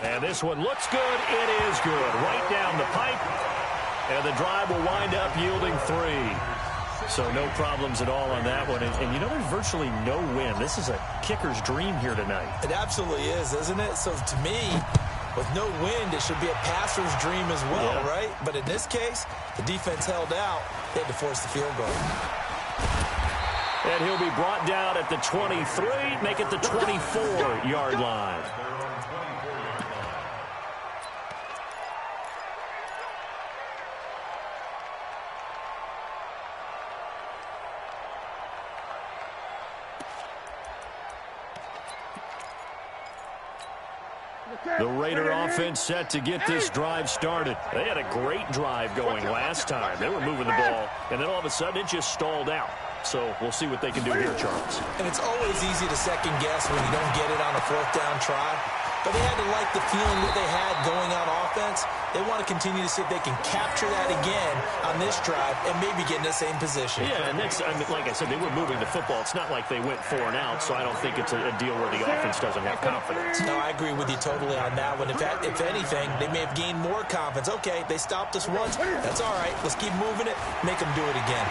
And this one looks good. It is good. Right down the pipe. And the drive will wind up yielding 3. So no problems at all on that one. And you know, there's virtually no wind. This is a kicker's dream here tonight. It absolutely is, isn't it? So to me, with no wind, it should be a passer's dream as well, right? But in this case, the defense held out. They had to force the field goal. And he'll be brought down at the 23, make it the 24-yard line. The Raider offense set to get this drive started. They had a great drive going last time. They were moving the ball, and then all of a sudden it just stalled out. So we'll see what they can do here, Charles. And it's always easy to second guess when you don't get it on a fourth down try. But they had to like the feeling that they had going on offense. They want to continue to see if they can capture that again on this drive and maybe get in the same position. Yeah, and that's, I mean, like I said, they were moving the football. It's not like they went 4 and out, so I don't think it's a deal where the offense doesn't have confidence. No, I agree with you totally on that one. If anything, they may have gained more confidence. Okay, they stopped us once. That's all right. Let's keep moving it. Make them do it again.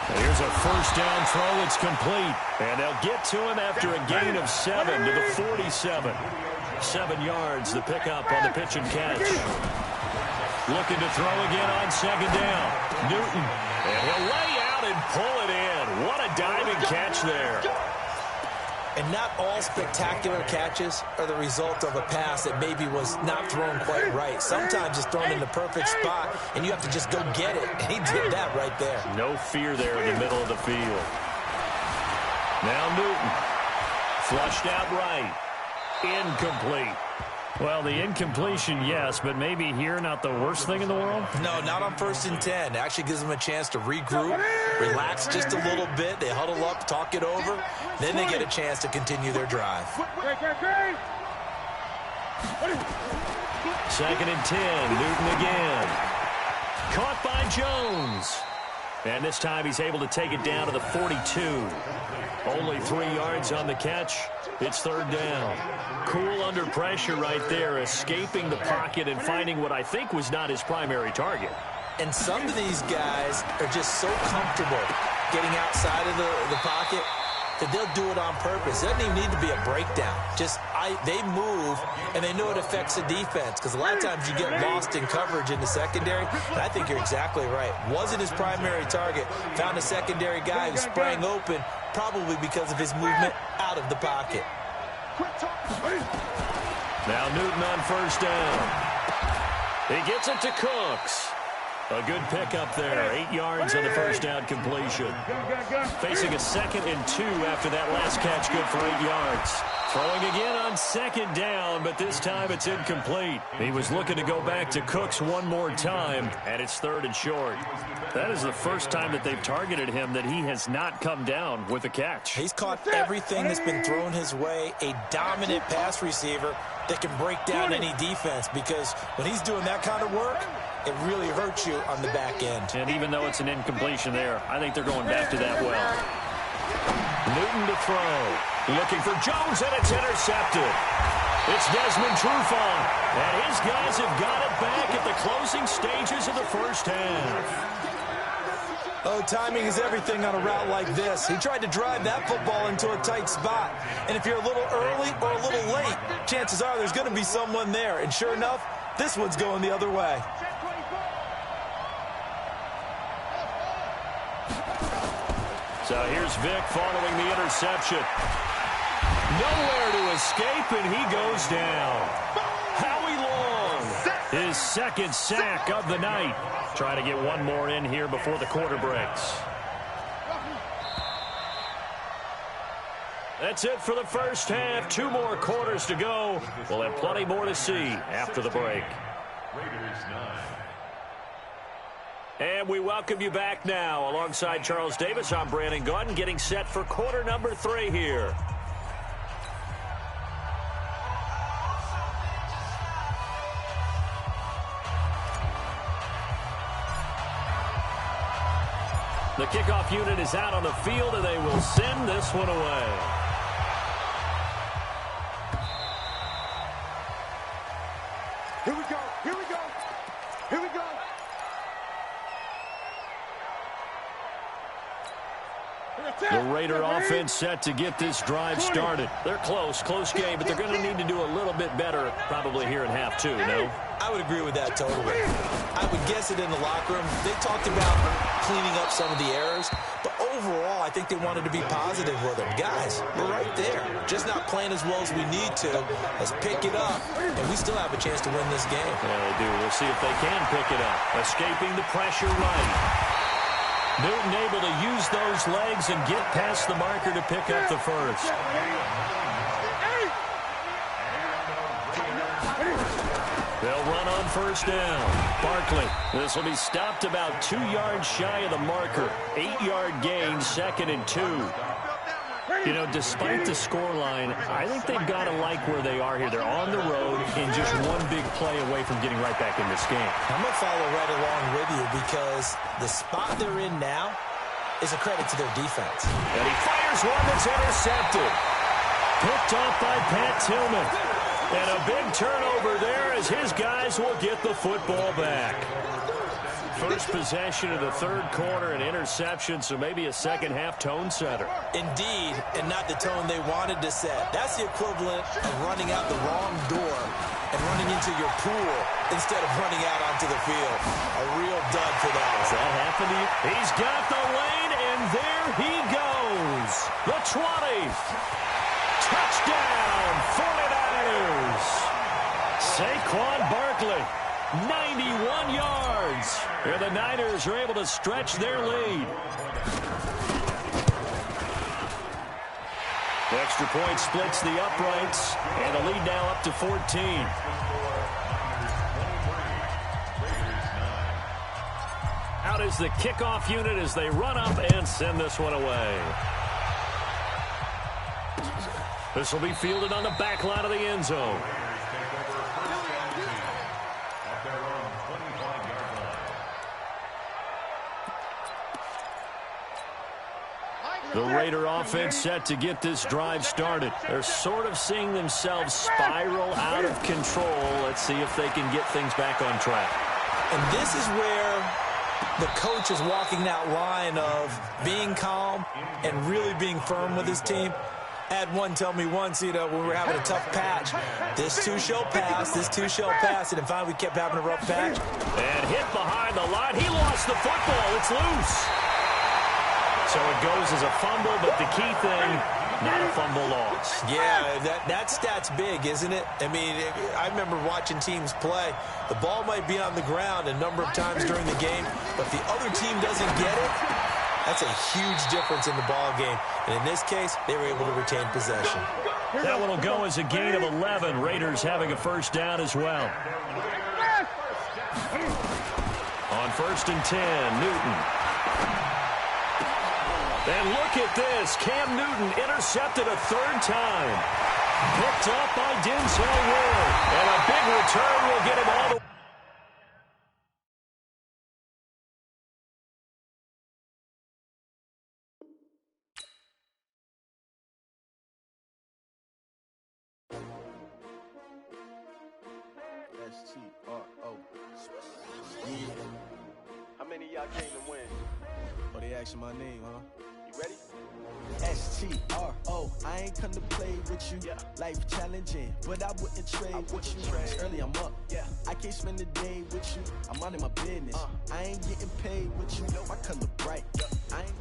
Here's a first down throw. It's complete. And they'll get to him after a gain of 7 to the 47. 7 yards, the pickup on the pitch and catch. Looking to throw again on second down. Newton. And he'll lay out and pull it in. What a diving catch there. And not all spectacular catches are the result of a pass that maybe was not thrown quite right. Sometimes it's thrown in the perfect spot, and you have to just go get it. And he did that right there. No fear there in the middle of the field. Now Newton. Flushed out right. Incomplete. Well, the incompletion, yes, but maybe here not the worst thing in the world? No, not on 1st and 10. It actually gives them a chance to regroup, relax just a little bit. They huddle up, talk it over. Then they get a chance to continue their drive. 2nd and 10. Newton again. Caught by Jones. And this time he's able to take it down to the 42. Only 3 yards on the catch. It's 3rd down. Cool under pressure right there, escaping the pocket and finding what I think was not his primary target. And some of these guys are just so comfortable getting outside of the pocket that they'll do it on purpose. It doesn't even need to be a breakdown. They move, and they know it affects the defense, because a lot of times you get lost in coverage in the secondary, and I think you're exactly right. Wasn't his primary target. Found a secondary guy who sprang open, probably because of his movement out of the pocket. Now Newton on 1st down. He gets it to Cooks. A good pickup there. 8 yards on the first down completion. Facing a 2nd and 2 after that last catch, good for 8 yards. Throwing again on 2nd down, but this time it's incomplete. He was looking to go back to Cooks one more time, and it's 3rd and short. That is the first time that they've targeted him that he has not come down with a catch. He's caught everything that's been thrown his way. A dominant pass receiver that can break down any defense, because when he's doing that kind of work, it really hurts you on the back end. And even though it's an incompletion there, I think they're going back to that well. Newton to throw. Looking for Jones, and it's intercepted. It's Desmond Trufant, and his guys have got it back at the closing stages of the first half. Oh, timing is everything on a route like this. He tried to drive that football into a tight spot. And if you're a little early or a little late, chances are there's going to be someone there. And sure enough, this one's going the other way. So here's Vic following the interception. Nowhere to escape, and he goes down. Howie Long, his 2nd sack of the night. Trying to get one more in here before the quarter breaks. That's it for the first half. 2 more quarters to go. We'll have plenty more to see after the break. And we welcome you back now. Alongside Charles Davis, I'm Brandon Gaudin, getting set for quarter number 3 here. The kickoff unit is out on the field, and they will send this one away. Here we go. Here we go. Here we go. The Raider offense set to get this drive started. They're close game, but they're going to need to do a little bit better probably here in half 2, no? I would agree with that totally. I would guess it in the locker room. They talked about cleaning up some of the errors, but overall, I think they wanted to be positive with him. Guys, we're right there. Just not playing as well as we need to. Let's pick it up, and we still have a chance to win this game. Yeah, they do. We'll see if they can pick it up. Escaping the pressure right. Newton able to use those legs and get past the marker to pick up the first. They'll run on first down. Barkley. This will be stopped about 2 yards shy of the marker. 8-yard gain, 2nd and 2. You know, despite the scoreline, I think they've got to like where they are here. They're on the road and just one big play away from getting right back in this game. I'm going to follow right along with you because the spot they're in now is a credit to their defense. And he fires one that's intercepted. Picked off by Pat Tillman. And a big turnover there as his guys will get the football back. First possession of the third quarter, an interception, so maybe a second-half tone setter. Indeed, and not the tone they wanted to set. That's the equivalent of running out the wrong door and running into your pool instead of running out onto the field. A real dud for that. Does that happen to you? He's got the lane, and there he goes. The 20. Touchdown, 49ers. Saquon Barkley, 91 yards. And the Niners are able to stretch their lead. The extra point splits the uprights, and the lead now up to 14. Out is the kickoff unit as they run up and send this one away. This will be fielded on the back line of the end zone. The Raider offense set to get this drive started. They're sort of seeing themselves spiral out of control. Let's see if they can get things back on track. And this is where the coach is walking that line of being calm and really being firm with his team. I had one tell me once, when we were having a tough patch, this too shall pass, this too shall pass, and finally we kept having a rough patch. And hit behind the line. He lost the football. It's loose. So it goes as a fumble, but the key thing, not a fumble loss. Yeah, that stat's big, isn't it? I mean, I remember watching teams play. The ball might be on the ground a number of times during the game, but if the other team doesn't get it, that's a huge difference in the ball game. And in this case, they were able to retain possession. That one will go as a gain of 11. Raiders having a first down as well. On 1st and 10, Newton. And look at this. Cam Newton intercepted a third time. Picked up by Denzel Ward. And a big return will get him all the way. S-T-R-O. How many of y'all came to win? Oh, they asking my name, huh? You ready? S-T-R-O. I ain't come to play with you. Life challenging, but I wouldn't trade with you. It's early, I'm up. I can't spend the day with you. I'm minding my business. I ain't getting paid with you. My color bright. I ain't...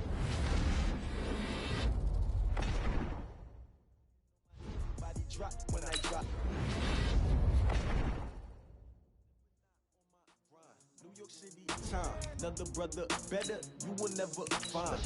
Body drop when I drop. New York City time. Another brother better. You will never find.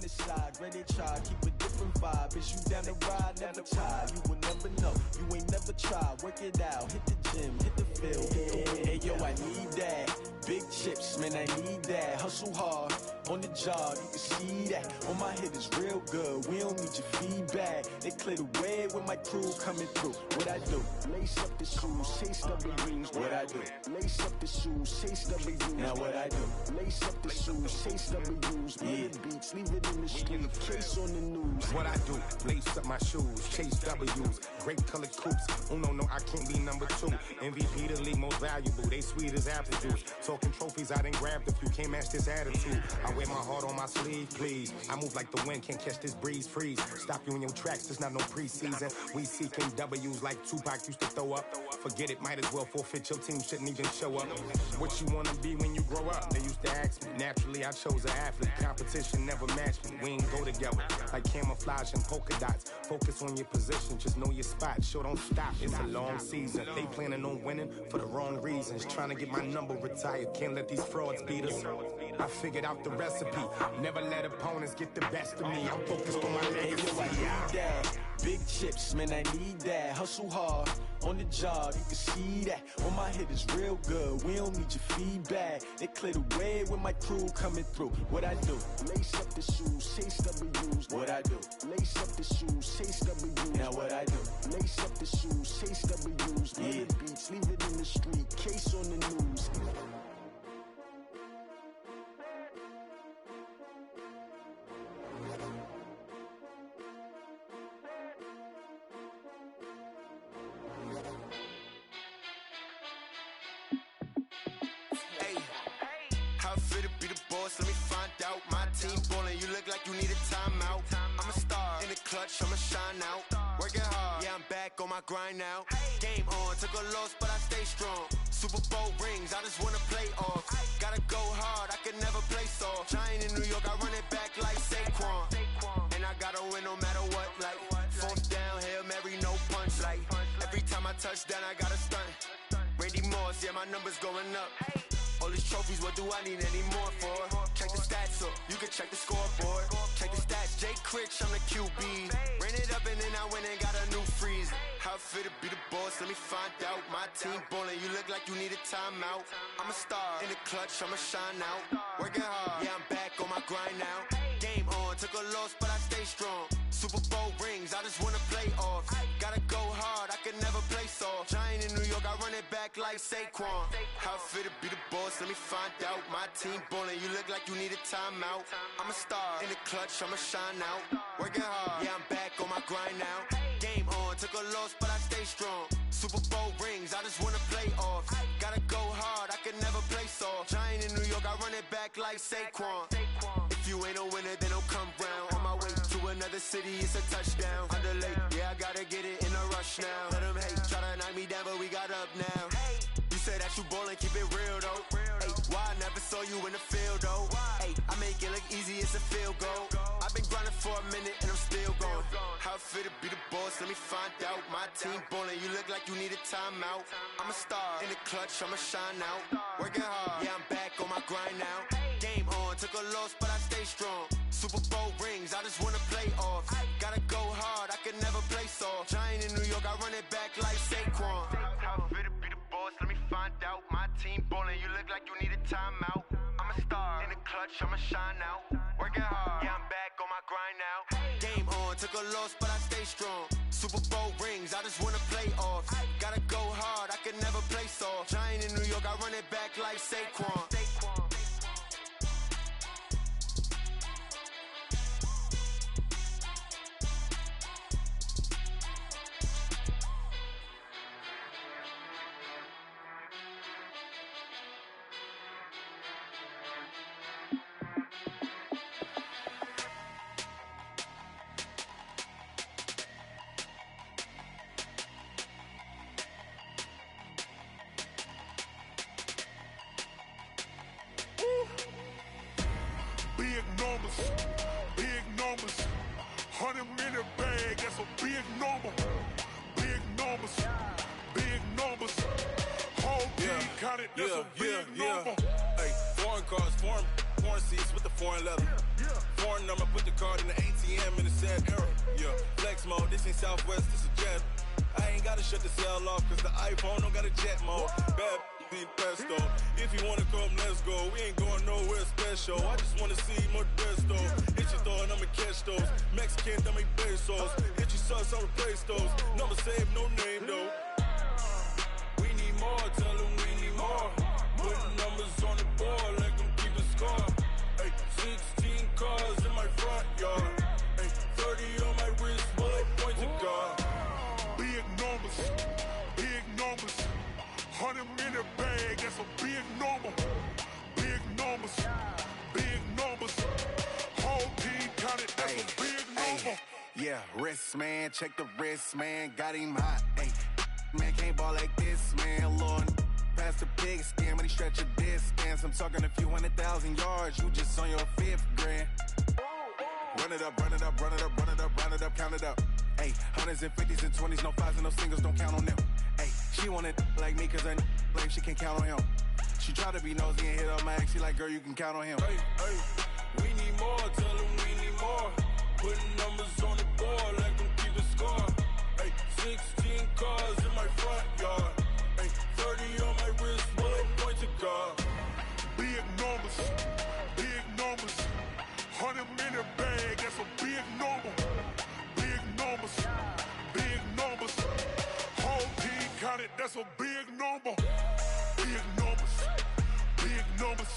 Side, ready to try, keep a different vibe. Is you down the ride, never tired. You will never know, you ain't never tried. Work it out, hit the gym, hit the field. Hey yo, I need that. Big chips, man, I need that. Hustle hard, on the job, you can see that. On my head is real good, we don't need your feedback. They clear the way with my crew coming through. What I do? Lace up the shoes, chase W's. What I do? Lace up the shoes, chase W's. Now what I do? Lace up the shoes, chase W's. Yeah, beats, leave it in the street, case on the news. What I do? Lace up my shoes, chase W's. Great colored coops. Oh no, I can't be number 2. MVP the league most valuable. They sweet as apple juice. Talking trophies, I done grabbed a few. Can't match this attitude. I wear my heart on my sleeve, please. I move like the wind, can't catch this breeze, freeze. Stop you in your tracks, it's not no preseason. We seeking W's like Tupac used to throw up. Forget it, might as well forfeit, your team shouldn't even show up. What you wanna be when you grow up? They used to ask me. Naturally, I chose an athlete. Competition never matched me. We ain't go together like camouflage and polka dots. Focus on your position, just know your spot. Sure, don't stop, it's a long season. They planning on winning for the wrong reasons. Trying to get my number retired, can't let these frauds beat us. I figured out the recipe. Never let opponents get the best of me. I'm focused on my legacy. I need that. Big chips, man, I need that. Hustle hard on the job, you can see that. On my hit is real good. We don't need your feedback. They clear the way with my crew coming through. What I do? Lace up the shoes, chase W's. What I do? Lace up the shoes, chase W's. Now what I do? Lace up the shoes, chase W's. Yeah. Beats, leave it in the street. Case on the news. Let me find out. My team ballin', you look like you need a timeout. I'm a star in the clutch, I'ma shine out. Working hard, yeah, I'm back on my grind now. Game on, took a loss, but I stay strong. Super Bowl rings, I just wanna play off. Gotta go hard, I can never play soft. Giant in New York, I run it back like Saquon. And I gotta win no matter what, like fourth down, Hail Mary, no punch. Like every time I touch down, I gotta stunt. Randy Moss, yeah, my numbers going up. All these trophies, what do I need any more for? Check the stats up, you can check the scoreboard. Check the stats, Jay Critch, I'm the QB. Ran it up and then I went and got a new freeze. How it fit to be the boss, let me find out. My team ballin', you look like you need a timeout. I'm a star in the clutch, I'ma shine out. Working hard, yeah, I'm back on my grind now. Game on, took a loss, but I stay strong. Super Bowl rings, I just wanna play off. Gotta go hard, I can never play soft. Giant in New York, I run it back like Saquon. How it fit to be the boss, let me find out. My team ballin', you look like you need a timeout. I'm a star in the clutch, I'ma shine out. Working hard, yeah, I'm back on my grind now. Game on, took a loss, but I stay strong. Super Bowl rings, I just wanna play off. Gotta go hard, I can never play soft. Giant in New York, I run it back like Saquon. If you ain't a winner, then don't come round. On my way to another city, it's a touchdown. Underlay, yeah, I gotta get it in a rush now. Let them hate, try to knock me down, but we got up now. You say that you ballin', keep it real though. Hey, why I never saw you in the field though? Hey, I make it look easy, it's a field goal. I've been grinding for a minute and I'm still going. How it fit to be the boss, let me find out. My team ballin', you look like you need a timeout. I'm a star in the clutch, I'ma shine out. Working hard, yeah, I'm back on my grind now. Game on, took a loss, but I stay strong. Super Bowl rings, I just wanna play off. Gotta go hard, I can never play soft. Giant in New York, I run it back like Saquon. How it fit to be the boss, let me find out. My team ballin', you look like you need a timeout. I'm a star in the clutch, I'ma shine out. Working hard, yeah, I'm back on my grind now. Game on, took a loss, but I stay strong. Super Bowl rings, I just wanna play off. Gotta go hard, I can never play soft. Giant in New York, I run it back like Saquon. Big numbers, 100-minute bag, that's a big number. Big numbers, big numbers. Whole team counted, that's a big number. Hey, foreign cars, foreign seats with the foreign leather. Foreign number, put the card in the ATM in the sad era. Yeah, flex mode, this ain't Southwest, this a jet. I ain't gotta shut the cell off, cause the iPhone don't got a jet mode. Bad need pesto. If you wanna come, let's go. We ain't going nowhere special. I just wanna see more Modesto. Hit your throw and I'ma catch those. Mexican, dummy pesos. Hit your sauce, I'll replace those. Number save, no name though. We need more, tell them we need more. Putting numbers on the board, let them keep the score. Hey, 16 cars in my front yard. Hey, 30 on my wrist, bullet points of God. Big numbers, 100-minute bag, that's a big number. Big numbers, big numbers. yes, man. Check the wrist, man. Got him hot, ayy. Man, can't ball like this, man. Lord, past the pig skin when he stretch a distance. I'm talking a few 100,000 yards. You just on your 5th grand. Run it up, run it up, run it up, run it up, run it up, count it up. Ayy, 100s and 50s and 20s, no 5s and no singles, don't count on them. Ayy, she want it like me cause her lame, she can't count on him. She try to be nosy and hit up my ex, she like, girl, you can count on him. Hey, hey, we need more, tell them we need more. Putting numbers on the board, let them keep the score. Hey, 16 cars in my front yard. Hey, 30 on my wrist, bullet point to God. Big numbers, big numbers. 100-minute bag, that's a big number. Big numbers, big numbers. Whole team counted, that's a big number. Big numbers, big numbers.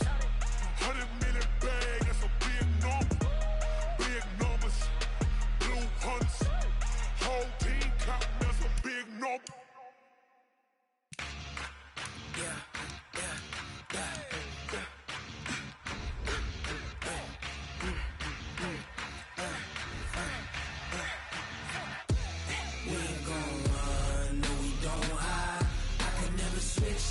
100-minute bag, that's a big number. Big numbers, blue hunts. Whole team counting, that's a big number.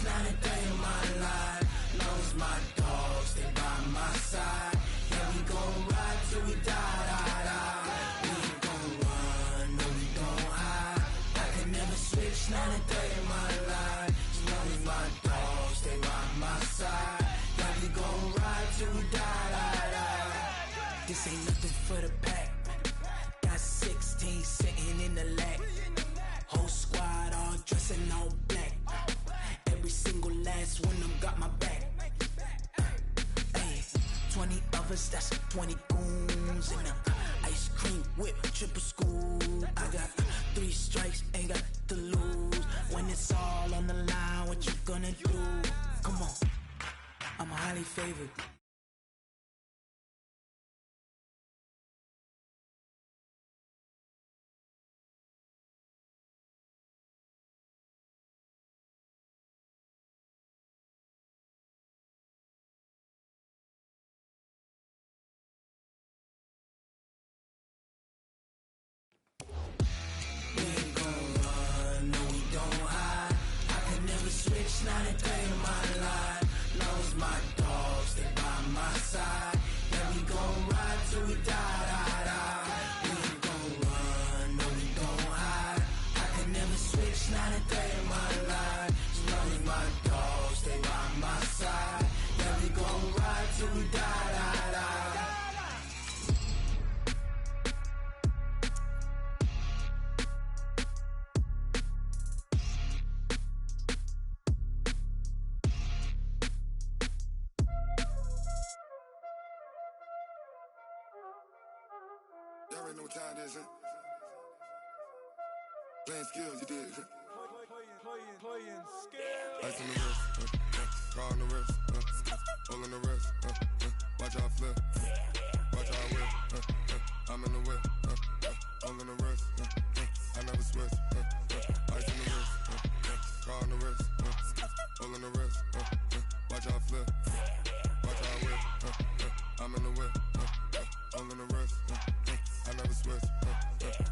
Not a day in my life. Knows my dogs, they by my side. Yeah, we gon' ride till we die, die, die. We ain't gon' run, no, we gon' hide. I can never switch, not a day in my life. Knows my dogs, they by my side. Yeah, we gon' ride till we die, die, die. This ain't nothing for the pack. Got 16 sitting in the lap. Whole squad all dressing all black. Every single last one of them got my back. Ay, 20 of us, that's 20 goons. And ice cream whip, triple scoop. I got 3 strikes, ain't got to lose. When it's all on the line, what you gonna do? Come on, I'm highly favored. Switch, not a day in my life. Knows my dogs, they by my side. Yeah, we gon' ride till we die, die, die. We ain't gon' run, no, we gon' hide. I can never switch, not a day in my life. Knows my dogs, they by my side. Yeah, we gon' ride till we die, die, die. Y'all already know what time it is, huh? Playing skills, you did. Playing skills. Ice on the wrist, car on the wrist, hole in the wrist, watch how I flip, watch how I whip, I'm in the whip, hole in the wrist, I never switch, ice on the wrist, car on the wrist, hole in the wrist, watch how I flip, watch how I whip, I'm in the whip, hole in the wrist, I never switch,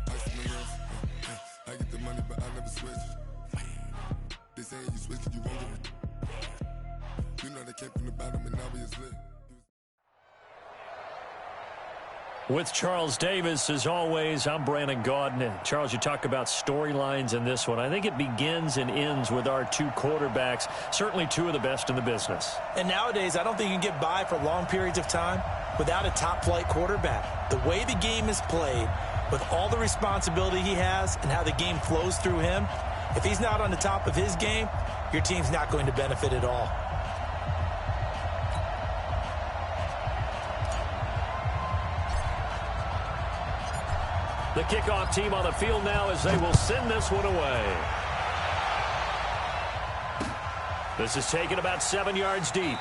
ice on the wrist, I get the money but I never switch. They say you switch it, you won't get it. You know they came from the bottom and now we is lit. With Charles Davis, as always, I'm Brandon Gaudin. And Charles, you talk about storylines in this one. I think it begins and ends with our 2 quarterbacks, certainly 2 of the best in the business. And nowadays, I don't think you can get by for long periods of time without a top-flight quarterback. The way the game is played, with all the responsibility he has and how the game flows through him, if he's not on the top of his game, your team's not going to benefit at all. The kickoff team on the field now as they will send this one away. This is taken about 7 yards deep.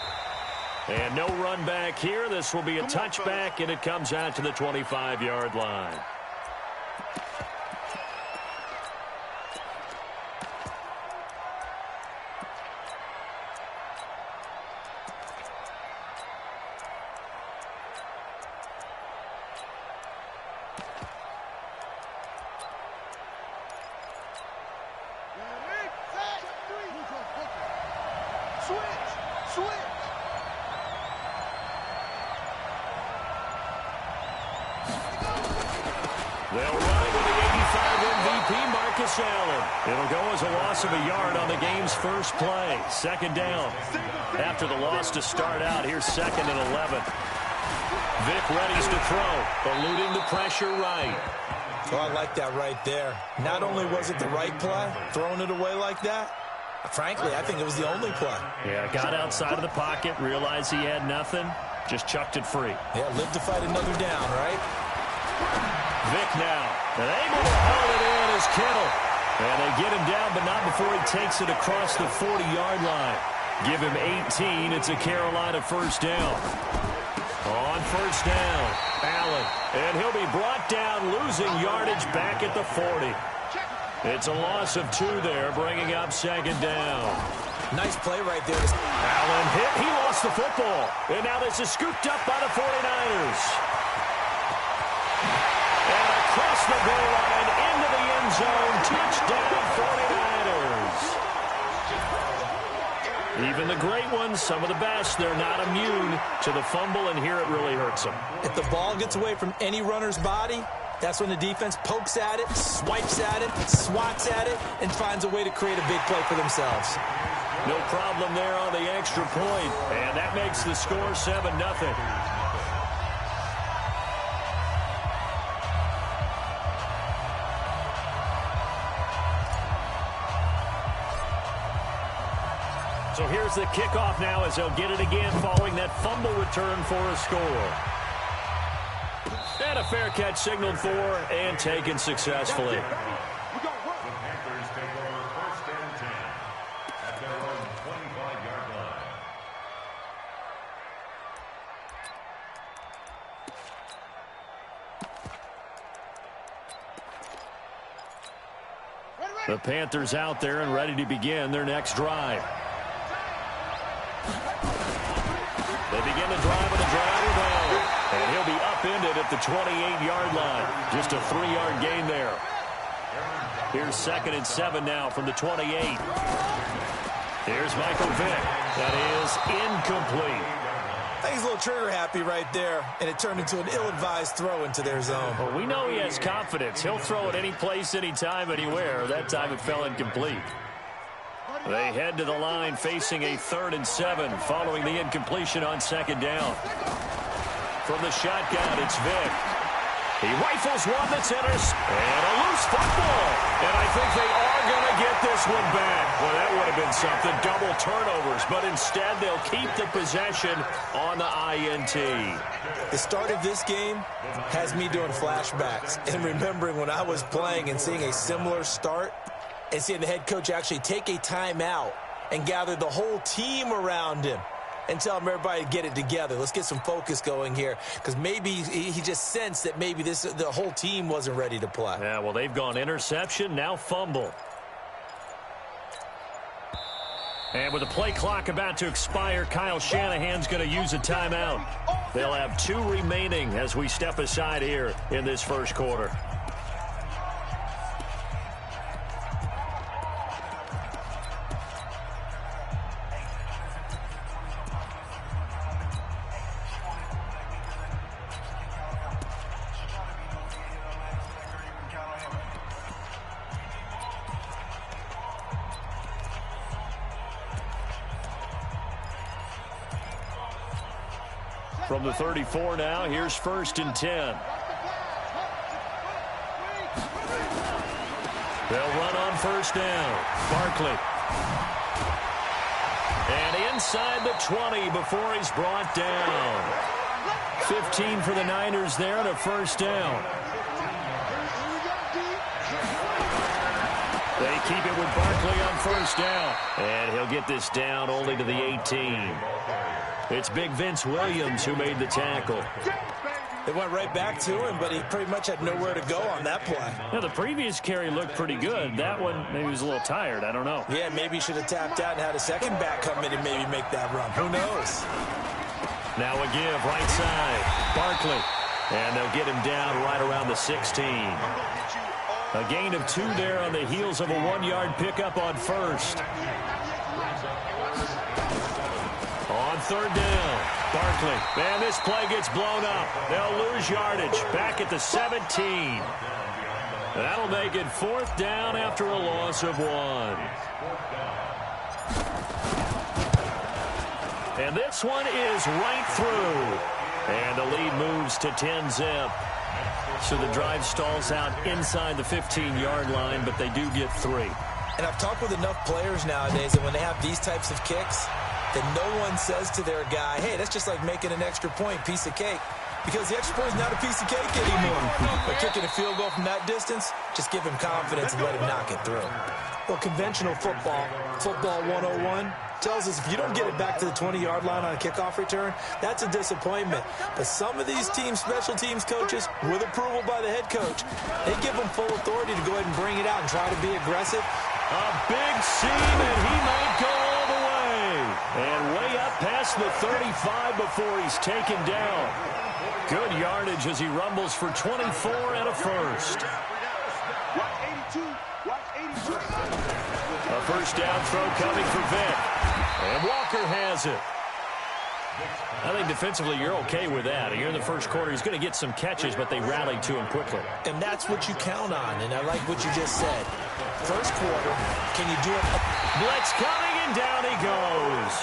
And no run back here. This will be a touchback, and it comes out to the 25-yard line. switch. They'll ride with the 85 MVP, Marcus Allen. It'll go as a loss of a yard on the game's first play. Second down. After the loss to start out, here's 2nd and 11. Vic readies to throw, eluding the pressure right. Oh, I like that right there. Not only was it the right play, throwing it away like that, frankly, I think it was the only play. Yeah, got outside of the pocket, realized he had nothing, just chucked it free. Yeah, live to fight another down, right? Vic now, and able to haul it in is Kittle. And they get him down, but not before he takes it across the 40-yard line. Give him 18. It's a Carolina first down. On first down, Allen. And he'll be brought down, losing yardage back at the 40. It's a loss of 2 there, bringing up 2nd down. Nice play right there. Allen hit. He lost the football. And now this is scooped up by the 49ers. And across the goal line, into the end zone. Touchdown, 49ers. Even the great ones, some of the best, they're not immune to the fumble, and here it really hurts them. If the ball gets away from any runner's body, that's when the defense pokes at it, swipes at it, swats at it, and finds a way to create a big play for themselves. No problem there on the extra point, and that makes the score 7-0. So here's the kickoff now as they'll get it again following that fumble return for a score. And a fair catch signaled for and taken successfully. The Panthers take over 1st and 10 at their own 25-yard line. The Panthers out there and ready to begin their next drive. They begin the drive with a drive with Allen. And he'll be upended at the 28-yard line. Just a 3-yard gain there. Here's 2nd and 7 now from the 28. Here's Michael Vick. That is incomplete. I think he's a little trigger happy right there, and it turned into an ill-advised throw into their zone. Well, we know he has confidence. He'll throw it any place, anytime, anywhere. That time it fell incomplete. They head to the line facing a 3rd and 7 following the incompletion on 2nd down. From the shotgun, it's Vic. He rifles one that's in and a loose football. And I think they are going to get this one back. Well, that would have been something. Double turnovers. But instead, they'll keep the possession on the INT. The start of this game has me doing flashbacks and remembering when I was playing and seeing a similar start and seeing the head coach actually take a timeout and gather the whole team around him and tell him everybody to get it together. Let's get some focus going here, because maybe he just sensed that maybe the whole team wasn't ready to play. Yeah, well, they've gone interception, now fumble. And with the play clock about to expire, Kyle Shanahan's going to use a timeout. They'll have 2 remaining as we step aside here in this first quarter. From the 34 now, here's 1st and 10. They'll run on 1st down. Barkley. And inside the 20 before he's brought down. 15 for the Niners there and a 1st down. They keep it with Barkley on 1st down. And he'll get this down only to the 18. It's Big Vince Williams who made the tackle. They went right back to him, but he pretty much had nowhere to go on that play. Yeah, the previous carry looked pretty good. That one, maybe he was a little tired. I don't know. Yeah, maybe he should have tapped out and had a second back come in and maybe make that run. Who knows? Now a give, right side. Barkley. And they'll get him down right around the 16. A gain of 2 there on the heels of a 1-yard pickup on 1st. third down. Barkley. And this play gets blown up. They'll lose yardage. Back at the 17. That'll make it fourth down after a loss of 1. And this one is right through. And the lead moves to 10-zip. So the drive stalls out inside the 15-yard line, but they do get 3. And I've talked with enough players nowadays that when they have these types of kicks, that no one says to their guy, hey, that's just like making an extra point, piece of cake. Because the extra point is not a piece of cake anymore. But kicking a field goal from that distance, just give him confidence and let him knock it through. Well, conventional football 101, tells us if you don't get it back to the 20-yard line on a kickoff return, that's a disappointment. But some of these teams, special teams coaches, with approval by the head coach, they give them full authority to go ahead and bring it out and try to be aggressive. A big seam, and he might go all the way. And way up past the 35 before he's taken down. Good yardage as he rumbles for 24 and a first. A first down throw coming for Vic. And Walker has it. I think defensively you're okay with that. You're in the first quarter. He's going to get some catches, but they rallied to him quickly. And that's what you count on, and I like what you just said. First quarter, can you do it? Blitz coming, and down he goes.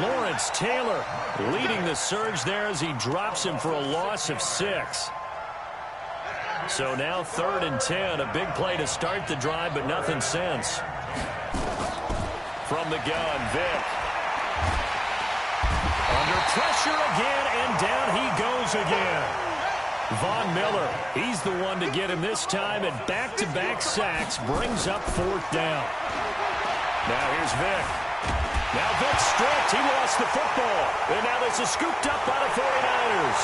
Lawrence Taylor leading the surge there as he drops him for a loss of 6. So now 3rd and 10, a big play to start the drive, but nothing since. From the gun, Vic. Under pressure again, and down he goes again. Von Miller, he's the one to get him this time, and back-to-back sacks brings up 4th down. Now here's Vic. Now Vic stripped. He lost the football. And now this is scooped up by the 49ers.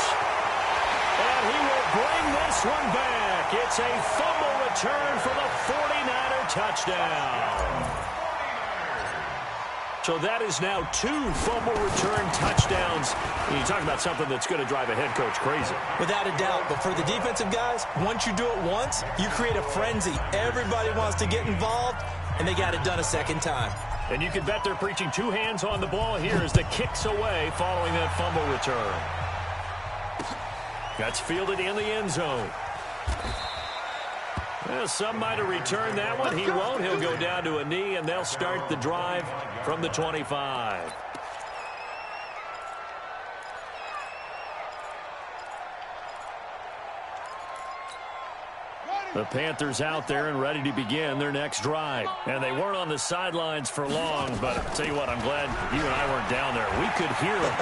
And he will bring this one back. It's a fumble return for the 49er touchdown. So that is now 2 fumble return touchdowns. You talk about something that's going to drive a head coach crazy. Without a doubt. But for the defensive guys, once you do it once, you create a frenzy. Everybody wants to get involved, and they got it done a second time. And you can bet they're preaching 2 hands on the ball here as the kick's away following that fumble return. That's fielded in the end zone. Well, some might have returned that one. He won't. He'll go down to a knee, and they'll start the drive from the 25. The Panthers out there and ready to begin their next drive. And they weren't on the sidelines for long, but I'll tell you what, I'm glad you and I weren't down there. We could hear the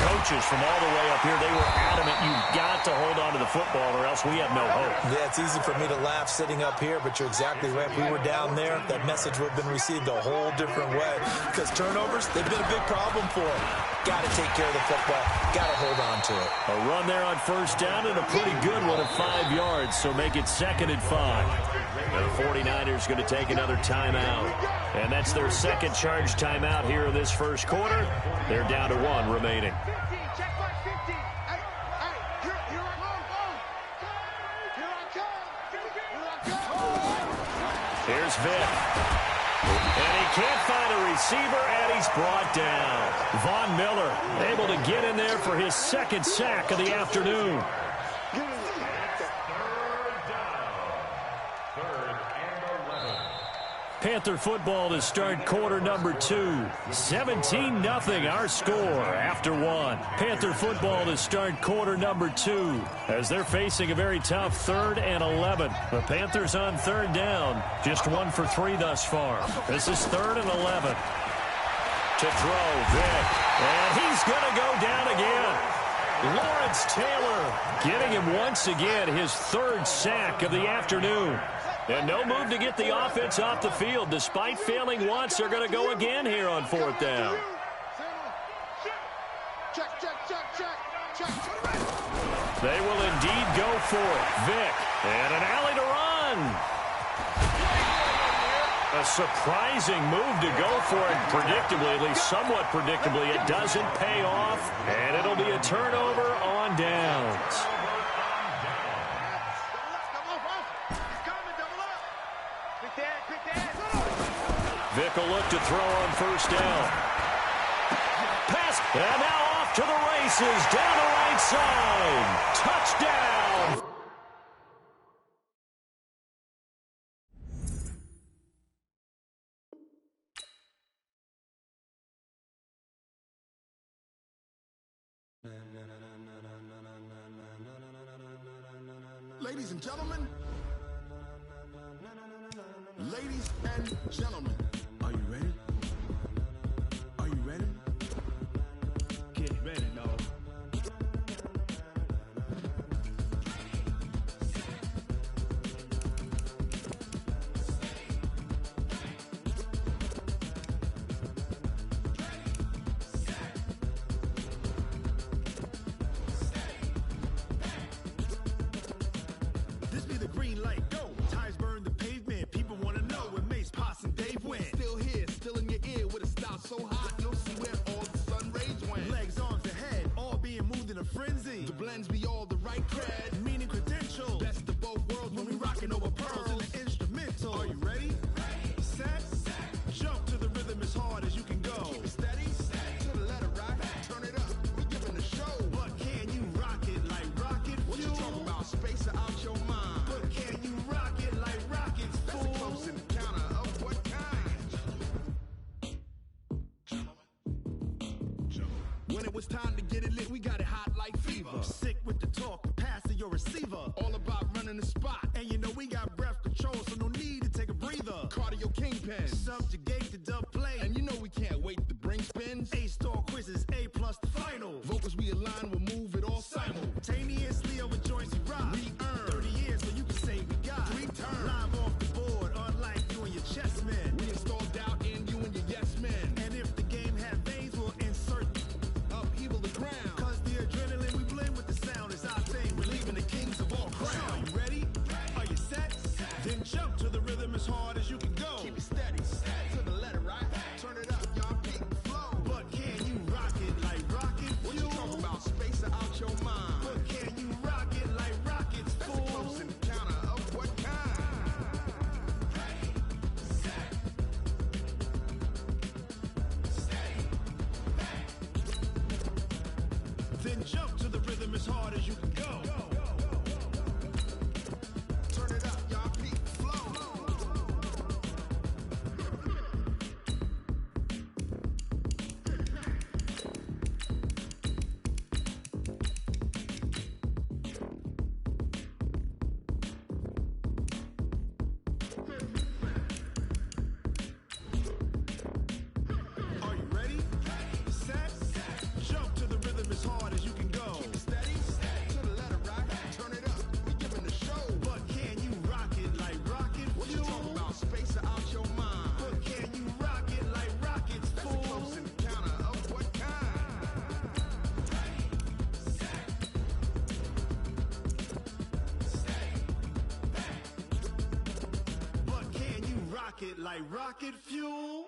coaches from all the way up here. They were adamant, you've got to hold on to the football or else we have no hope. Yeah, it's easy for me to laugh sitting up here, but you're exactly right. If we were down there, that message would have been received a whole different way. Because turnovers, they've been a big problem for them. Got to take care of the football. Got to hold on to it. A run there on first down and a pretty good one of 5 yards, so make it 2nd and 5. The 49ers going to take another timeout. And that's their second charge timeout here in this first quarter. They're down to 1 remaining. Here's Vic. And he can't find a receiver, and he's brought down. Von Miller able to get in there for his 2nd sack of the afternoon. Panther football to start quarter number 2. 17-0 our score after 1. Panther football to start quarter number 2 as they're facing a very tough 3rd and 11. The Panthers on 3rd down, just 1 for 3 thus far. This is 3rd and 11. To throw, Vic, and he's going to go down again. Lawrence Taylor getting him once again his 3rd sack of the afternoon. And no move to get the offense off the field. Despite failing once, they're going to go again here on 4th down. They will indeed go for it. Vic, and an alley to run. A surprising move to go for it. Predictably, at least somewhat predictably, it doesn't pay off. And it'll be a turnover on downs. Vic will look to throw on first down. Pass And now off to the races, down the right side. Touchdown! Ladies and gentlemen, ladies and gentlemen, are you ready? Are you ready? Get ready, dog. This be the green light, go. Tires burn the pavement. People want to know where Mace, Potts, and Dave went. Still here, still in your ear with a style so hot, you'll see where all the sun rays went. Legs, arms, and head, all being moved in a frenzy. The blends be all the right cred, Meaning credentials. best of both worlds when we rockin' over pearls. in the instrumental. Are you ready? Set, jump to the rhythm as hard as you can go. Keep it steady, to the letter right, turn it up, we giving the show. But can you rock it like rocket What you fuel? talking about, space or out your mind? But can you rock it like rockets, That's a fool? close encounter of what kind? When it was time to get it lit, we got it hot like fever. Sick with the talk, passing your receiver. All about running the spot, And you know we got breath control, so no need to take a breather. cardio kingpin. Subjugate the dub play. And you know we can't wait to bring spins. A-star quizzes, A+ the final. Vocals we align, we'll move it all Simultaneously over joints we rock. We earn 30 years, so you can say we got 3 turns. live off the board, unlike you and your chess men. We install doubt in you and your yes men. And if the game had veins, we'll insert Upheaval the ground. Cause the adrenaline we blend with the sound is our thing. We're leaving the kings of all Crown. crown. Are you ready? Are you set? Then jump to the rhythm as hard as you can go. Keep it steady, to the letter right. Turn it up, y'all peak the flow. But can you rock it like rocket What you fuel? talking about, space or out your mind? But can you rock it like rockets, That's a close fool? encounter of what kind? Then jump to the rhythm as hard as you can go. Turn it up, y'all peak the flow. Are you ready? Set, jump to the rhythm as hard as you can go. Keep it steady, to the letter right. Turn it up, we giving the show. But can you rock it like rocket What you fuel? talking about, space or out your mind? But can you rock it like rockets, That's a fool? close encounter of what kind? But can you rock it like rocket fuel?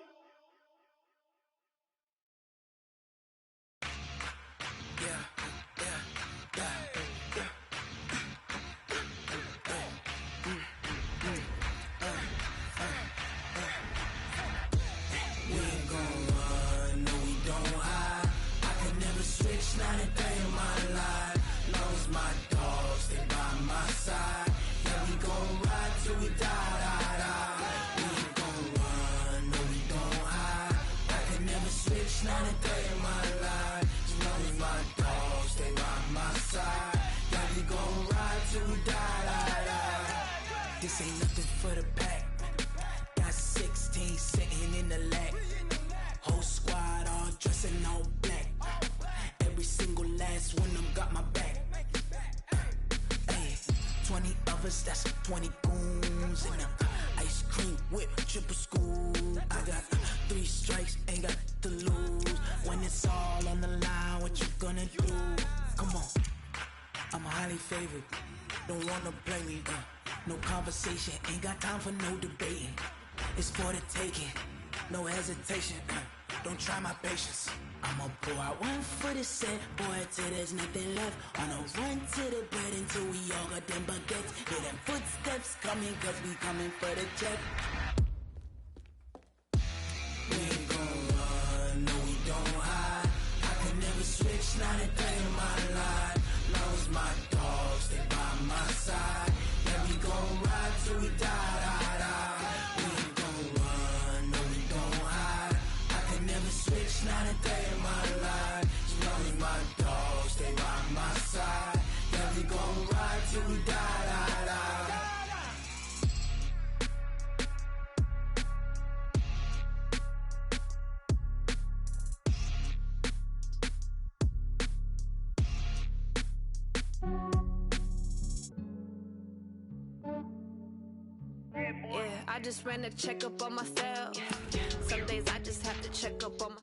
We ain't gon' run, no we don't hide. I can never switch, not a day in my life. Long as my dogs stay by my side. Yeah, we gon' ride till we die, die, die. We ain't gon' run, no we don't hide. I can never switch, not a day in my life. As long as my dogs stay by my side. Yeah, we gon' ride till we die, die, die. This ain't nothing for the pack. Got 16 sitting in the lag. Whole squad all dressing all black. Every single last one of them got my back. Hey, 20 of us, that's 20 goons in them. Ice cream whip, triple scoop. I got 3 strikes, ain't got to lose. When it's all on the line, what you gonna do? Come on, I'm highly favored. Don't wanna play me, no conversation, ain't got time for no debating. It's for the taking, no hesitation. Don't try my patience. I'ma pour out one for the set, boy, till there's nothing left. On a run to the bed until we all got them baguettes. Hear them footsteps coming, cause we coming for the check. We ain't gon' run, no we don't hide. I can switch, not a day in my life. Long as my dogs stay by my side. Yeah, we gon' ride till we die, die, die. We ain't gon' run, no, we gon' hide. I can never switch, not a day in my life. As long as my dogs stay by my side. Yeah, we gon' ride till we die, die, die. Yeah, I just ran a checkup on myself. Some days I just have to check up on my.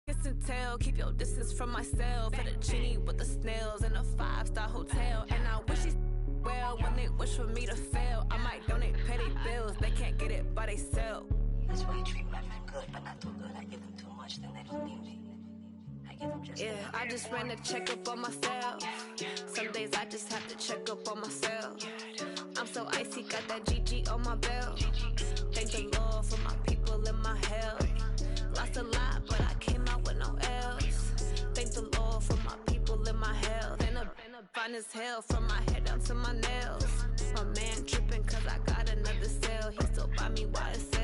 Kiss and tell, keep your distance from myself. For the genie with the snails in a 5-star hotel. And I wish these well when they wish for me to fail. I might donate, pay their bills, they can't get it by they self. That's why you treat women good, but not too good. I give them too much, then they don't need me. I give them just yeah, I just ran a checkup on myself. Some days I just have to check up on myself. I'm so icy, got that GG on my belt. Thank the Lord for my people in my health. Lost a lot, but I came out with no else. Thank the Lord for my people in my health. And a fine as hell from my head down to my nails. My man tripping cause I got another cell. He still buy me YSL.